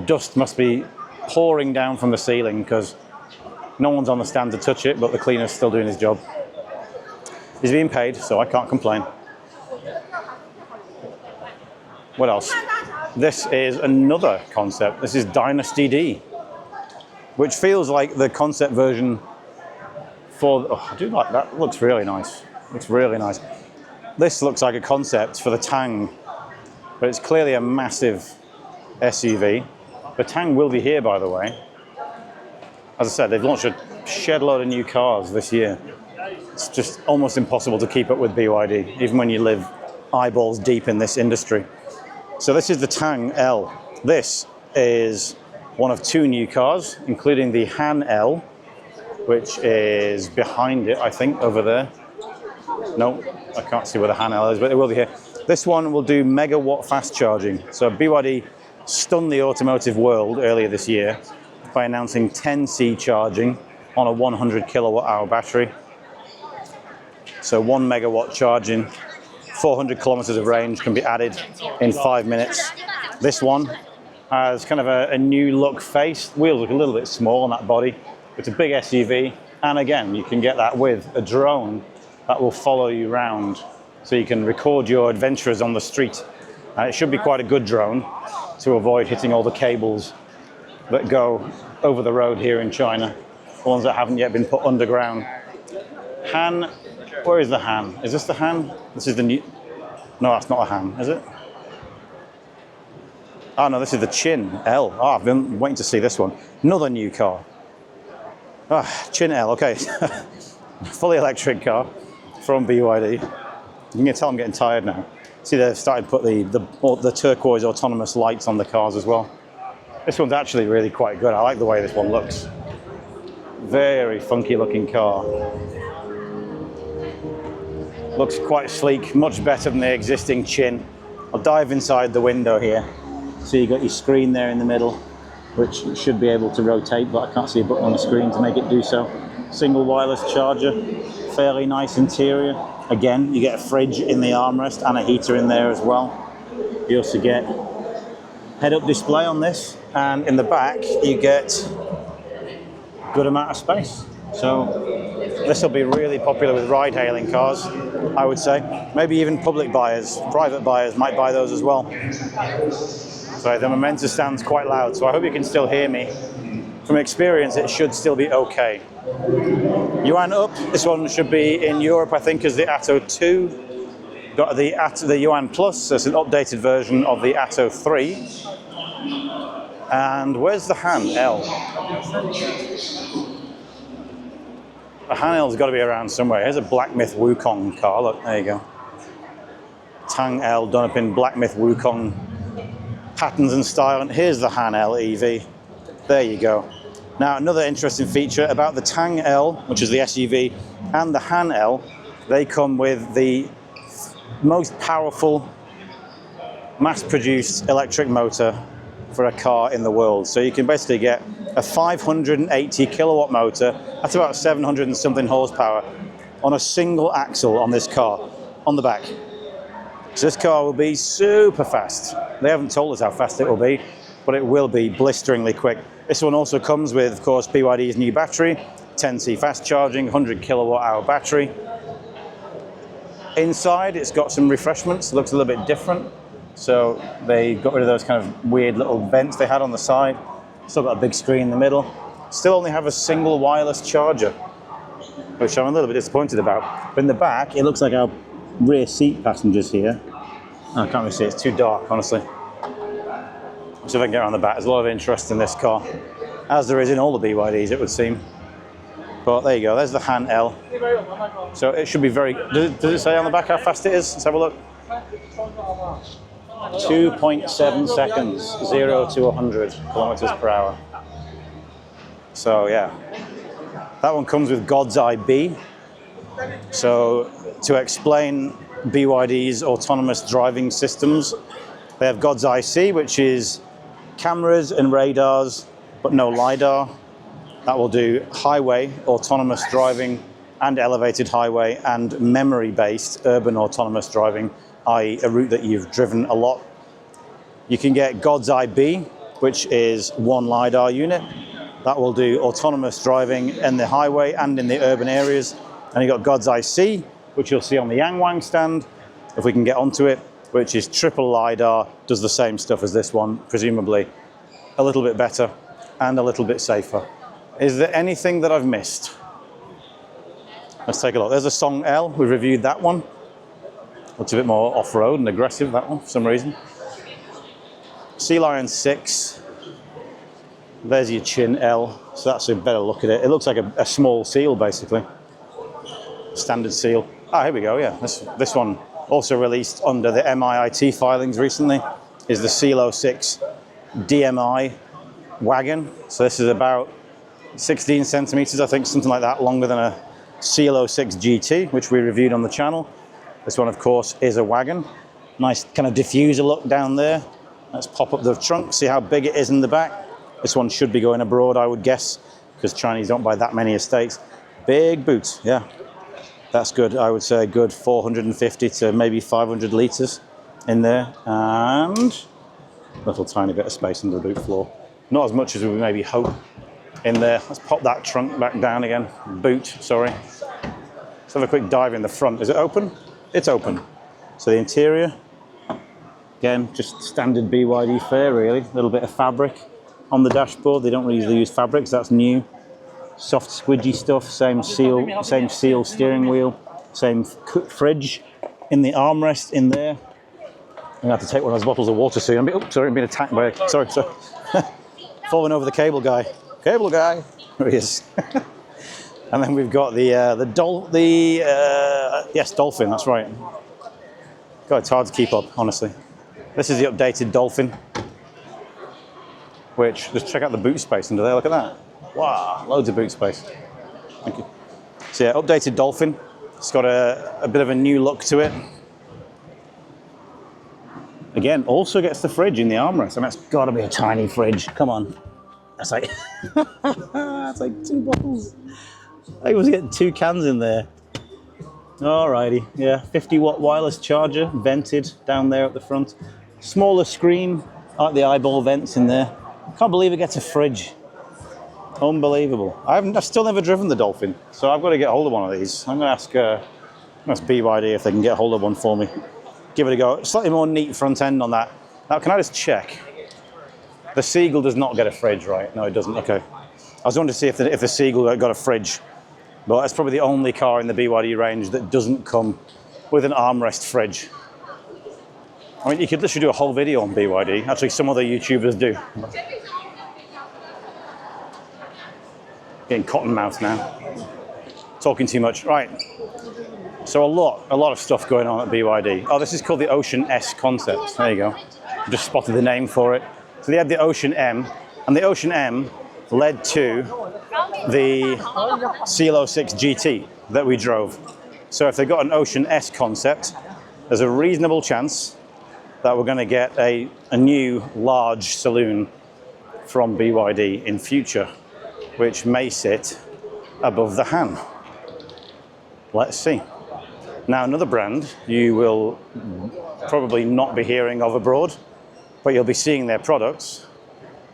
dust must be pouring down from the ceiling because no one's on the stand to touch it, but the cleaner's still doing his job. He's being paid, so I can't complain. What else? This is another concept. This is Dynasty D, which feels like the concept version for, oh, I do like that. It looks really nice. Looks really nice. This looks like a concept for the Tang, but it's clearly a massive SUV. The Tang will be here, by the way. As I said, they've launched a shed load of new cars this year. It's just almost impossible to keep up with BYD, even when you live eyeballs deep in this industry. So this is the Tang L. This is one of 2 new cars, including the Han L, which is behind it, I think, over there. No, I can't see where the Han L is, but it will be here. This one will do megawatt fast charging. So BYD stunned the automotive world earlier this year by announcing 10C charging on a 100 kilowatt hour battery. So 1 megawatt charging, 400 kilometers of range can be added in 5 minutes. This one has kind of a new look face. Wheels look a little bit small on that body. It's a big SUV. And again, you can get that with a drone that will follow you around. So you can record your adventures on the street. And it should be quite a good drone to avoid hitting all the cables that go over the road here in China. The ones that haven't yet been put underground. Han, where is the Han? Is this the Han? This is the new, no, that's not a Han, is it? Oh no, this is the Chin L. Oh, I've been waiting to see this one. Another new car. Ah, Chin L, okay. Fully electric car from BYD. You can tell I'm getting tired now. See, they've started to put the turquoise autonomous lights on the cars as well. This one's actually really quite good. I like the way this one looks. Very funky looking car. Looks quite sleek, much better than the existing Chin. I'll dive inside the window here. So you've got your screen there in the middle, which should be able to rotate, but I can't see a button on the screen to make it do so. Single wireless charger, fairly nice interior. Again, you get a fridge in the armrest and a heater in there as well. You also get head-up display on this, and in the back you get a good amount of space. So this will be really popular with ride-hailing cars, I would say. Maybe even public buyers, private buyers might buy those as well. Sorry, the Momenta stand's quite loud, so I hope you can still hear me. From experience, it should still be okay. Yuan up, this one should be in Europe, I think, as the AITO 2. Got the Yuan Plus, so it's an updated version of the AITO 3. And where's the Han L? The Han L's got to be around somewhere. Here's a Black Myth Wukong car, look, there you go. Tang L done up in Black Myth Wukong patterns and style, and here's the Han L EV. There you go. Now, another interesting feature about the Tang L, which is the SUV, and the Han L, they come with the most powerful mass-produced electric motor for a car in the world. So you can basically get a 580 kilowatt motor, that's about 700 and something horsepower, on a single axle on this car, on the back. So this car will be super fast. They haven't told us how fast it will be, but it will be blisteringly quick. This one also comes with, of course, BYD's new battery, 10C fast charging, 100 kilowatt hour battery. Inside, it's got some refreshments. It looks a little bit different. So they got rid of those kind of weird little vents they had on the side. Still got a big screen in the middle. Still only have a single wireless charger, which I'm a little bit disappointed about. But in the back, it looks like our rear seat passengers here. Oh, I can't really see, it's too dark, honestly. See if I can get around the back. There's a lot of interest in this car, as there is in all the BYDs, it would seem. But there you go, there's the Han L. So it should be very, does it say on the back how fast it is? Let's have a look. 2.7 seconds, 0 to 100 kilometers per hour. So yeah, that one comes with God's Eye B. So to explain BYD's autonomous driving systems, they have God's Eye C, which is cameras and radars, but no LiDAR. That will do highway autonomous driving and elevated highway and memory-based urban autonomous driving, i.e. a route that you've driven a lot. You can get God's Eye B, which is one LiDAR unit. That will do autonomous driving in the highway and in the urban areas. And you've got God's Eye C, which you'll see on the YangWang stand, if we can get onto it. which is triple LiDAR, does the same stuff as this one, presumably a little bit better and a little bit safer. Is there anything that I've missed? Let's take a look. There's a Song L, we reviewed that one. Looks a bit more off-road and aggressive, that one, for some reason. Sea Lion 6. There's your Chin L, so that's a better look at it. It looks like a small seal, basically. Standard seal. Ah, here we go, yeah. This one, also released under the MIIT filings recently, is the Seal 06 DMI wagon. So this is about 16 centimeters, I think, something like that, longer than a Seal 06 GT, which we reviewed on the channel. This one, of course, is a wagon. Nice kind of diffuser look down there. Let's pop up the trunk, see how big it is in the back. This one should be going abroad, I would guess, because Chinese don't buy that many estates. Big boots, yeah. That's good. I would say a good 450 to maybe 500 litres in there. And a little tiny bit of space under the boot floor. Not as much as we maybe hope in there. Let's pop that trunk back down again. Boot, sorry. Let's have a quick dive in the front. Is it open? It's open. So the interior, again, just standard BYD fare, really. A little bit of fabric on the dashboard. They don't really usually use fabrics. That's new. Soft squidgy stuff. Same seal steering wheel. Same fridge in the armrest in there. I'm gonna have to take one of those bottles of water soon. I'm being attacked by a, sorry. Falling over the cable guy. Cable guy. There he is. And then we've got yes, Dolphin, that's right. God, it's hard to keep up, honestly. This is the updated Dolphin, which, just check out the boot space under there, look at that. Wow, loads of boot space. Thank you. So yeah, updated Dolphin. It's got a bit of a new look to it. Again, also gets the fridge in the armrest, and that's got to be a tiny fridge. Come on. That's like, that's like 2 bottles. I was getting 2 cans in there. Alrighty, yeah, 50-watt wireless charger, vented down there at the front. Smaller screen, I like the eyeball vents in there. Can't believe it gets a fridge. Unbelievable. I've still never driven the Dolphin, so I've got to get hold of one of these. I'm going to ask BYD if they can get hold of one for me. Give it a go. Slightly more neat front end on that. Now, can I just check? The Seagull does not get a fridge, right? No, it doesn't. Okay. I was wanting to see if the Seagull got a fridge. But that's probably the only car in the BYD range that doesn't come with an armrest fridge. I mean, you could literally do a whole video on BYD. Actually, some other YouTubers do. Getting cotton mouth now. Talking too much. Right. So a lot of stuff going on at BYD. Oh, this is called the Ocean S concept. There you go. Just spotted the name for it. So they had the Ocean M, and the Ocean M led to the Seal 06 GT that we drove. So if they got an Ocean S concept, there's a reasonable chance that we're going to get a new large saloon from BYD in future, which may sit above the Han. Let's see. Now, another brand you will probably not be hearing of abroad, but you'll be seeing their products.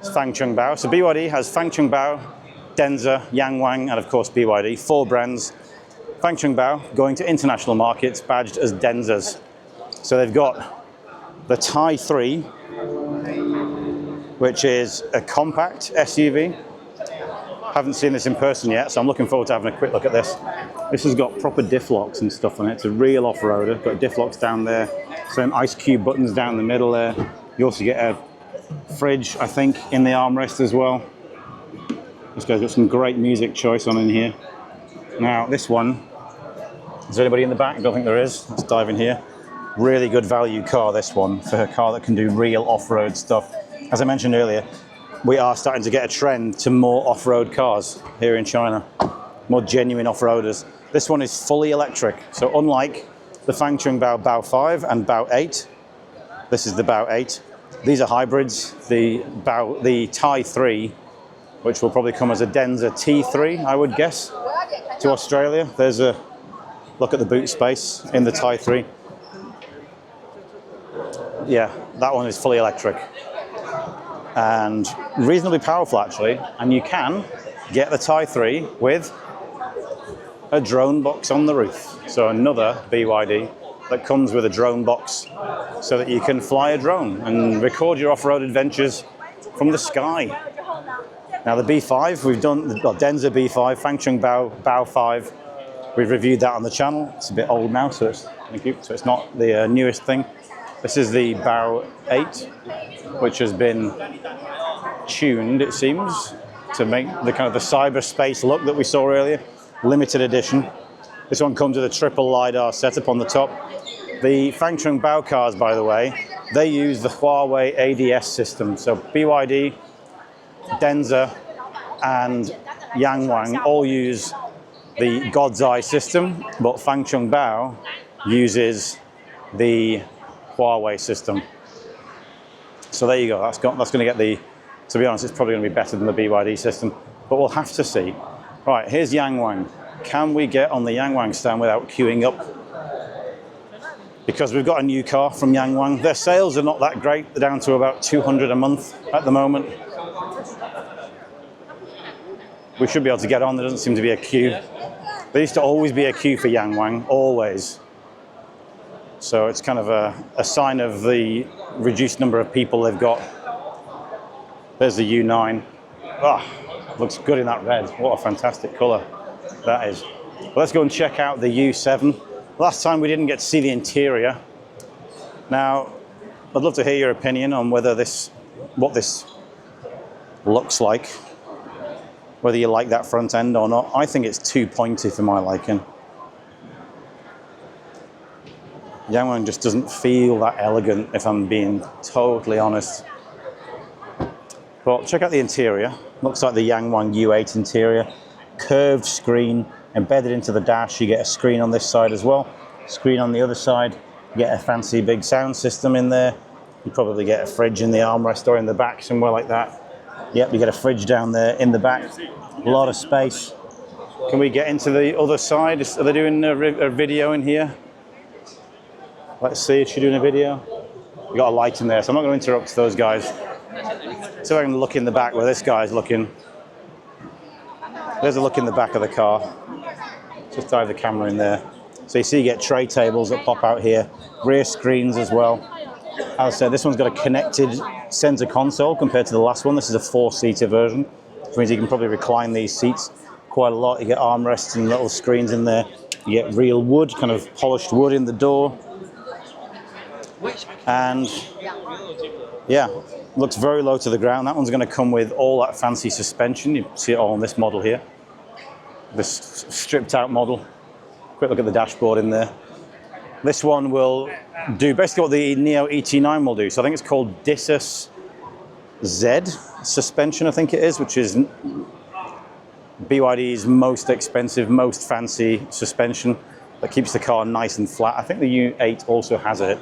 It's Fangchungbao. So BYD has Fangchungbao, Denza, YangWang, and of course BYD, 4 brands. Fangchungbao going to international markets badged as Denzas. So they've got the Thai 3, which is a compact SUV. Haven't seen this in person yet, so I'm looking forward to having a quick look at this. This has got proper diff locks and stuff on it. It's a real off-roader. Got diff locks down there, some ice cube buttons down the middle there. You also get a fridge, I think, in the armrest as well. This guy's got some great music choice on in here. Now, this one, is there anybody in the back? I don't think there is. Let's dive in here. Really good value car, this one, for a car that can do real off-road stuff. As I mentioned earlier, we are starting to get a trend to more off-road cars here in China. More genuine off-roaders. This one is fully electric. So unlike the Fangchungbao Bao 5 and Bao 8, this is the Bao 8. These are hybrids. The Thai 3, which will probably come as a Denza T3, I would guess, to Australia. There's a look at the boot space in the Thai 3. Yeah, that one is fully electric. And reasonably powerful, actually. And you can get the Thai 3 with a drone box on the roof. So another BYD that comes with a drone box so that you can fly a drone and record your off-road adventures from the sky. Now the B5, we've done the Denza B5, Fangcheng Bao 5. We've reviewed that on the channel. It's a bit old now, so it's not the newest thing. This is the Bao 8, which has been tuned, it seems, to make the kind of the cyberspace look that we saw earlier. Limited edition. This one comes with a triple LiDAR setup on the top. The Fangcheng Bao cars, by the way, they use the Huawei ADS system. So BYD, Denza, and YangWang all use the God's Eye system, but Fangcheng Bao uses the Huawei system. So there you go. That's going to get the. To be honest, it's probably going to be better than the BYD system, but we'll have to see. Right, here's YangWang. Can we get on the YangWang stand without queuing up? Because we've got a new car from YangWang. Their sales are not that great. They're down to about 200 a month at the moment. We should be able to get on. There doesn't seem to be a queue. There used to always be a queue for YangWang, always. So it's kind of a sign of the reduced number of people they've got. There's the U9. Ah, looks good in that red. What a fantastic colour that is. Well, let's go and check out the U7. Last time we didn't get to see the interior. Now, I'd love to hear your opinion on whether what this looks like. Whether you like that front end or not. I think it's too pointy for my liking. YangWang just doesn't feel that elegant, if I'm being totally honest. But check out the interior. Looks like the YangWang U8 interior. Curved screen embedded into the dash. You get a screen on this side as well. Screen on the other side. You get a fancy big sound system in there. You probably get a fridge in the armrest or in the back, somewhere like that. Yep, you get a fridge down there in the back. A lot of space. Can we get into the other side? Are they doing a video in here? Let's see, is she doing a video? We got a light in there, so I'm not going to interrupt those guys. So I can look in the back where this guy's looking. There's a look in the back of the car. Just dive the camera in there. So you see you get tray tables that pop out here. Rear screens as well. As I said, this one's got a connected center console compared to the last one. This is a 4-seater version, which means you can probably recline these seats quite a lot. You get armrests and little screens in there. You get real wood, kind of polished wood in the door. And yeah, looks very low to the ground. That one's going to come with all that fancy suspension. You see it all on this model here. This stripped out model. Quick look at the dashboard in there. This one will do basically what the Nio ET9 will do. So I think it's called Dissus Z suspension, I think it is, which is BYD's most expensive, most fancy suspension that keeps the car nice and flat. I think the U8 also has it.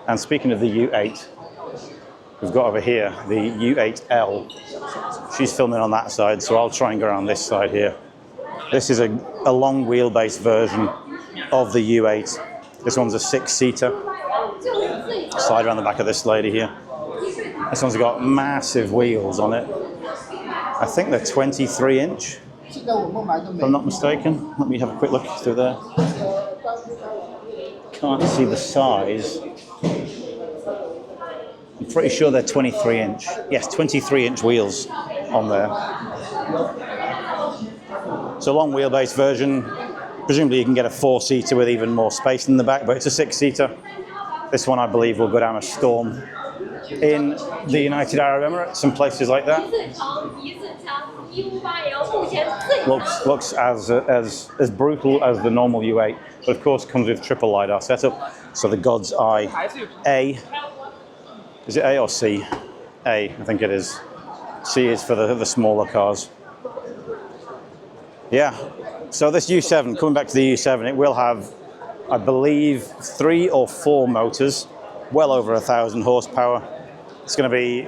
And speaking of the U8, we've got over here the U8L. She's filming on that side, so I'll try and go around this side here. This is a long wheelbase version of the U8. This one's a 6-seater. Slide around the back of this lady here. This one's got massive wheels on it. I think they're 23-inch, if I'm not mistaken. Let me have a quick look through there. Can't see the size. I'm pretty sure they're 23-inch. Yes, 23-inch wheels on there. It's a long wheelbase version. Presumably you can get a 4-seater with even more space in the back, but it's a 6-seater. This one, I believe, will go down a storm in the United Arab Emirates and places like that. Looks as brutal as the normal U8, but of course comes with triple LiDAR setup. So the God's Eye A. Is it A or C? A, I think it is. C is for the smaller cars. Yeah, so this U7, coming back to the U7, it will have, I believe, 3 or 4 motors, well over 1,000 horsepower. It's going to be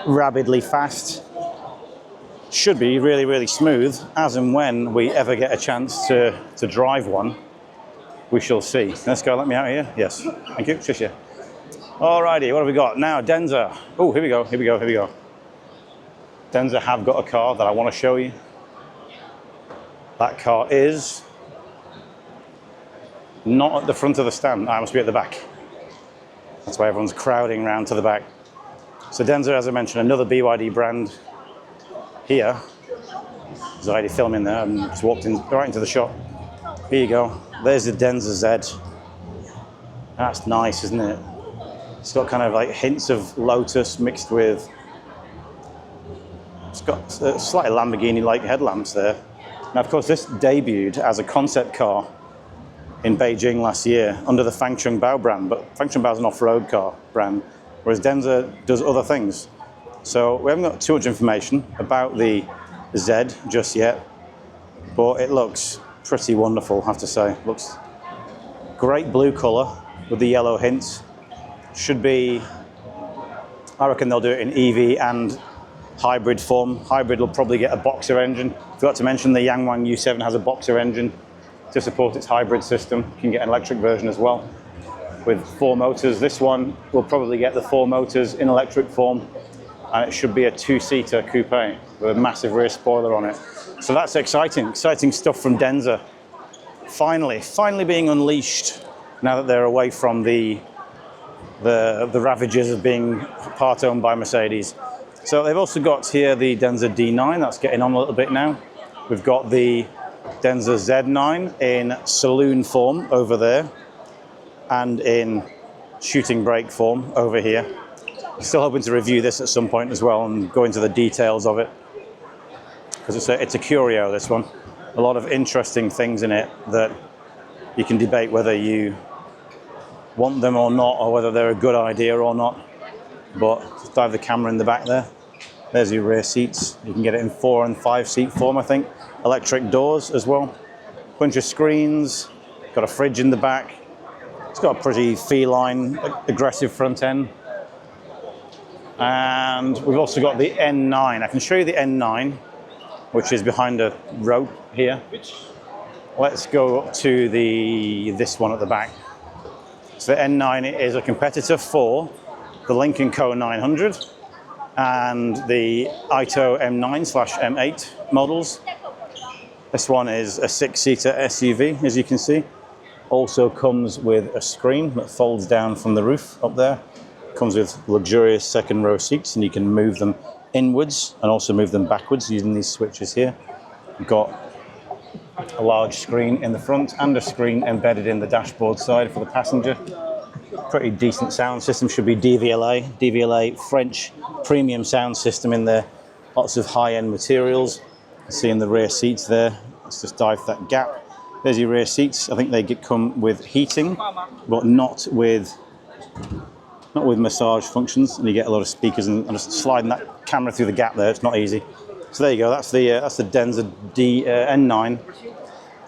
rabidly fast. Should be really, really smooth, as and when we ever get a chance to drive one. We shall see. Let's go, let me out here. Yes, thank you, Tricia. Alrighty, what have we got? Now, Denza. Oh, here we go, here we go, here we go. Denza have got a car that I want to show you. That car is Not at the front of the stand. I must be at the back. That's why everyone's crowding around to the back. So Denza, as I mentioned, another BYD brand here. There's already filming there and just walked in right into the shop. Here you go. There's the Denza Z. That's nice, isn't it? It's got kind of like hints of Lotus mixed with, it's got slightly Lamborghini-like headlamps there. Now, of course, this debuted as a concept car in Beijing last year under the Fangcheng Bao brand, but Fangcheng Bao is an off-road car brand, whereas Denza does other things. So we haven't got too much information about the Z just yet, but it looks pretty wonderful, I have to say. Looks great blue color with the yellow hints. Should be, I reckon they'll do it in EV and hybrid form. Hybrid will probably get a Boxer engine. Forgot to mention the YangWang U7 has a Boxer engine to support its hybrid system. You can get an electric version as well with 4 motors. This one will probably get the 4 motors in electric form, and it should be a 2-seater coupe with a massive rear spoiler on it. So that's exciting stuff from Denza. Finally being unleashed now that they're away from the ravages of being part owned by Mercedes. So they've also got here the Denza D9, that's getting on a little bit now. We've got the Denza Z9 in saloon form over there and in shooting brake form over here. Still hoping to review this at some point as well and go into the details of it, because it's a curio, this one. A lot of interesting things in it that you can debate whether you want them or not, or whether they're a good idea or not. But just dive the camera in the back there. There's your rear seats. You can get it in 4 and 5 seat form, I think. Electric doors as well. Bunch of screens. Got a fridge in the back. It's got a pretty feline, aggressive front end. And we've also got the N9. I can show you the N9, which is behind a rope here. Let's go up to this one at the back. So the N9 is a competitor for the Lynk Co 900 and the AITO M9/M8 models. This one is a 6-seater SUV, as you can see. Also comes with a screen that folds down from the roof up there. Comes with luxurious second row seats, and you can move them inwards and also move them backwards using these switches here. You've got a large screen in the front and a screen embedded in the dashboard side for the passenger. Pretty decent sound system, should be DVLA French premium sound system in there. Lots of high-end materials. You see in the rear seats there. Let's just dive that gap. There's your rear seats. I think they come with heating, but not with massage functions, and you get a lot of speakers, and just sliding that camera through the gap there, it's not easy. So there you go, that's the Denza N9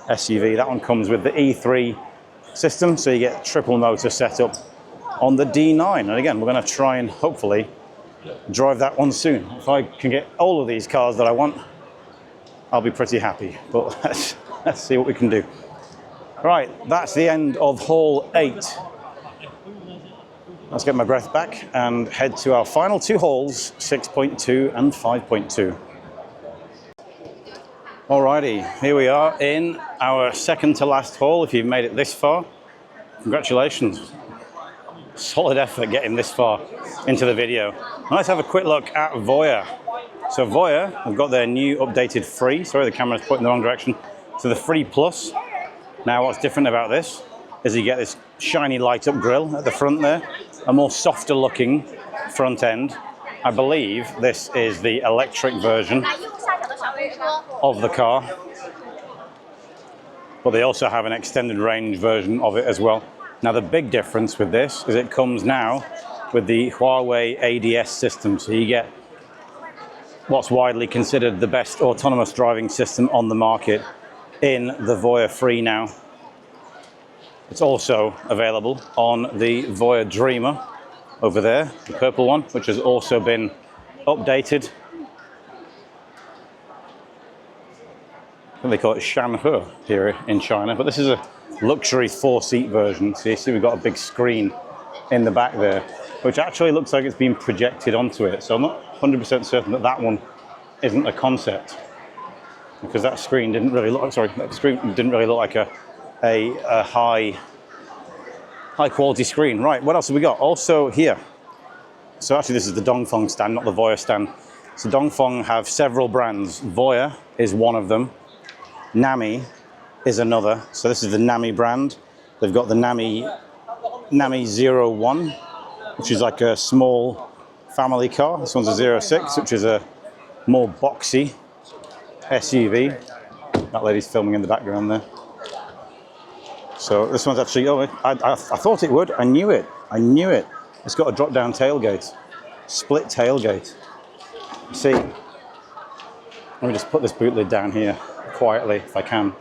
SUV. That one comes with the E3 system, so you get triple motor setup on the D9. And again, we're going to try and hopefully drive that one soon. If I can get all of these cars that I want, I'll be pretty happy. But let's see what we can do. Right, that's the end of Hall 8. Let's get my breath back and head to our final 2 halls, 6.2 and 5.2. Alrighty, here we are in our second to last hall. If you've made it this far, congratulations. Solid effort getting this far into the video. Now let's have a quick look at Voya. So Voya have got their new updated Free. Sorry, the camera's pointing in the wrong direction. So the Free Plus. Now what's different about this is you get this shiny light up grille at the front there. A more softer looking front end. I believe this is the electric version of the car, but they also have an extended range version of it as well. Now the big difference with this is it comes now with the Huawei ADS system, so you get what's widely considered the best autonomous driving system on the market in the Voya Free now. It's also available on the Voya Dreamer over there, the purple one, which has also been updated. I think they call it Shanghai here in China, but this is a luxury 4-seat version. So you see we've got a big screen in the back there, which actually looks like it's been projected onto it. So I'm not 100% certain that that one isn't a concept, because that screen didn't really look, that screen didn't really look like a a high quality screen. Right, what else have we got? Also here, so actually this is the Dongfeng stand, not the Voya stand. So Dongfeng have several brands. Voya is one of them. Nami is another. So this is the Nami brand. They've got the Nami 01, which is like a small family car. This one's a 06, which is a more boxy SUV. That lady's filming in the background there. So this one's actually, oh, I thought it would. I knew it. It's got a drop-down tailgate, split tailgate. See, let me just put this boot lid down here quietly if I can.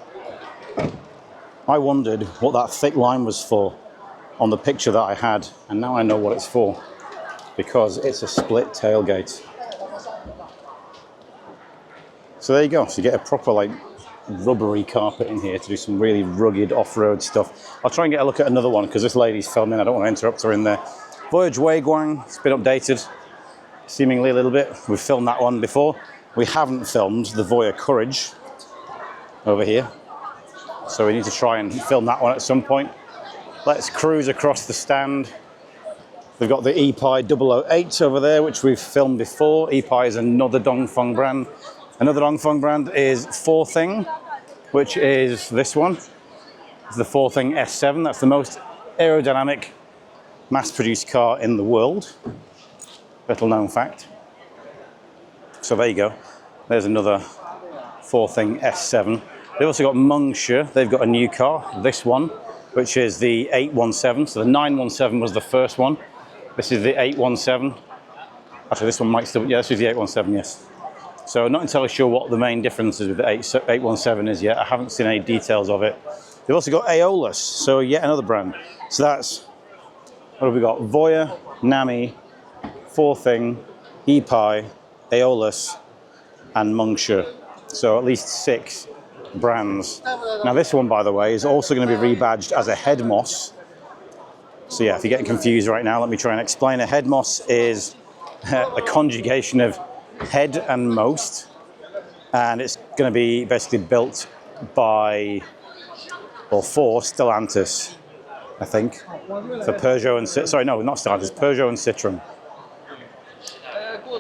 I wondered what that thick line was for on the picture that I had, and now I know what it's for, because it's a split tailgate. So there you go. So you get a proper like rubbery carpet in here to do some really rugged off-road stuff. I'll try and get a look at another one because this lady's filming. I don't want to interrupt her in there. Voyage YangWang, it's been updated seemingly a little bit. We've filmed that one before. We haven't filmed the Voya Courage over here, so we need to try and film that one at some point. Let's cruise across the stand. We've got the EPI 008 over there, which we've filmed before. EPI is another Dongfeng brand. Another Dongfeng brand is Forthing, which is this one. It's the Forthing S7. That's the most aerodynamic mass-produced car in the world. Little known fact. So there you go. There's another Forthing S7. They've also got Mengshi. They've got a new car, this one, which is the 817. So the 917 was the first one. This is the 817. Actually, this one might still, yeah, this is the 817, yes. So not entirely sure what the main differences with the 817 is yet. I haven't seen any details of it. They've also got Aeolus, so yet another brand. So that's, what have we got? Voya, Nami, Forthing, EPI, Aeolus, and Mengshi. So at least 6 brands. Now this one, by the way, is also going to be rebadged as a Headmos. So yeah, if you're getting confused right now, let me try and explain. A Headmos is a conjugation of head and most, and it's going to be basically built by, or for Stellantis, I think, for Peugeot and sorry, no, not Stellantis, Peugeot and Citroën.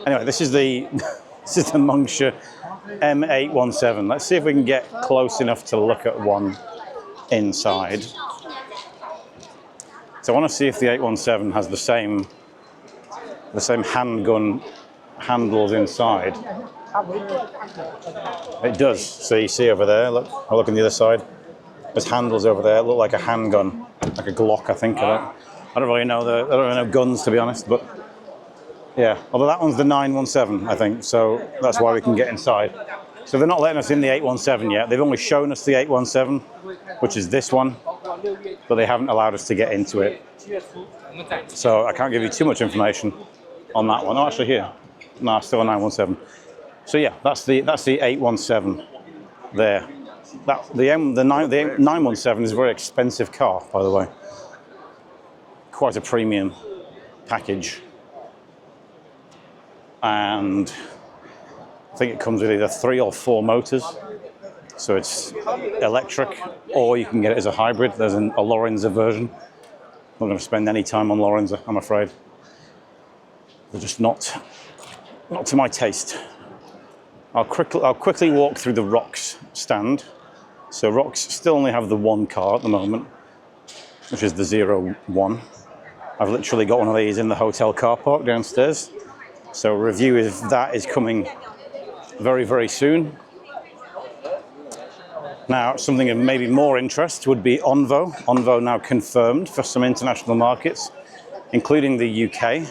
Anyway, this is the Mengshi M817. Let's see if we can get close enough to look at one inside. So I want to see if the 817 has the same handgun handles inside. It does. So you see over there, look, I'll look on the other side. There's handles over there, look like a handgun, like a Glock, I think. I don't really know guns, to be honest, but yeah. Although that one's the 917, I think, so that's why we can get inside. So they're not letting us in the 817 yet. They've only shown us the 817, which is this one, but they haven't allowed us to get into it. So I can't give you too much information on that one. Oh, actually here. No, still a 917. So yeah, that's the 817 there. The 917 is a very expensive car, by the way. Quite a premium package. And I think it comes with either 3 or 4 motors. So it's electric, or you can get it as a hybrid. There's a Lorenza version. I'm not going to spend any time on Lorenza, I'm afraid. They're just not to my taste. I'll quickly walk through the Rox stand. So Rox still only have the one car at the moment, which is the 01. I've literally got one of these in the hotel car park downstairs. So a review of that is coming very, very soon. Now, something of maybe more interest would be Onvo. Onvo now confirmed for some international markets, including the UK.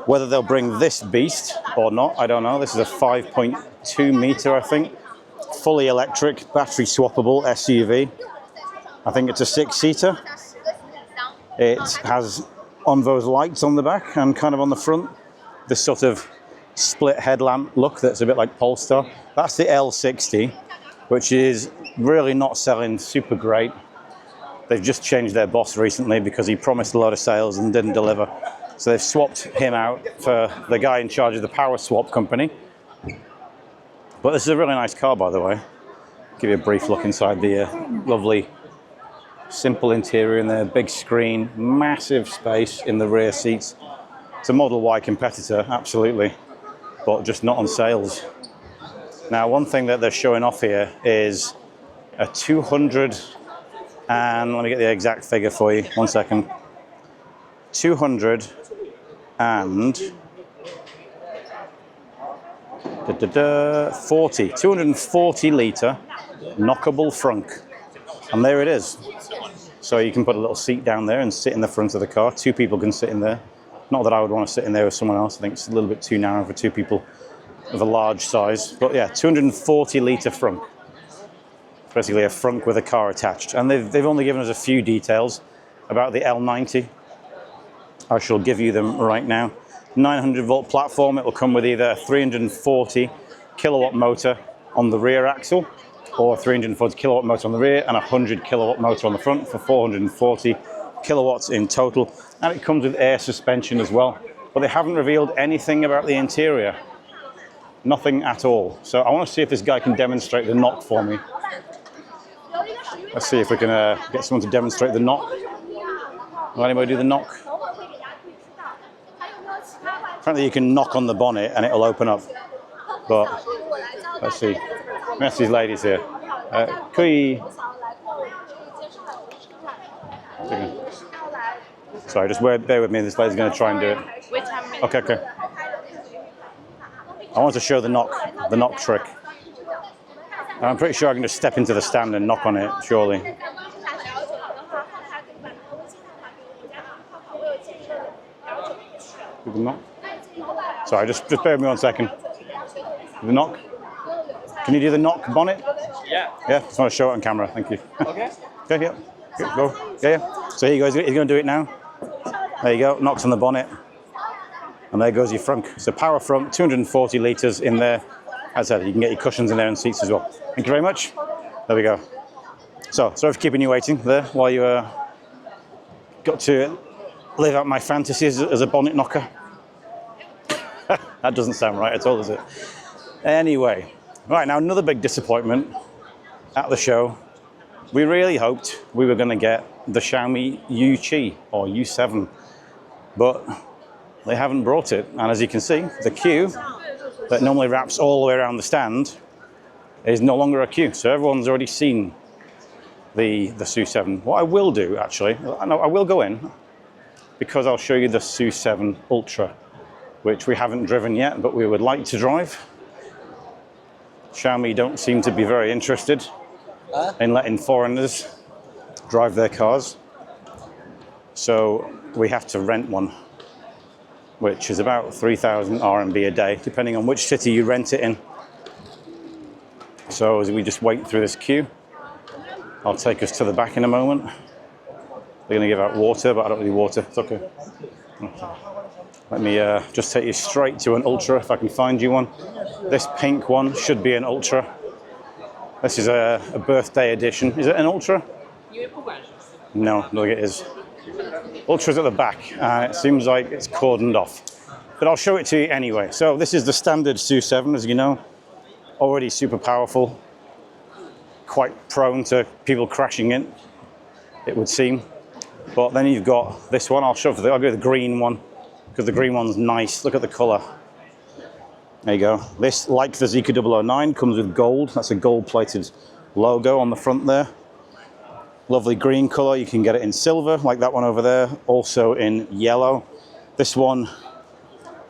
Whether they'll bring this beast or not, I don't know. This is a 5.2 meter, I think. Fully electric, battery swappable SUV. I think it's a 6-seater. It has Onvo's lights on the back and kind of on the front. This sort of split headlamp look that's a bit like Polestar. That's the L60, which is really not selling super great. They've just changed their boss recently because he promised a lot of sales and didn't deliver. So they've swapped him out for the guy in charge of the power swap company. But this is a really nice car, by the way. Give you a brief look inside the lovely, simple interior in there, big screen, massive space in the rear seats. It's a Model Y competitor, absolutely, but just not on sales. Now, one thing that they're showing off here is a 200, and let me get the exact figure for you, 1 second. 240 litre knockable frunk. And there it is. So you can put a little seat down there and sit in the front of the car. 2 people can sit in there. Not that I would want to sit in there with someone else. I think it's a little bit too narrow for 2 people of a large size. But yeah, 240 litre frunk. Basically a frunk with a car attached. And they've only given us a few details about the L90. I shall give you them right now. 900 volt platform. It will come with either a 340 kilowatt motor on the rear axle, or a 340 kilowatt motor on the rear and a 100 kilowatt motor on the front for 440 kilowatts in total. And it comes with air suspension as well. But they haven't revealed anything about the interior. Nothing at all. So I want to see if this guy can demonstrate the knock for me. Let's see if we can get someone to demonstrate the knock. Will anybody do the knock? Apparently you can knock on the bonnet and it'll open up. But let's see. That's these ladies here. Sorry, just bear with me. This lady's going to try and do it. Okay, okay. I want to show the knock trick. And I'm pretty sure I can just step into the stand and knock on it, surely. The knock? Sorry, just bear with me 1 second. The knock? Can you do the knock bonnet? Yeah. Yeah, just want to show it on camera, thank you. Okay. Okay, yeah. Go. Yeah. So here you go, he's going to do it now. There you go, knocks on the bonnet. And there goes your frunk. So power frunk, 240 litres in there. As I said, you can get your cushions in there and seats as well. Thank you very much. There we go. So, sorry for keeping you waiting there while you got to live out my fantasies as a bonnet knocker. That doesn't sound right at all, does it? Anyway, right now another big disappointment at the show. We really hoped we were going to get the Xiaomi U-Qi or U7, but they haven't brought it. And as you can see, the queue that normally wraps all the way around the stand is no longer a queue. So everyone's already seen the SU7. What I will do, actually, I will go in because I'll show you the SU7 Ultra, which we haven't driven yet, but we would like to drive. Xiaomi don't seem to be very interested in letting foreigners drive their cars. So we have to rent one, which is about 3,000 RMB a day, depending on which city you rent it in. So as we just wait through this queue, I'll take us to the back in a moment. They're going to give out water, but I don't need water. It's okay. Let me just take you straight to an Ultra, if I can find you one. This pink one should be an Ultra. This is a birthday edition. Is it an Ultra? No, look, it is. Ultra's at the back, and it seems like it's cordoned off. But I'll show it to you anyway. So this is the standard SU7, as you know. Already super powerful. Quite prone to people crashing in, it would seem. But then you've got this one. I'll go the green one, because the green one's nice. Look at the color. There you go. This, like the Zeekr 009, comes with gold. That's a gold-plated logo on the front there. Lovely green color. You can get it in silver, like that one over there. Also in yellow. This one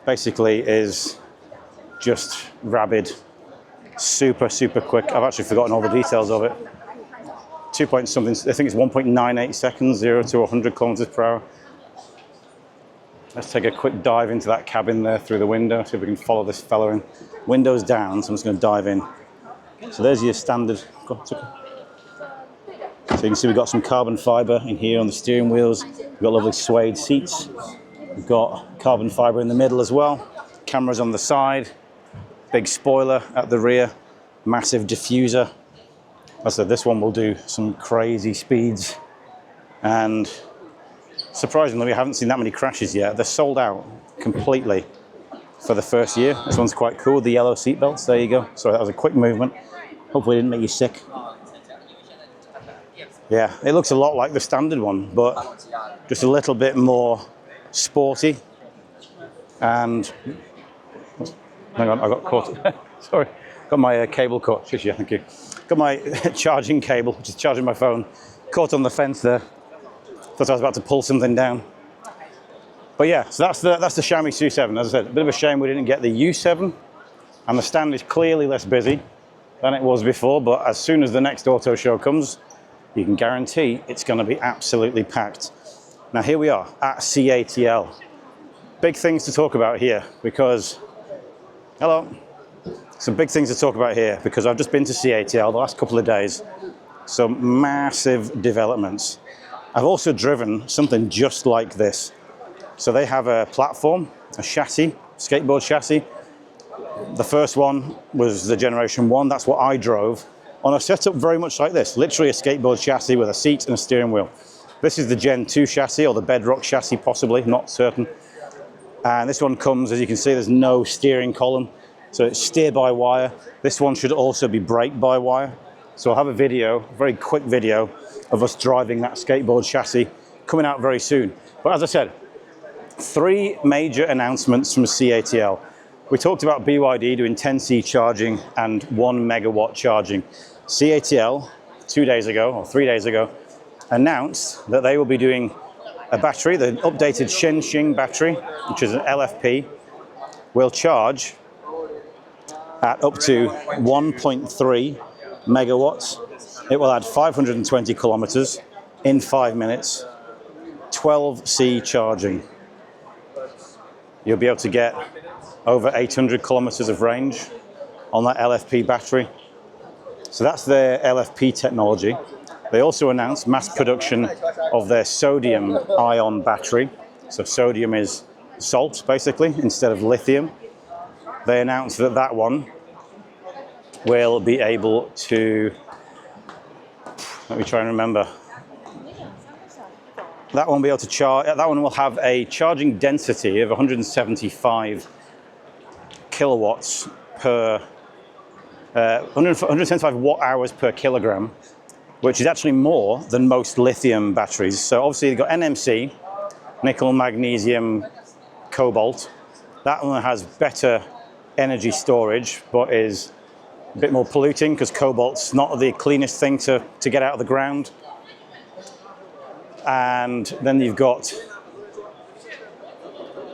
basically is just rabid. Super, super quick. I've actually forgotten all the details of it. 2 point something, I think it's 1.98 seconds, 0 to 100 kilometers per hour. Let's take a quick dive into that cabin there through the window, see if we can follow this fella in. Windows down, so I'm just going to dive in. So there's your standard. So you can see we've got some carbon fiber in here on the steering wheels. We've got lovely suede seats. We've got carbon fiber in the middle as well. Cameras on the side. Big spoiler at the rear. Massive diffuser. As I said, this one will do some crazy speeds. And surprisingly, we haven't seen that many crashes yet. They're sold out completely for the first year. This one's quite cool. The yellow seatbelts, there you go. Sorry, that was a quick movement. Hopefully it didn't make you sick. Yeah, it looks a lot like the standard one, but just a little bit more sporty. And hang on, I got caught. Sorry, got my cable caught. Shush, yeah, thank you. Got my charging cable, which is charging my phone, caught on the fence there. Thought I was about to pull something down. But yeah, so that's the Xiaomi SU7. As I said, a bit of a shame we didn't get the U7, and the stand is clearly less busy than it was before. But as soon as the next auto show comes, you can guarantee it's going to be absolutely packed. Now here we are at CATL. Big things to talk about here because, hello, some big things to talk about here because I've just been to CATL the last couple of days. Some massive developments. I've also driven something just like this. So they have a platform, a chassis, skateboard chassis. The first one was the Generation 1, that's what I drove, on a setup very much like this, literally a skateboard chassis with a seat and a steering wheel. This is the Gen 2 chassis, or the Bedrock chassis possibly, not certain. And this one comes, as you can see, there's no steering column, so it's steer by wire. This one should also be brake by wire. So I'll have a video, a very quick video, of us driving that skateboard chassis coming out very soon. But as I said, 3 major announcements from CATL. We talked about BYD doing 10C charging and 1 megawatt charging. CATL, 2 days ago, or 3 days ago, announced that they will be doing a battery, the updated Shenxing battery, which is an LFP, will charge at up to 1.3 megawatts. It will add 520 kilometers in 5 minutes, 12C charging. You'll be able to get over 800 kilometers of range on that LFP battery. So that's their LFP technology. They also announced mass production of their sodium-ion battery. So sodium is salt, basically, instead of lithium. They announced that that one will be able to, let me try and remember. That one will be able to charge, that one will have a charging density of 175 kilowatts per, 175 watt hours per kilogram, which is actually more than most lithium batteries. So obviously you've got NMC, nickel, magnesium, cobalt. That one has better energy storage, but is a bit more polluting because cobalt's not the cleanest thing to get out of the ground. And then you've got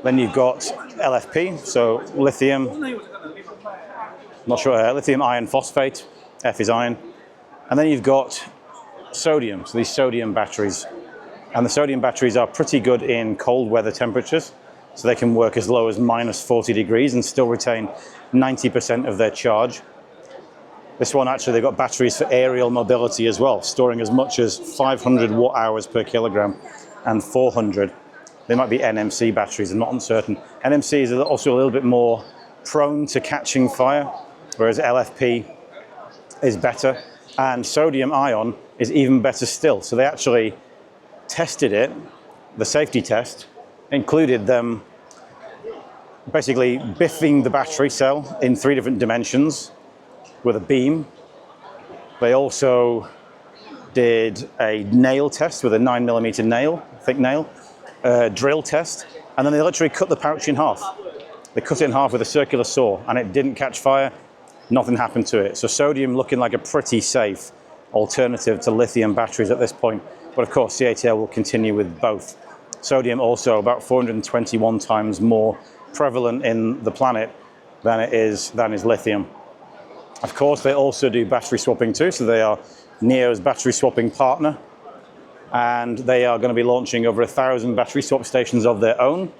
LFP, so lithium, not sure, lithium iron phosphate, F is iron. And then you've got sodium, so these sodium batteries. And the sodium batteries are pretty good in cold weather temperatures, so they can work as low as minus 40 degrees and still retain 90% of their charge. This one, actually, they've got batteries for aerial mobility as well, storing as much as 500 watt hours per kilogram and 400. They might be NMC batteries, I'm not uncertain. NMC is also a little bit more prone to catching fire, whereas LFP is better. And sodium ion is even better still. So they actually tested it, the safety test, included them basically biffing the battery cell in 3 different dimensions with a beam. They also did a nail test with a 9mm nail, thick nail, drill test, and then they literally cut the pouch in half. They cut it in half with a circular saw, and it didn't catch fire, nothing happened to it. So sodium looking like a pretty safe alternative to lithium batteries at this point. But of course, CATL will continue with both. Sodium also about 421 times more prevalent in the planet than is lithium. Of course, they also do battery swapping too, so they are Nio's battery swapping partner, and they are going to be launching over 1,000 battery swap stations of their own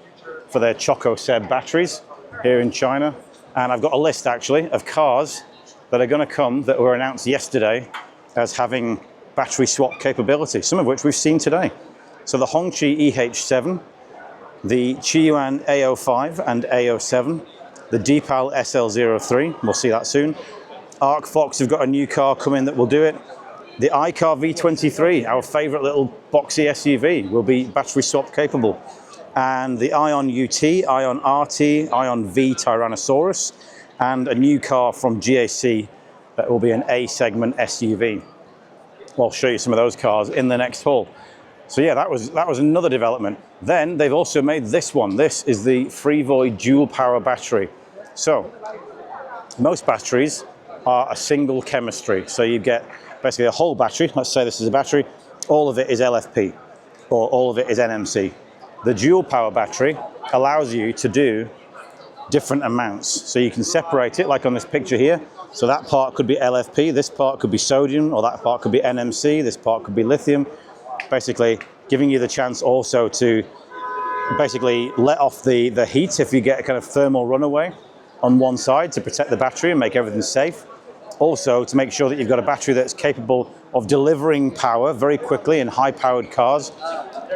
for their Choco Seb batteries here in China. And I've got a list actually of cars that are going to come that were announced yesterday as having battery swap capability, some of which we've seen today. So the Hongqi EH7, the Qiyuan A05 and A07, the Deepal SL03, we'll see that soon. ArcFox have got a new car coming that will do it. The iCar V23, our favorite little boxy SUV, will be battery swap capable. And the Ion UT, Ion RT, Ion V Tyrannosaurus, and a new car from GAC that will be an A segment SUV. Well, I'll show you some of those cars in the next haul. So yeah, that was another development. Then they've also made this one. This is the FAW dual power battery. So most batteries are a single chemistry. So you get basically a whole battery. Let's say this is a battery. All of it is LFP or all of it is NMC. The dual power battery allows you to do different amounts. So you can separate it like on this picture here. So that part could be LFP, this part could be sodium, or that part could be NMC, this part could be lithium. Basically giving you the chance also to basically let off the heat if you get a kind of thermal runaway on one side to protect the battery and make everything safe. Also to make sure that you've got a battery that's capable of delivering power very quickly in high-powered cars,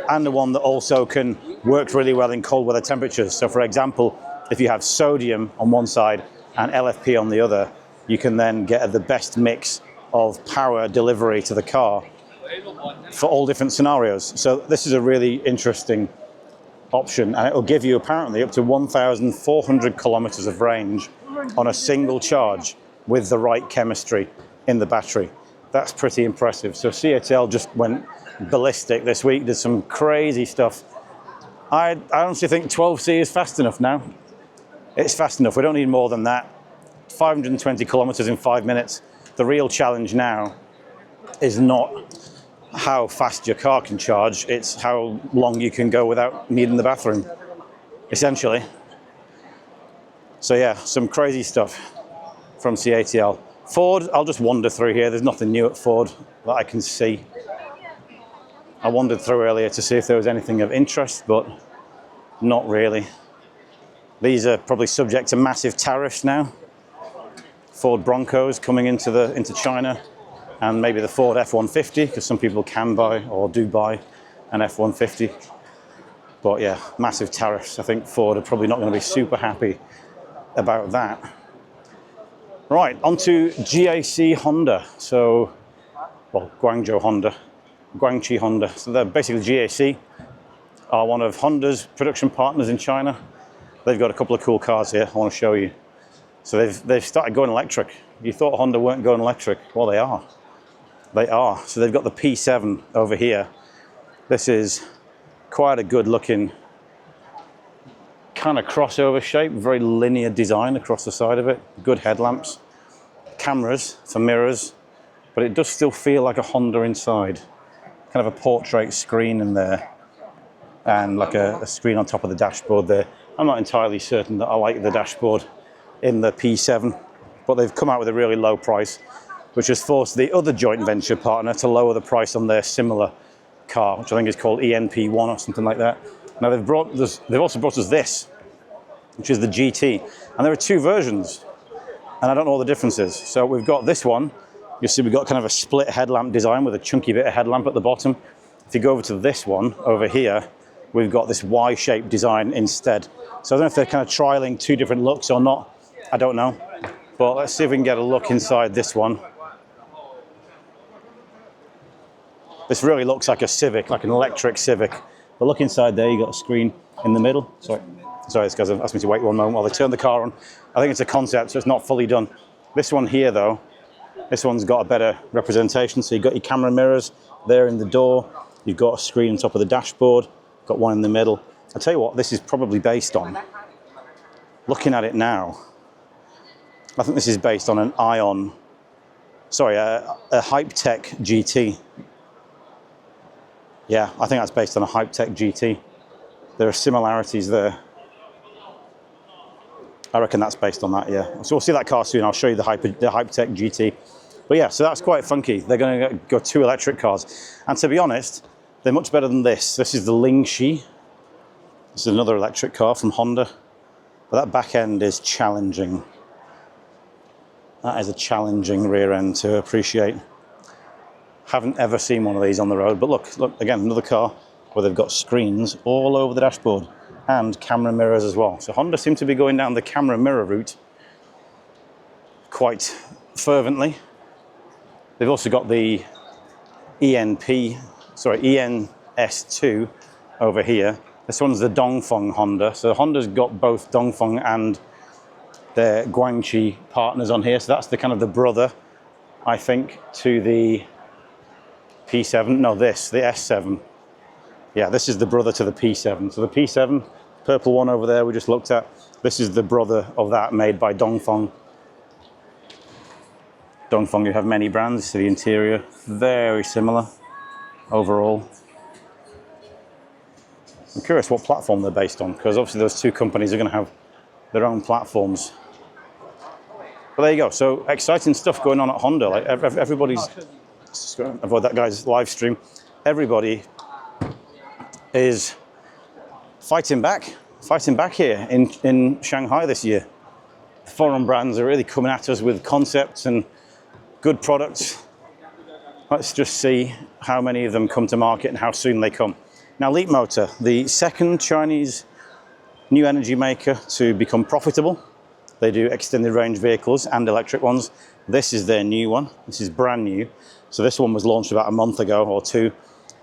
and the one that also can work really well in cold weather temperatures. So for example, if you have sodium on one side and LFP on the other, you can then get the best mix of power delivery to the car for all different scenarios. So this is a really interesting option, and it will give you apparently up to 1,400 kilometers of range on a single charge with the right chemistry in the battery. That's pretty impressive. So CATL just went ballistic this week, did some crazy stuff. I honestly think 12C is fast enough now. It's fast enough, we don't need more than that. 520 kilometers in 5 minutes. The real challenge now is not how fast your car can charge, it's how long you can go without needing the bathroom, essentially. So yeah, some crazy stuff from CATL. Ford, I'll just wander through here. There's nothing new at Ford that I can see. I wandered through earlier to see if there was anything of interest, but not really. These are probably subject to massive tariffs now. Ford Broncos coming into China, and maybe the Ford F-150, because some people can buy or do buy an F-150. But yeah, massive tariffs. I think Ford are probably not going to be super happy about that. Right, on to GAC Honda. So, well, Guangzhou Honda, Guangqi Honda. So they're basically GAC are one of Honda's production partners in China. They've got a couple of cool cars here I want to show you. So they've started going electric. You thought Honda weren't going electric. Well, they are. They are. So they've got the P7 over here. This is quite a good looking kind of crossover shape, very linear design across the side of it. Good headlamps, cameras for mirrors, but it does still feel like a Honda inside. Kind of a portrait screen in there, and like a screen on top of the dashboard there. I'm not entirely certain that I like the dashboard in the P7, but they've come out with a really low price, which has forced the other joint venture partner to lower the price on their similar car, which I think is called ENP1 or something like that. Now they've also brought us this, which is the GT, and there are two versions, and I don't know what the difference is. So we've got this one. You see we've got kind of a split headlamp design with a chunky bit of headlamp at the bottom. If you go over to this one over here, we've got this Y-shaped design instead. So I don't know if they're kind of trialing two different looks or not. I don't know, but let's see if we can get a look inside this one. This really looks like a Civic, like an electric Civic. But look inside there, you got a screen in the middle. Sorry, this guy's asked me to wait one moment while they turn the car on. I think it's a concept, so it's not fully done. This one here though, this one's got a better representation. So you've got your camera mirrors there in the door. You've got a screen on top of the dashboard, got one in the middle. I'll tell you what, this is probably based on, looking at it now, I think this is based on an Ion, sorry, a Hypetech GT. Yeah, I think that's based on a Hypetech GT. There are similarities there. I reckon that's based on that, yeah. So we'll see that car soon. I'll show you the Hypetech GT. But yeah, so that's quite funky. They're going to go two electric cars. And to be honest, they're much better than this. This is the Lynk Co. This is another electric car from Honda. But that back end is challenging. That is a challenging rear end to appreciate. Haven't ever seen one of these on the road, but look, again, another car where they've got screens all over the dashboard and camera mirrors as well. So Honda seem to be going down the camera mirror route quite fervently. They've also got the ENS2 over here. This one's the Dongfeng Honda. So Honda's got both Dongfeng and their Guangqi partners on here. So that's the kind of the brother I think, to the P7. No, the S7. Yeah, this is the brother to the P7. So the P7, purple one over there we just looked at, this is the brother of that, made by Dongfeng. Dongfeng, you have many brands. So the interior, very similar overall. I'm curious what platform they're based on, because obviously those two companies are going to have their own platforms. But there you go. So exciting stuff going on at Honda. Like everybody's, avoid that guy's live stream. Everybody is fighting back here in Shanghai this year. Foreign brands are really coming at us with concepts and good products. Let's just see how many of them come to market and how soon they come. Now, Leapmotor, the second Chinese new energy maker to become profitable. They do extended range vehicles and electric ones. This is their new one. This is brand new. So this one was launched about a month ago or two.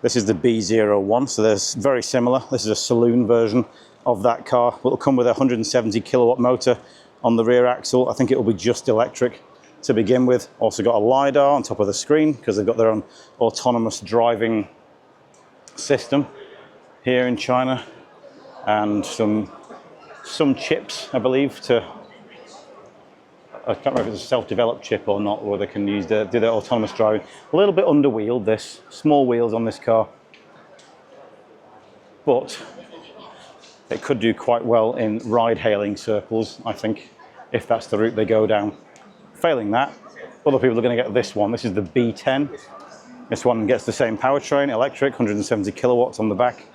This is the B01, so they're very similar. This is a saloon version of that car. It'll come with a 170 kilowatt motor on the rear axle. I think it will be just electric to begin with. Also got a LiDAR on top of the screen because they've got their own autonomous driving system here in China, and some chips, I believe, I can't remember if it's a self-developed chip or not, where they can use do their autonomous driving. A little bit underwheeled, this, small wheels on this car, but it could do quite well in ride-hailing circles, I think, if that's the route they go down. Failing that, other people are going to get this one. This is the B10. This one gets the same powertrain, electric, 170 kilowatts on the back.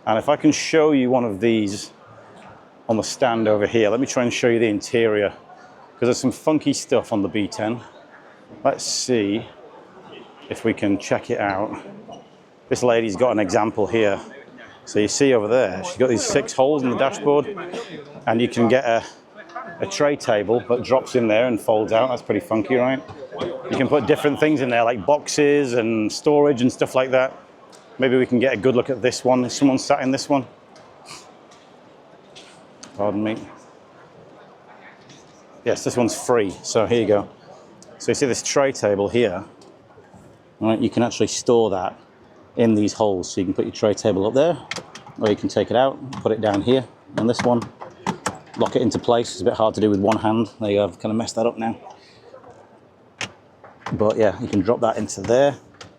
And if I can show you one of these on the stand over here, let me try and show you the interior, because there's some funky stuff on the B10. Let's see if we can check it out. This lady's got an example here. So you see over there, she's got these 6 holes in the dashboard, and you can get a tray table that drops in there and folds out. That's pretty funky, right? You can put different things in there, like boxes and storage and stuff like that. Maybe we can get a good look at this one. Is someone sat in this one? Pardon me. Yes, this one's free, so here you go. So you see this tray table here, right? You can actually store that in these holes. So you can put your tray table up there, or you can take it out, put it down here, and this one, lock it into place. It's a bit hard to do with one hand. There you go, I've kind of messed that up now. But yeah, you can drop that into there.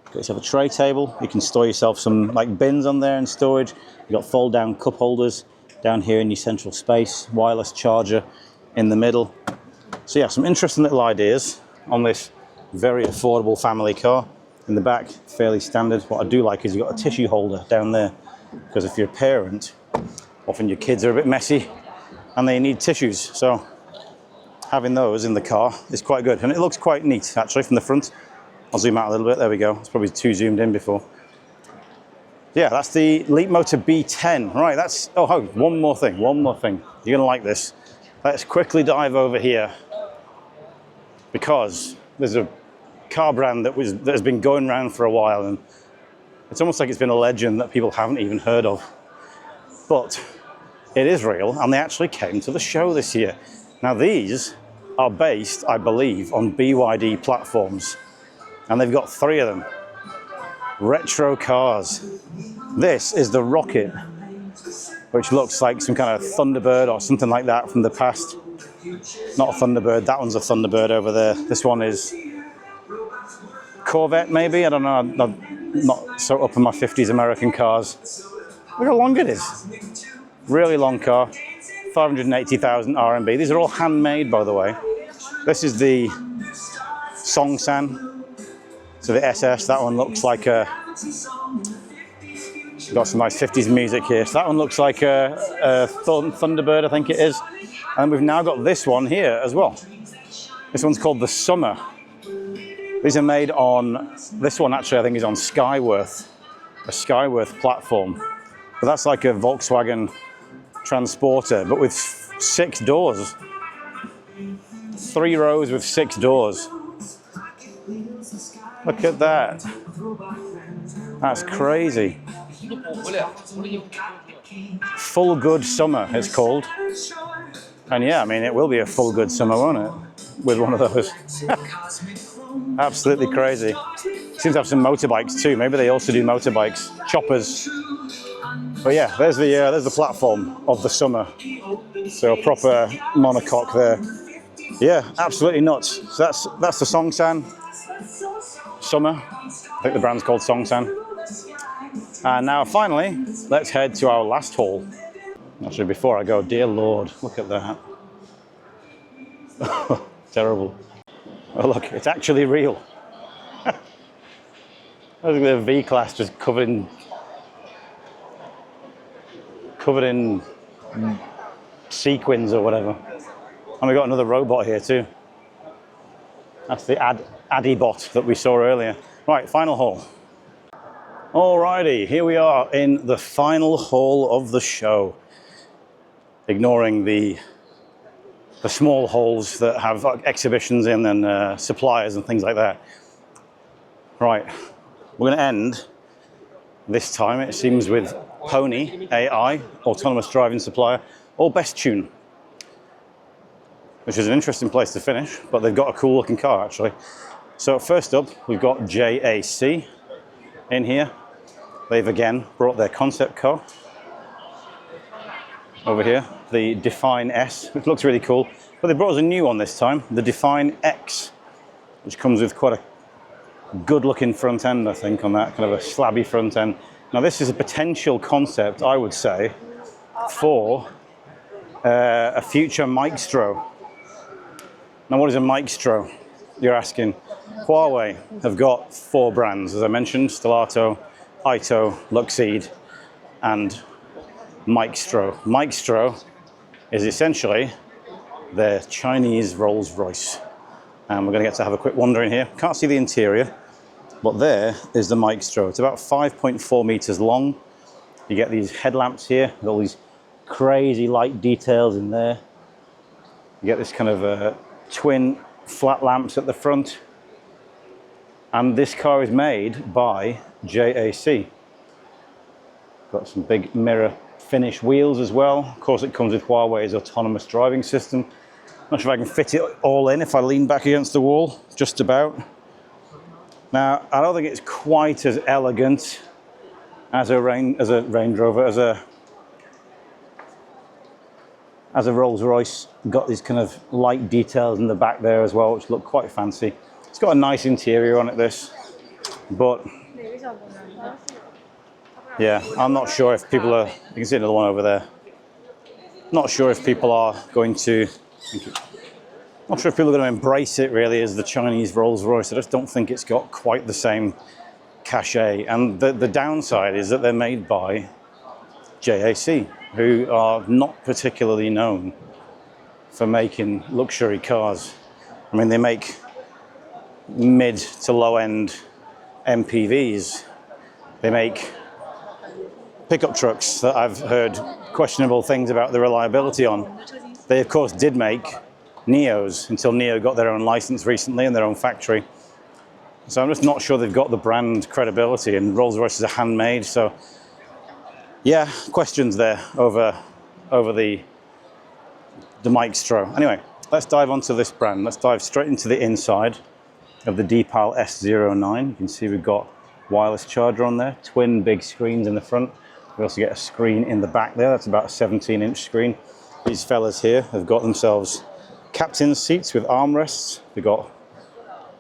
Got yourself a tray table. You can store yourself some like bins on there and storage. You've got fold down cup holders down here in your central space, wireless charger in the middle. So yeah, some interesting little ideas on this very affordable family car. In the back, fairly standard. What I do like is you've got a tissue holder down there, because if you're a parent, often your kids are a bit messy and they need tissues. So having those in the car is quite good. And it looks quite neat actually from the front. I'll zoom out a little bit, there we go. It's probably too zoomed in before. Yeah, that's the Leapmotor B10. Right, that's, oh, one more thing. You're gonna like this. Let's quickly dive over here, because there's a car brand that has been going around for a while, and it's almost like it's been a legend that people haven't even heard of. But it is real, and they actually came to the show this year. Now these are based, I believe, on BYD platforms, and they've got 3 of them. Retro cars. This is the Rocket, which looks like some kind of Thunderbird or something like that from the past. Not a Thunderbird, that one's a Thunderbird over there. This one is Corvette maybe, I don't know. I'm not so up in my 50s American cars. Look how long it is. Really long car, 580,000 RMB. These are all handmade, by the way. This is the Songsan. So the SS, that one looks like a, got some nice 50s music here. So that one looks like a Thunderbird, I think it is. And we've now got this one here as well. This one's called the Summer. These are made on, this one actually I think is on Skyworth, a Skyworth platform. But that's like a Volkswagen Transporter, but with 6 doors. 3 rows with 6 doors. Look at that. That's crazy. Full Good Summer, it's called. And yeah, I mean, it will be a full good summer, won't it? With one of those. Absolutely crazy. Seems to have some motorbikes too. Maybe they also do motorbikes, choppers. But yeah, there's the platform of the summer. So a proper monocoque there. Yeah, absolutely nuts. So that's the Songsan Summer. I think the brand's called Songsan. And now finally, let's head to our last hall. Actually, before I go, dear Lord, look at that. Terrible. Oh look, it's actually real. Look at the V-Class just covered in sequins or whatever. And we got another robot here too. That's the Adibot that we saw earlier. Right, final hall. Alrighty, here we are in the final hall of the show. Ignoring the small halls that have exhibitions in and suppliers and things like that. Right, we're going to end this time, it seems, with Pony AI, autonomous driving supplier, or Best Tune, which is an interesting place to finish, but they've got a cool looking car actually. So first up, we've got JAC in here. They've again brought their concept car over here, the Define S, which looks really cool. But they brought us a new one this time, the Define X, which comes with quite a good looking front end, I think, on that, kind of a slabby front end. Now this is a potential concept, I would say, for a future Maestro. Now what is a Maestro, you're asking? Huawei have got 4 brands, as I mentioned, Stellato, AITO, Luxeed, and Maestro. Maestro is essentially their Chinese Rolls-Royce. And we're going to get to have a quick wander in here. Can't see the interior, but there is the Maestro. It's about 5.4 meters long. You get these headlamps here with all these crazy light details in there. You get this kind of twin flat lamps at the front. And this car is made by JAC. Got some big mirror finish wheels as well. Of course, it comes with Huawei's autonomous driving system. Not sure if I can fit it all in if I lean back against the wall, just about. Now, I don't think it's quite as elegant as a Range Rover, as a Rolls-Royce. Got these kind of light details in the back there as well, which look quite fancy. It's got a nice interior on it, this, but yeah, I'm not sure if people are, you can see another one over there. Not sure if people are going to, not sure if people are going to embrace it really as the Chinese Rolls-Royce. I just don't think it's got quite the same cachet. And the downside is that they're made by JAC, who are not particularly known for making luxury cars. I mean, they make mid to low end MPVs. They make pickup trucks that I've heard questionable things about the reliability on. They of course did make Nios until Nio got their own license recently and their own factory. So I'm just not sure they've got the brand credibility, and Rolls-Royces are handmade. So yeah, questions there over the Maestro. Anyway, let's dive onto this brand. Let's dive straight into the inside of the Deepal S09. You can see we've got wireless charger on there, twin big screens in the front. We also get a screen in the back there. That's about a 17-inch screen. These fellas here have got themselves captain's seats with armrests. They've got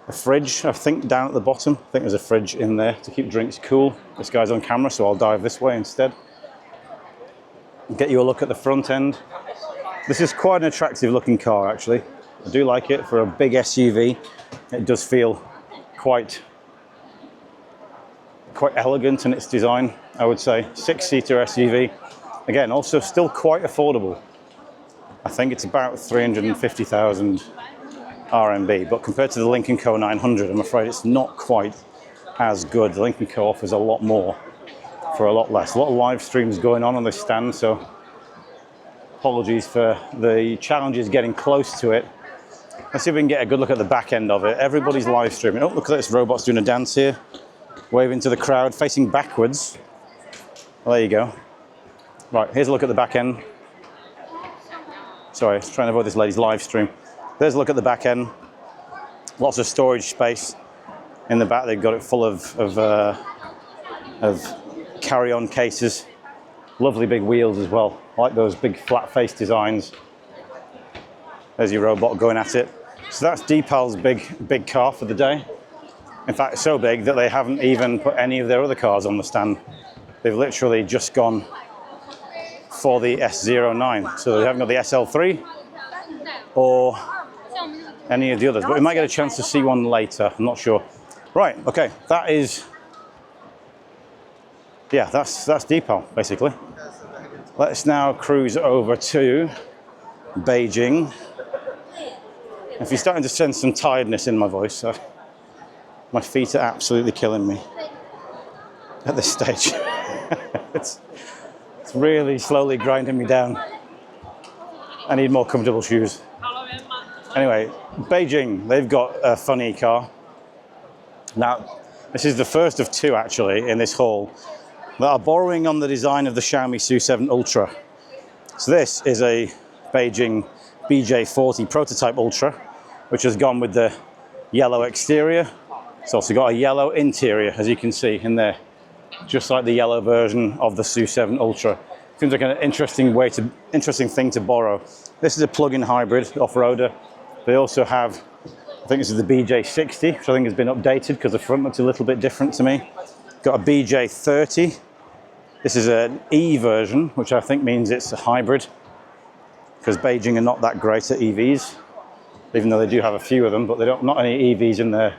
a fridge, I think, down at the bottom. I think there's a fridge in there to keep drinks cool. This guy's on camera, so I'll dive this way instead. Get you a look at the front end. This is quite an attractive looking car, actually. I do like it for a big SUV. It does feel quite elegant in its design, I would say. 6-seater SUV. Again, also still quite affordable. I think it's about 350,000 RMB, but compared to the Lynk Co 900, I'm afraid it's not quite as good. The Lynk Co offers a lot more for a lot less. A lot of live streams going on this stand, so apologies for the challenges getting close to it. Let's see if we can get a good look at the back end of it. Everybody's live streaming. Oh, look at this, robot's doing a dance here. Waving to the crowd, facing backwards. Well, there you go. Right, here's a look at the back end. Sorry, I was trying to avoid this lady's live stream. There's a look at the back end. Lots of storage space. In the back, they've got it full of carry-on cases. Lovely big wheels as well. I like those big flat-faced designs. There's your robot going at it. So that's Deepal's big car for the day. In fact, so big that they haven't even put any of their other cars on the stand. They've literally just gone for the S09. So they haven't got the SL3 or any of the others. But we might get a chance to see one later. I'm not sure. Right, okay, that is, yeah, that's Deepal, basically. Let's now cruise over to Beijing. If you're starting to sense some tiredness in my voice, my feet are absolutely killing me at this stage. It's really slowly grinding me down. I need more comfortable shoes. Anyway, Beijing, they've got a funny car. Now, this is the first of two actually in this haul that are borrowing on the design of the Xiaomi SU7 Ultra. So this is a Beijing BJ40 prototype Ultra, which has gone with the yellow exterior. It's also got a yellow interior, as you can see in there, just like the yellow version of the SU7 Ultra. Seems like an interesting thing to borrow. This is a plug-in hybrid off-roader. They also have, I think this is the BJ60, which I think has been updated because the front looks a little bit different to me. Got a BJ30. This is an E version, which I think means it's a hybrid, because Beijing are not that great at EVs, even though they do have a few of them, but they don't, not any EVs in their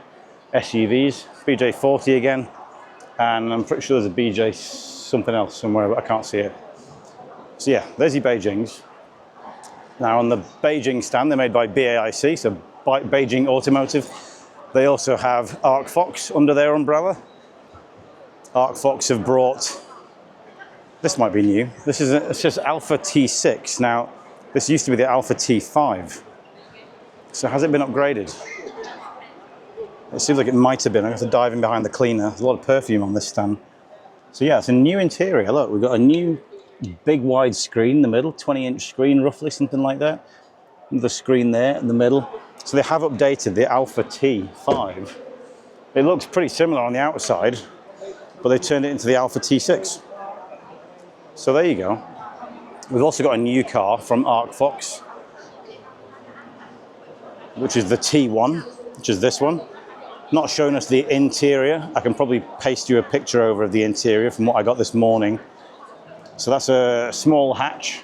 SUVs. BJ40 again, and I'm pretty sure there's a BJ something else somewhere, but I can't see it. So yeah, there's your Beijings. Now on the Beijing stand, they're made by BAIC, so Beijing Automotive. They also have ArcFox under their umbrella. ArcFox have brought, this might be new, this is it says Alpha T6. Now, this used to be the Alpha T5. So has it been upgraded? It seems like it might have been. I have to dive in behind the cleaner. There's a lot of perfume on this stand. So yeah, it's a new interior. Look, we've got a new big wide screen in the middle, 20-inch screen roughly, something like that. The screen there in the middle. So they have updated the Alpha T5. It looks pretty similar on the outside, but they turned it into the Alpha T6. So there you go. We've also got a new car from ArcFox, which is the T1, which is this one. Not showing us the interior. I can probably paste you a picture over of the interior from what I got this morning. So that's a small hatch,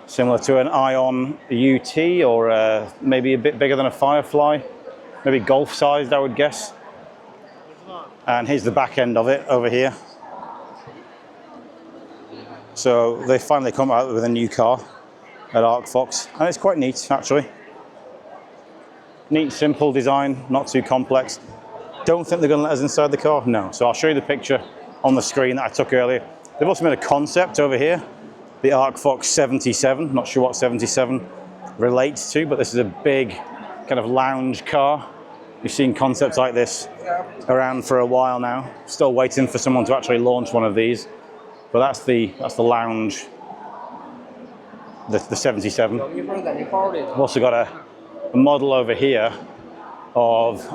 similar to an Ion UT, or maybe a bit bigger than a Firefly, maybe golf-sized, I would guess. And here's the back end of it over here. So they finally come out with a new car at ArcFox, and it's quite neat actually. Neat, simple design, not too complex. Don't think they're going to let us inside the car? No. So I'll show you the picture on the screen that I took earlier. They've also made a concept over here, the ArcFox 77. Not sure what 77 relates to, but this is a big kind of lounge car. We've seen concepts like this around for a while now. Still waiting for someone to actually launch one of these. But that's the lounge, the 77. We've also got a model over here of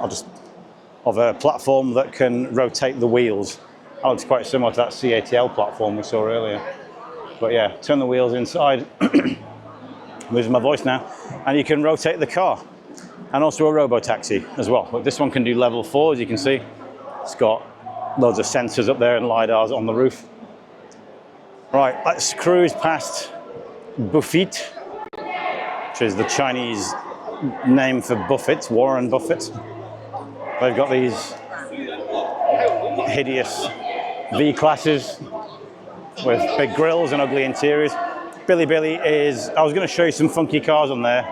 a platform that can rotate the wheels. That looks quite similar to that CATL platform we saw earlier. But yeah, turn the wheels inside. Losing my voice now. And you can rotate the car. And also a robo-taxi as well. But this one can do level 4, as you can see. It's got loads of sensors up there and LiDARs on the roof. Right, let's cruise past Buffett, which is the Chinese name for Buffett, Warren Buffett. They've got these hideous V-classes with big grills and ugly interiors. Bilibili is, I was going to show you some funky cars on there.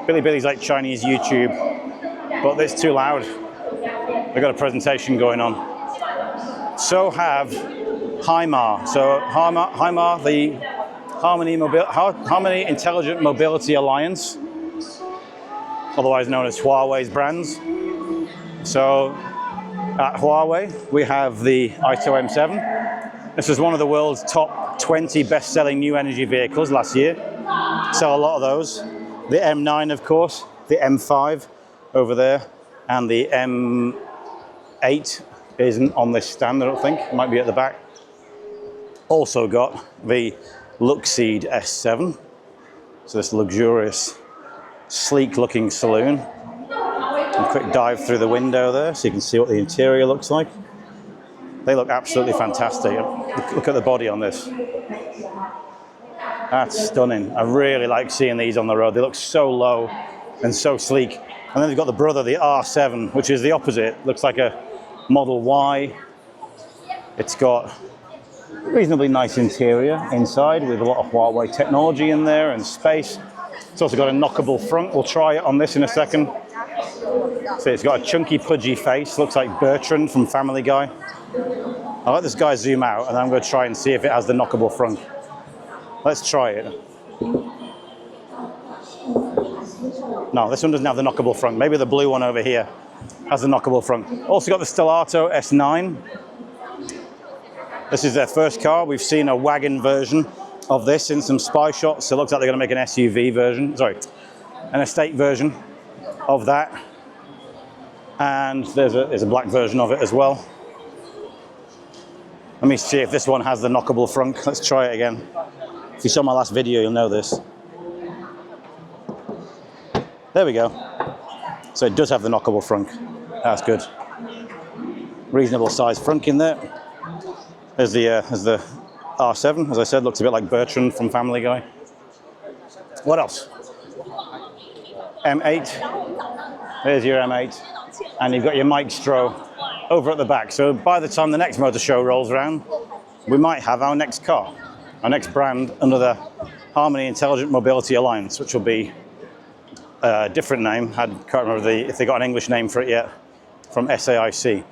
Bilibili's like Chinese YouTube, but it's too loud. They've got a presentation going on. So have HIMAR. So HIMAR, the Harmony Intelligent Mobility Alliance, otherwise known as Huawei's brands. So at Huawei, we have the AITO M7. This was one of the world's top 20 best-selling new energy vehicles last year. Sell a lot of those. The M9, of course, the M5 over there, and the M8 isn't on this stand, I don't think. It might be at the back. Also got the Luxeed S7. So this luxurious, sleek-looking saloon. A quick dive through the window there so you can see what the interior looks like. They look absolutely fantastic. Look at the body on this. That's stunning. I really like seeing these on the road. They look so low and so sleek. And then they've got the brother, the R7, which is the opposite. Looks like a Model Y. It's got reasonably nice interior inside with a lot of Huawei technology in there and space. It's also got a knockable front. We'll try it on this in a second. So it's got a chunky, pudgy face. Looks like Bertrand from Family Guy. I'll let this guy zoom out and I'm going to try and see if it has the knockable front. Let's try it. No, this one doesn't have the knockable front. Maybe the blue one over here has the knockable front. Also got the Stellato S9. This is their first car. We've seen a wagon version of this in some spy shots. So it looks like they're going to make an SUV version, sorry, an estate version of that. And there's a black version of it as well. Let me see if this one has the knockable front. Let's try it again. If you saw my last video, you'll know this. There we go. So it does have the knockable front. That's good. Reasonable size front in there. There's the R7, as I said, looks a bit like Bertrand from Family Guy. What else? M8. There's your M8. And you've got your Maestro over at the back. So by the time the next motor show rolls around, we might have our next car, our next brand under the Harmony Intelligent Mobility Alliance, which will be a different name. I can't remember if they got an English name for it yet, from SAIC.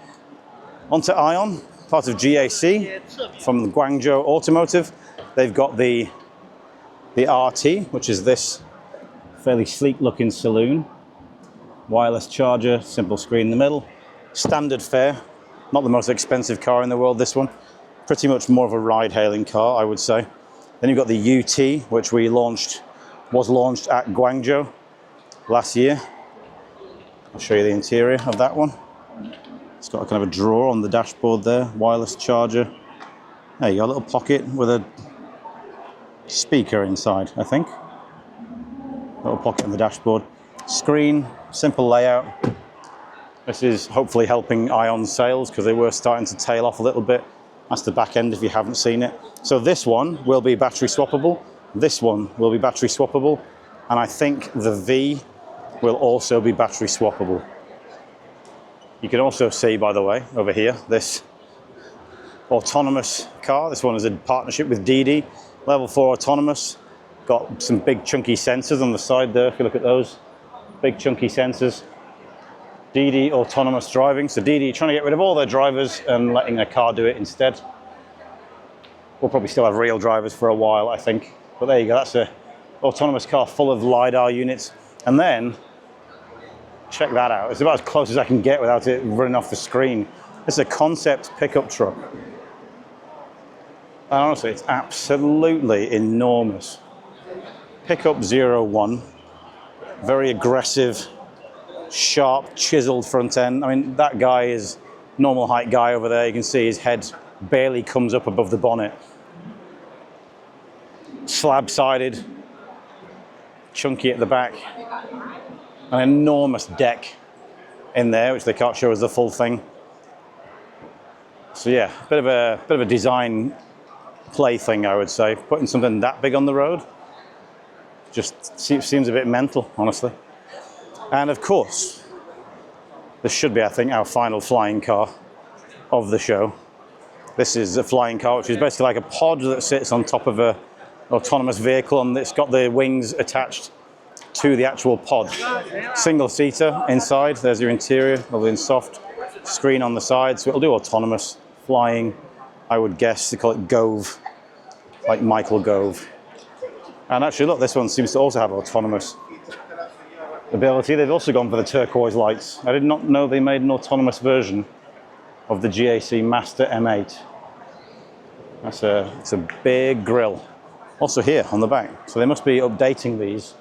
Onto Ion, part of GAC, from Guangzhou Automotive. They've got the RT, which is this fairly sleek looking saloon. Wireless charger, simple screen in the middle. Standard fare, not the most expensive car in the world, this one. Pretty much more of a ride-hailing car, I would say. Then you've got the UT, which was launched at Guangzhou last year. I'll show you the interior of that one. It's got a kind of a drawer on the dashboard there, wireless charger. There you got a little pocket with a speaker inside, I think. Little pocket on the dashboard. Screen, simple layout. This is hopefully helping Ion's sales because they were starting to tail off a little bit. That's the back end if you haven't seen it. So this one will be battery swappable. This one will be battery swappable. And I think the V will also be battery swappable. You can also see, by the way, over here, this autonomous car. This one is in partnership with Didi. Level 4 autonomous. Got some big chunky sensors on the side there, if you look at those. Big chunky sensors. Didi autonomous driving. So Didi trying to get rid of all their drivers and letting a car do it instead. We'll probably still have real drivers for a while, I think. But there you go, that's an autonomous car full of LiDAR units. And then, check that out. It's about as close as I can get without it running off the screen. This is a concept pickup truck. And honestly, it's absolutely enormous. Pickup 01. Very aggressive, sharp, chiseled front end. I mean, that guy is normal height guy over there. You can see his head barely comes up above the bonnet. Slab-sided, chunky at the back. An enormous deck in there, which they can't show as the full thing. So yeah, bit of a design play thing, I would say. Putting something that big on the road just seems a bit mental, honestly. And of course, this should be, I think, our final flying car of the show. This is a flying car, which is basically like a pod that sits on top of an autonomous vehicle, and it's got the wings attached to the actual pod. Single seater inside. There's your interior, lovely and soft. Screen on the side, so it'll do autonomous flying. I would guess they call it Gove, like Michael Gove. And actually, look, this one seems to also have autonomous ability. They've also gone for the turquoise lights. I did not know they made an autonomous version of the GAC Master M8. It's a big grille. Also here on the back. So they must be updating these.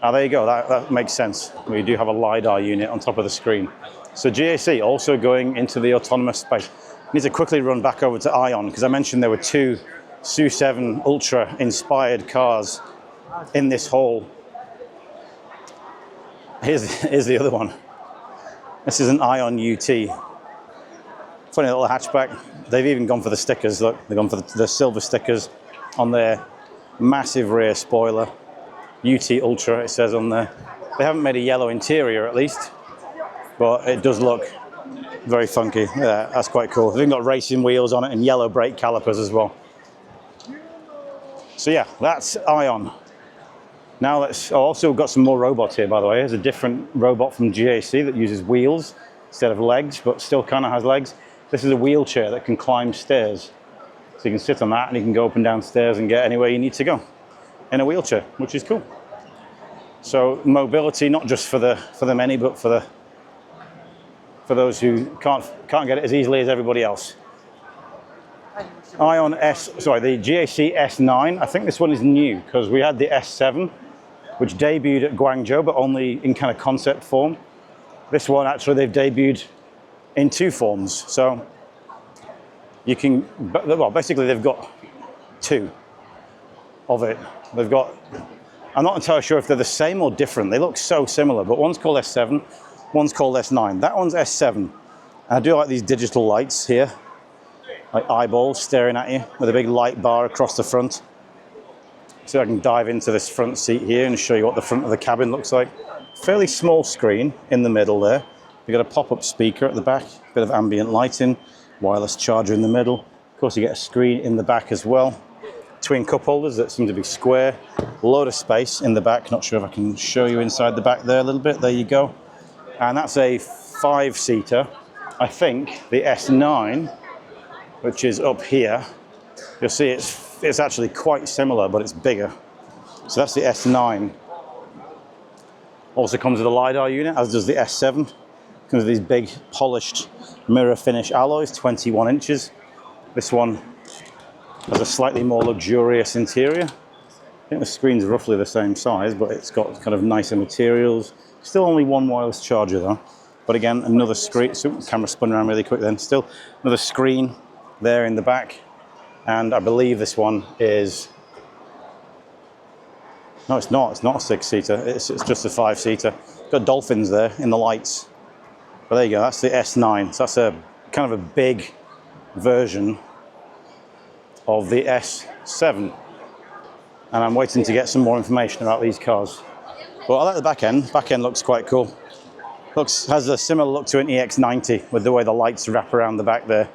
Ah, there you go. That makes sense. We do have a LiDAR unit on top of the screen. So GAC also going into the autonomous space. I need to quickly run back over to Ion because I mentioned there were two SU7 Ultra inspired cars in this hall. Here's the other one. This is an Ion UT. Funny little hatchback. They've even gone for the stickers. Look, they've gone for the silver stickers on their massive rear spoiler. UT Ultra, it says on there. They haven't made a yellow interior, at least, but it does look very funky. Yeah, that's quite cool. They've even got racing wheels on it and yellow brake calipers as well. So yeah, that's Ion. Now let's, also got some more robots here, by the way. There's a different robot from GAC that uses wheels instead of legs, but still kind of has legs. This is a wheelchair that can climb stairs. So you can sit on that and you can go up and down stairs and get anywhere you need to go in a wheelchair, which is cool. So mobility, not just for the many, but for those who can't get it as easily as everybody else. Ion the GAC S9. I think this one is new because we had the S7, which debuted at Guangzhou, but only in kind of concept form. This one, actually, they've debuted in two forms. So you can, well, basically they've got two of it. They've got, I'm not entirely sure if they're the same or different. They look so similar, but one's called S7, one's called S9. That one's S7. And I do like these digital lights here, like eyeballs staring at you with a big light bar across the front. So I can dive into this front seat here and show you what the front of the cabin looks like. Fairly small screen in the middle there. You've got a pop-up speaker at the back, bit of ambient lighting, wireless charger in the middle. Of course, you get a screen in the back as well. Twin cup holders that seem to be square. A load of space in the back. Not sure if I can show you inside the back there a little bit. There you go. And that's a 5-seater. I think the S9, which is up here, you'll see it's actually quite similar, but it's bigger. So that's the S9. Also comes with a LiDAR unit, as does the S7. Comes with these big polished mirror finish alloys, 21 inches. This one has a slightly more luxurious interior. I think the screen's roughly the same size, but it's got kind of nicer materials. Still only one wireless charger though. But again, another screen. So camera spun around really quick then. Still another screen there in the back. And I believe this one is, no, it's not. It's not a 6-seater. It's just a 5-seater. Got dolphins there in the lights. But there you go. That's the S9. So that's a kind of a big version of the S7. And I'm waiting to get some more information about these cars. But I like the back end. Back end looks quite cool. Has a similar look to an EX90 with the way the lights wrap around the back there.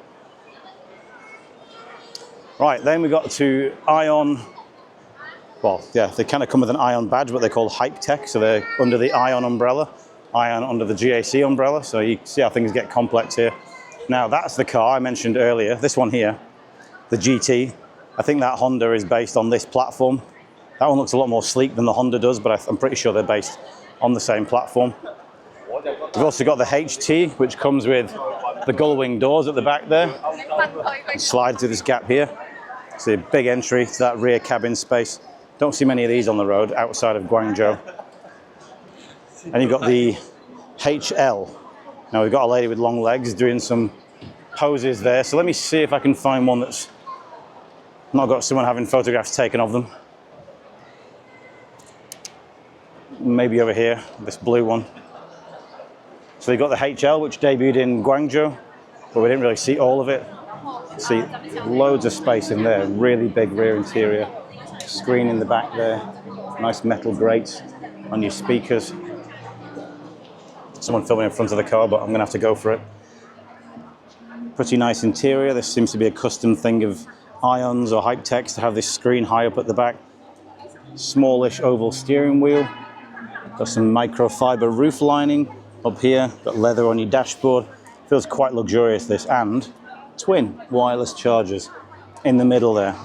Right, then we got to Ion. Well, yeah, they kind of come with an Ion badge, but they're called Hype Tech. So they're under the Ion umbrella, Ion under the GAC umbrella. So you see how things get complex here. Now that's the car I mentioned earlier, this one here, the GT. I think that Honda is based on this platform. That one looks a lot more sleek than the Honda does, but I'm pretty sure they're based on the same platform. We've also got the HT, which comes with the gull wing doors at the back there. Slide through this gap here. See a big entry to that rear cabin space. Don't see many of these on the road outside of Guangzhou. And you've got the HL. Now we've got a lady with long legs doing some poses there. So let me see if I can find one that's not got someone having photographs taken of them. Maybe over here, this blue one. So you've got the HL, which debuted in Guangzhou, but we didn't really see all of it. See loads of space in there, really big rear interior. Screen in the back there, nice metal grates on your speakers. Someone filming in front of the car, but I'm gonna have to go for it. Pretty nice interior. This seems to be a custom thing of Ion's or Hype Tech's to have this screen high up at the back. Smallish oval steering wheel. Got some microfiber roof lining up here. Got leather on your dashboard. Feels quite luxurious, this, and twin wireless chargers in the middle there.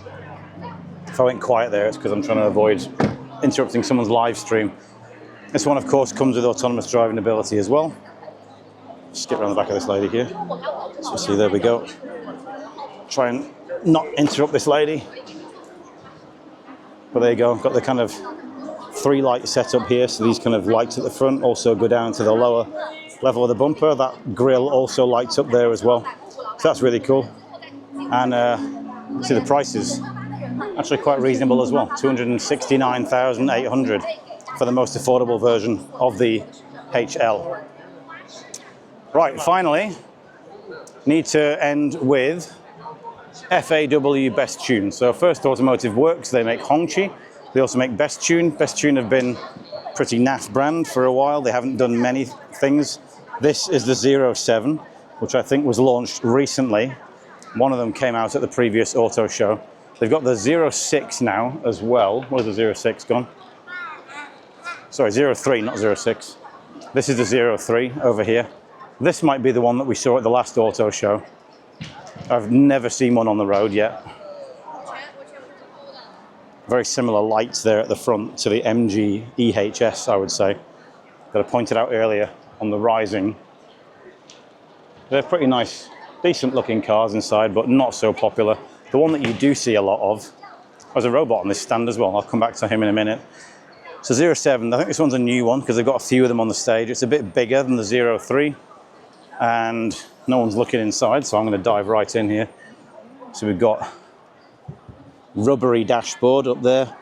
If I went quiet there, it's because I'm trying to avoid interrupting someone's live stream. This one, of course, comes with autonomous driving ability as well. Skip around the back of this lady here. So see, there we go. Try and not interrupt this lady. But there you go. Got the kind of 3 light setup here. So these kind of lights at the front also go down to the lower level of the bumper. That grille also lights up there as well. So that's really cool. And see the prices, actually quite reasonable as well. 269,800 for the most affordable version of the HL. Right, finally, need to end with FAW Best Tune. So First Automotive Works, they make Hongqi. They also make Best Tune. Best Tune have been pretty naff brand for a while. They haven't done many things. This is the 07, which I think was launched recently. One of them came out at the previous auto show. They've got the 06 now as well. Where's the 06 gone? Sorry, 03, not 06. This is the 03 over here. This might be the one that we saw at the last auto show. I've never seen one on the road yet. Very similar lights there at the front to the MG EHS, I would say, that I pointed out earlier on the Rising. They're pretty nice, decent looking cars inside, but not so popular. The one that you do see a lot of, there's a robot on this stand as well. I'll come back to him in a minute. So 07, I think this one's a new one because they've got a few of them on the stage. It's a bit bigger than the 03, and no one's looking inside, so I'm going to dive right in here. So we've got rubbery dashboard up there,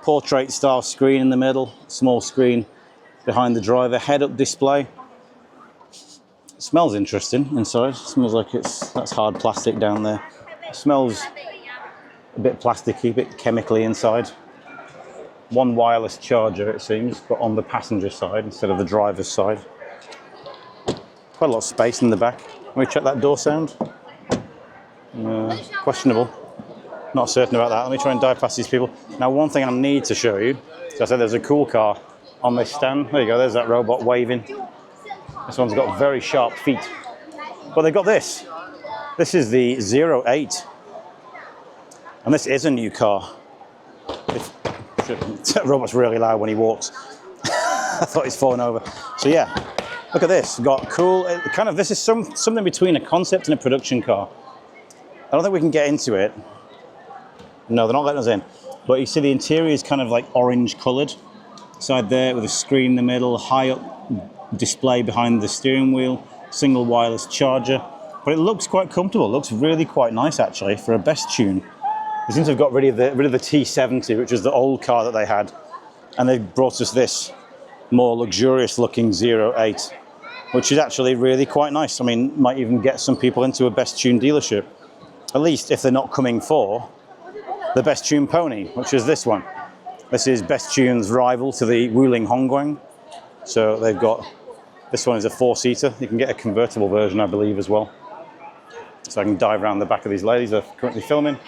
portrait style screen in the middle, small screen behind the driver, head-up display. It smells interesting inside. It smells like that's hard plastic down there. It smells a bit plasticky, a bit chemically inside. One wireless charger, it seems, but on the passenger side instead of the driver's side. Quite a lot of space in the back. Let me check that door sound. Questionable. Not certain about that. Let me try and dive past these people. Now, one thing I need to show you, so I said there's a cool car on this stand. There you go, there's that robot waving. This one's got very sharp feet. But they've got this. This is the 08. And this is a new car. That robot's really loud when he walks. I thought he's falling over. So yeah, look at this. Got cool, this is something between a concept and a production car. I don't think we can get into it. No, they're not letting us in. But you see the interior is kind of like orange coloured. Side there with a screen in the middle, high up display behind the steering wheel, single wireless charger. But it looks quite comfortable. It looks really quite nice actually for a Best Tune. They seem to have got rid of the T70, which is the old car that they had. And they've brought us this more luxurious looking 08, which is actually really quite nice. I mean, might even get some people into a Best Tune dealership. At least if they're not coming for the Best Tune Pony, which is this one. This is Best Tune's rival to the Wuling YangWang. So they've got, this one is a 4-seater. You can get a convertible version, I believe, as well. So I can dive around the back of these ladies. They're currently filming.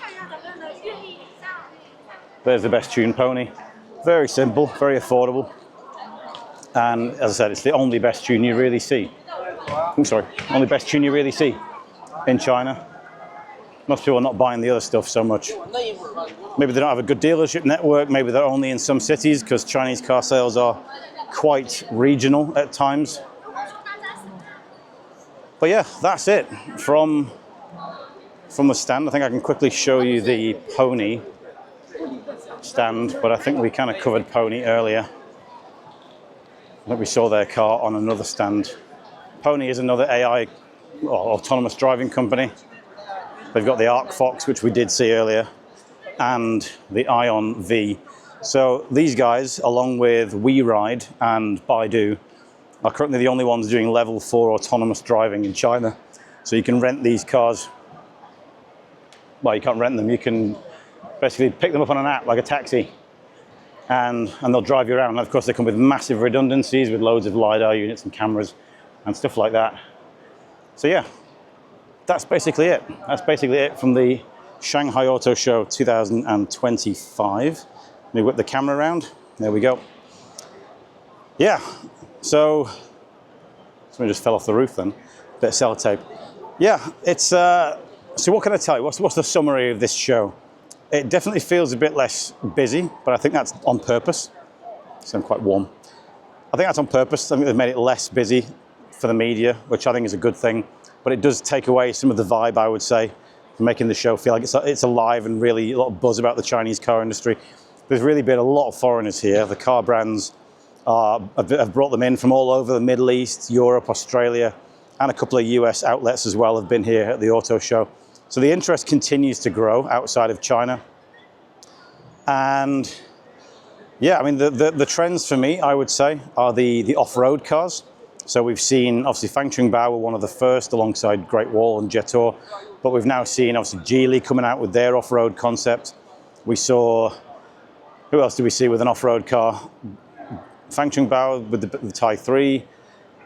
There's the Best Tune Pony. Very simple, very affordable. And as I said, it's the only Best Tune you really see. I'm sorry, only Best Tune you really see in China. Most people are not buying the other stuff so much. Maybe they don't have a good dealership network. Maybe they're only in some cities because Chinese car sales are quite regional at times. But yeah, that's it from the stand. I think I can quickly show you the Pony stand, but I think we kind of covered Pony earlier. I think we saw their car on another stand. Pony is another AI or autonomous driving company. They've got the ArcFox, which we did see earlier, and the Ion V. So these guys, along with WeRide and Baidu, are currently the only ones doing level 4 autonomous driving in China. So you can rent these cars. Well, you can't rent them. You can basically pick them up on an app like a taxi, and they'll drive you around. And of course, they come with massive redundancies with loads of LiDAR units and cameras and stuff like that. So yeah, that's basically it. That's basically it from the Shanghai Auto Show 2025. Let me whip the camera around. There we go. Yeah, so something just fell off the roof then. Bit of sellotape. Yeah, it's, so what can I tell you? What's the summary of this show? It definitely feels a bit less busy, but I think that's on purpose. So I'm quite warm. I think that's on purpose. I think they've made it less busy for the media, which I think is a good thing. But it does take away some of the vibe, I would say, from making the show feel like it's alive and really a lot of buzz about the Chinese car industry. There's really been a lot of foreigners here. The car brands have brought them in from all over the Middle East, Europe, Australia, and a couple of US outlets as well have been here at the auto show. So the interest continues to grow outside of China. And yeah, I mean, the trends for me, I would say, are the off-road cars. So we've seen, obviously, Fangchungbao were one of the first alongside Great Wall and Jetour, but we've now seen, obviously, Geely coming out with their off-road concept. We saw, who else did we see with an off-road car? Fangchungbao with the Tai 3,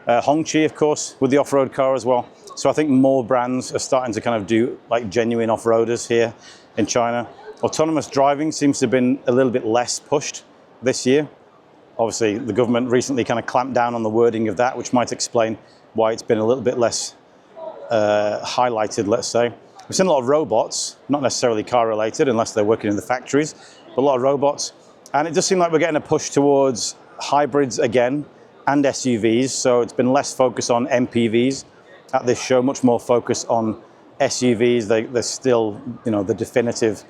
Hongqi, of course, with the off-road car as well. So I think more brands are starting to kind of do like genuine off-roaders here in China. Autonomous driving seems to have been a little bit less pushed this year. Obviously, the government recently kind of clamped down on the wording of that, which might explain why it's been a little bit less highlighted, let's say. We've seen a lot of robots, not necessarily car-related, unless they're working in the factories, but a lot of robots. And it does seem like we're getting a push towards hybrids again and SUVs. So it's been less focus on MPVs at this show, much more focus on SUVs. They're still, you know, the definitive,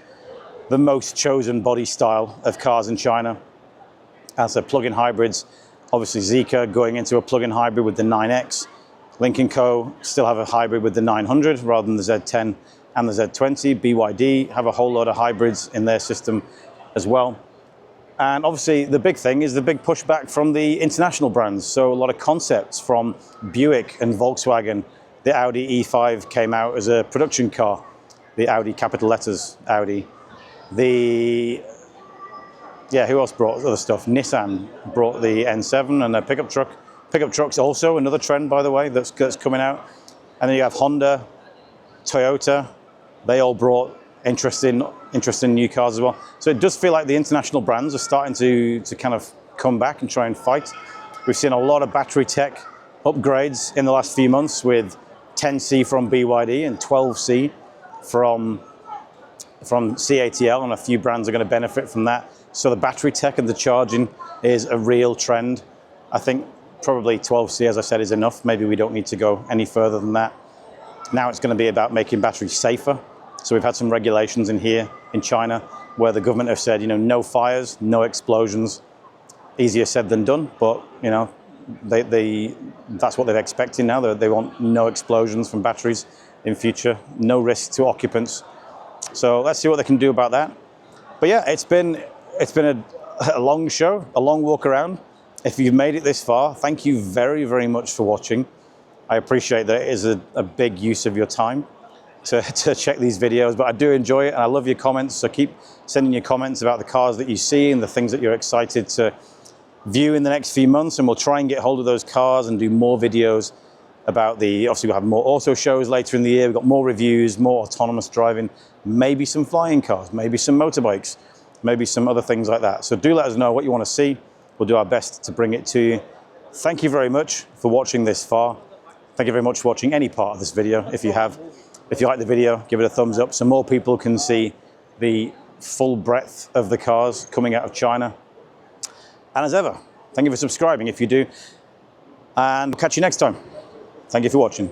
the most chosen body style of cars in China. As a plug-in hybrids, obviously Zeekr going into a plug-in hybrid with the 9X. Lynk Co still have a hybrid with the 900 rather than the Z10 and the Z20. BYD have a whole lot of hybrids in their system as well. And obviously the big thing is the big pushback from the international brands. So a lot of concepts from Buick and Volkswagen. The Audi E5 came out as a production car. The Audi, capital letters, Audi. Yeah, who else brought other stuff? Nissan brought the N7 and a pickup truck. Pickup trucks also another trend, by the way, that's coming out. And then you have Honda, Toyota. They all brought interesting new cars as well. So it does feel like the international brands are starting to kind of come back and try and fight. We've seen a lot of battery tech upgrades in the last few months with 10C from BYD and 12C from CATL, and a few brands are going to benefit from that. So the battery tech and the charging is a real trend. I think probably 12C, as I said, is enough. Maybe we don't need to go any further than that. Now it's going to be about making batteries safer. So we've had some regulations in here in China where the government have said, you know, no fires, no explosions. Easier said than done, but you know, that's what they're expecting now. They want no explosions from batteries in future, no risk to occupants. So let's see what they can do about that. But yeah, it's been a long show, a long walk around. If you've made it this far, thank you very, very much for watching. I appreciate that it is a big use of your time to check these videos, but I do enjoy it and I love your comments. So keep sending your comments about the cars that you see and the things that you're excited to view in the next few months, and we'll try and get hold of those cars and do more videos about obviously we'll have more auto shows later in the year. We've got more reviews, more autonomous driving, maybe some flying cars, maybe some motorbikes, maybe some other things like that. So do let us know what you want to see. We'll do our best to bring it to you. Thank you very much for watching this far. Thank you very much for watching any part of this video. If you like the video, give it a thumbs up so more people can see the full breadth of the cars coming out of China. And as ever, thank you for subscribing if you do. And we'll catch you next time. Thank you for watching.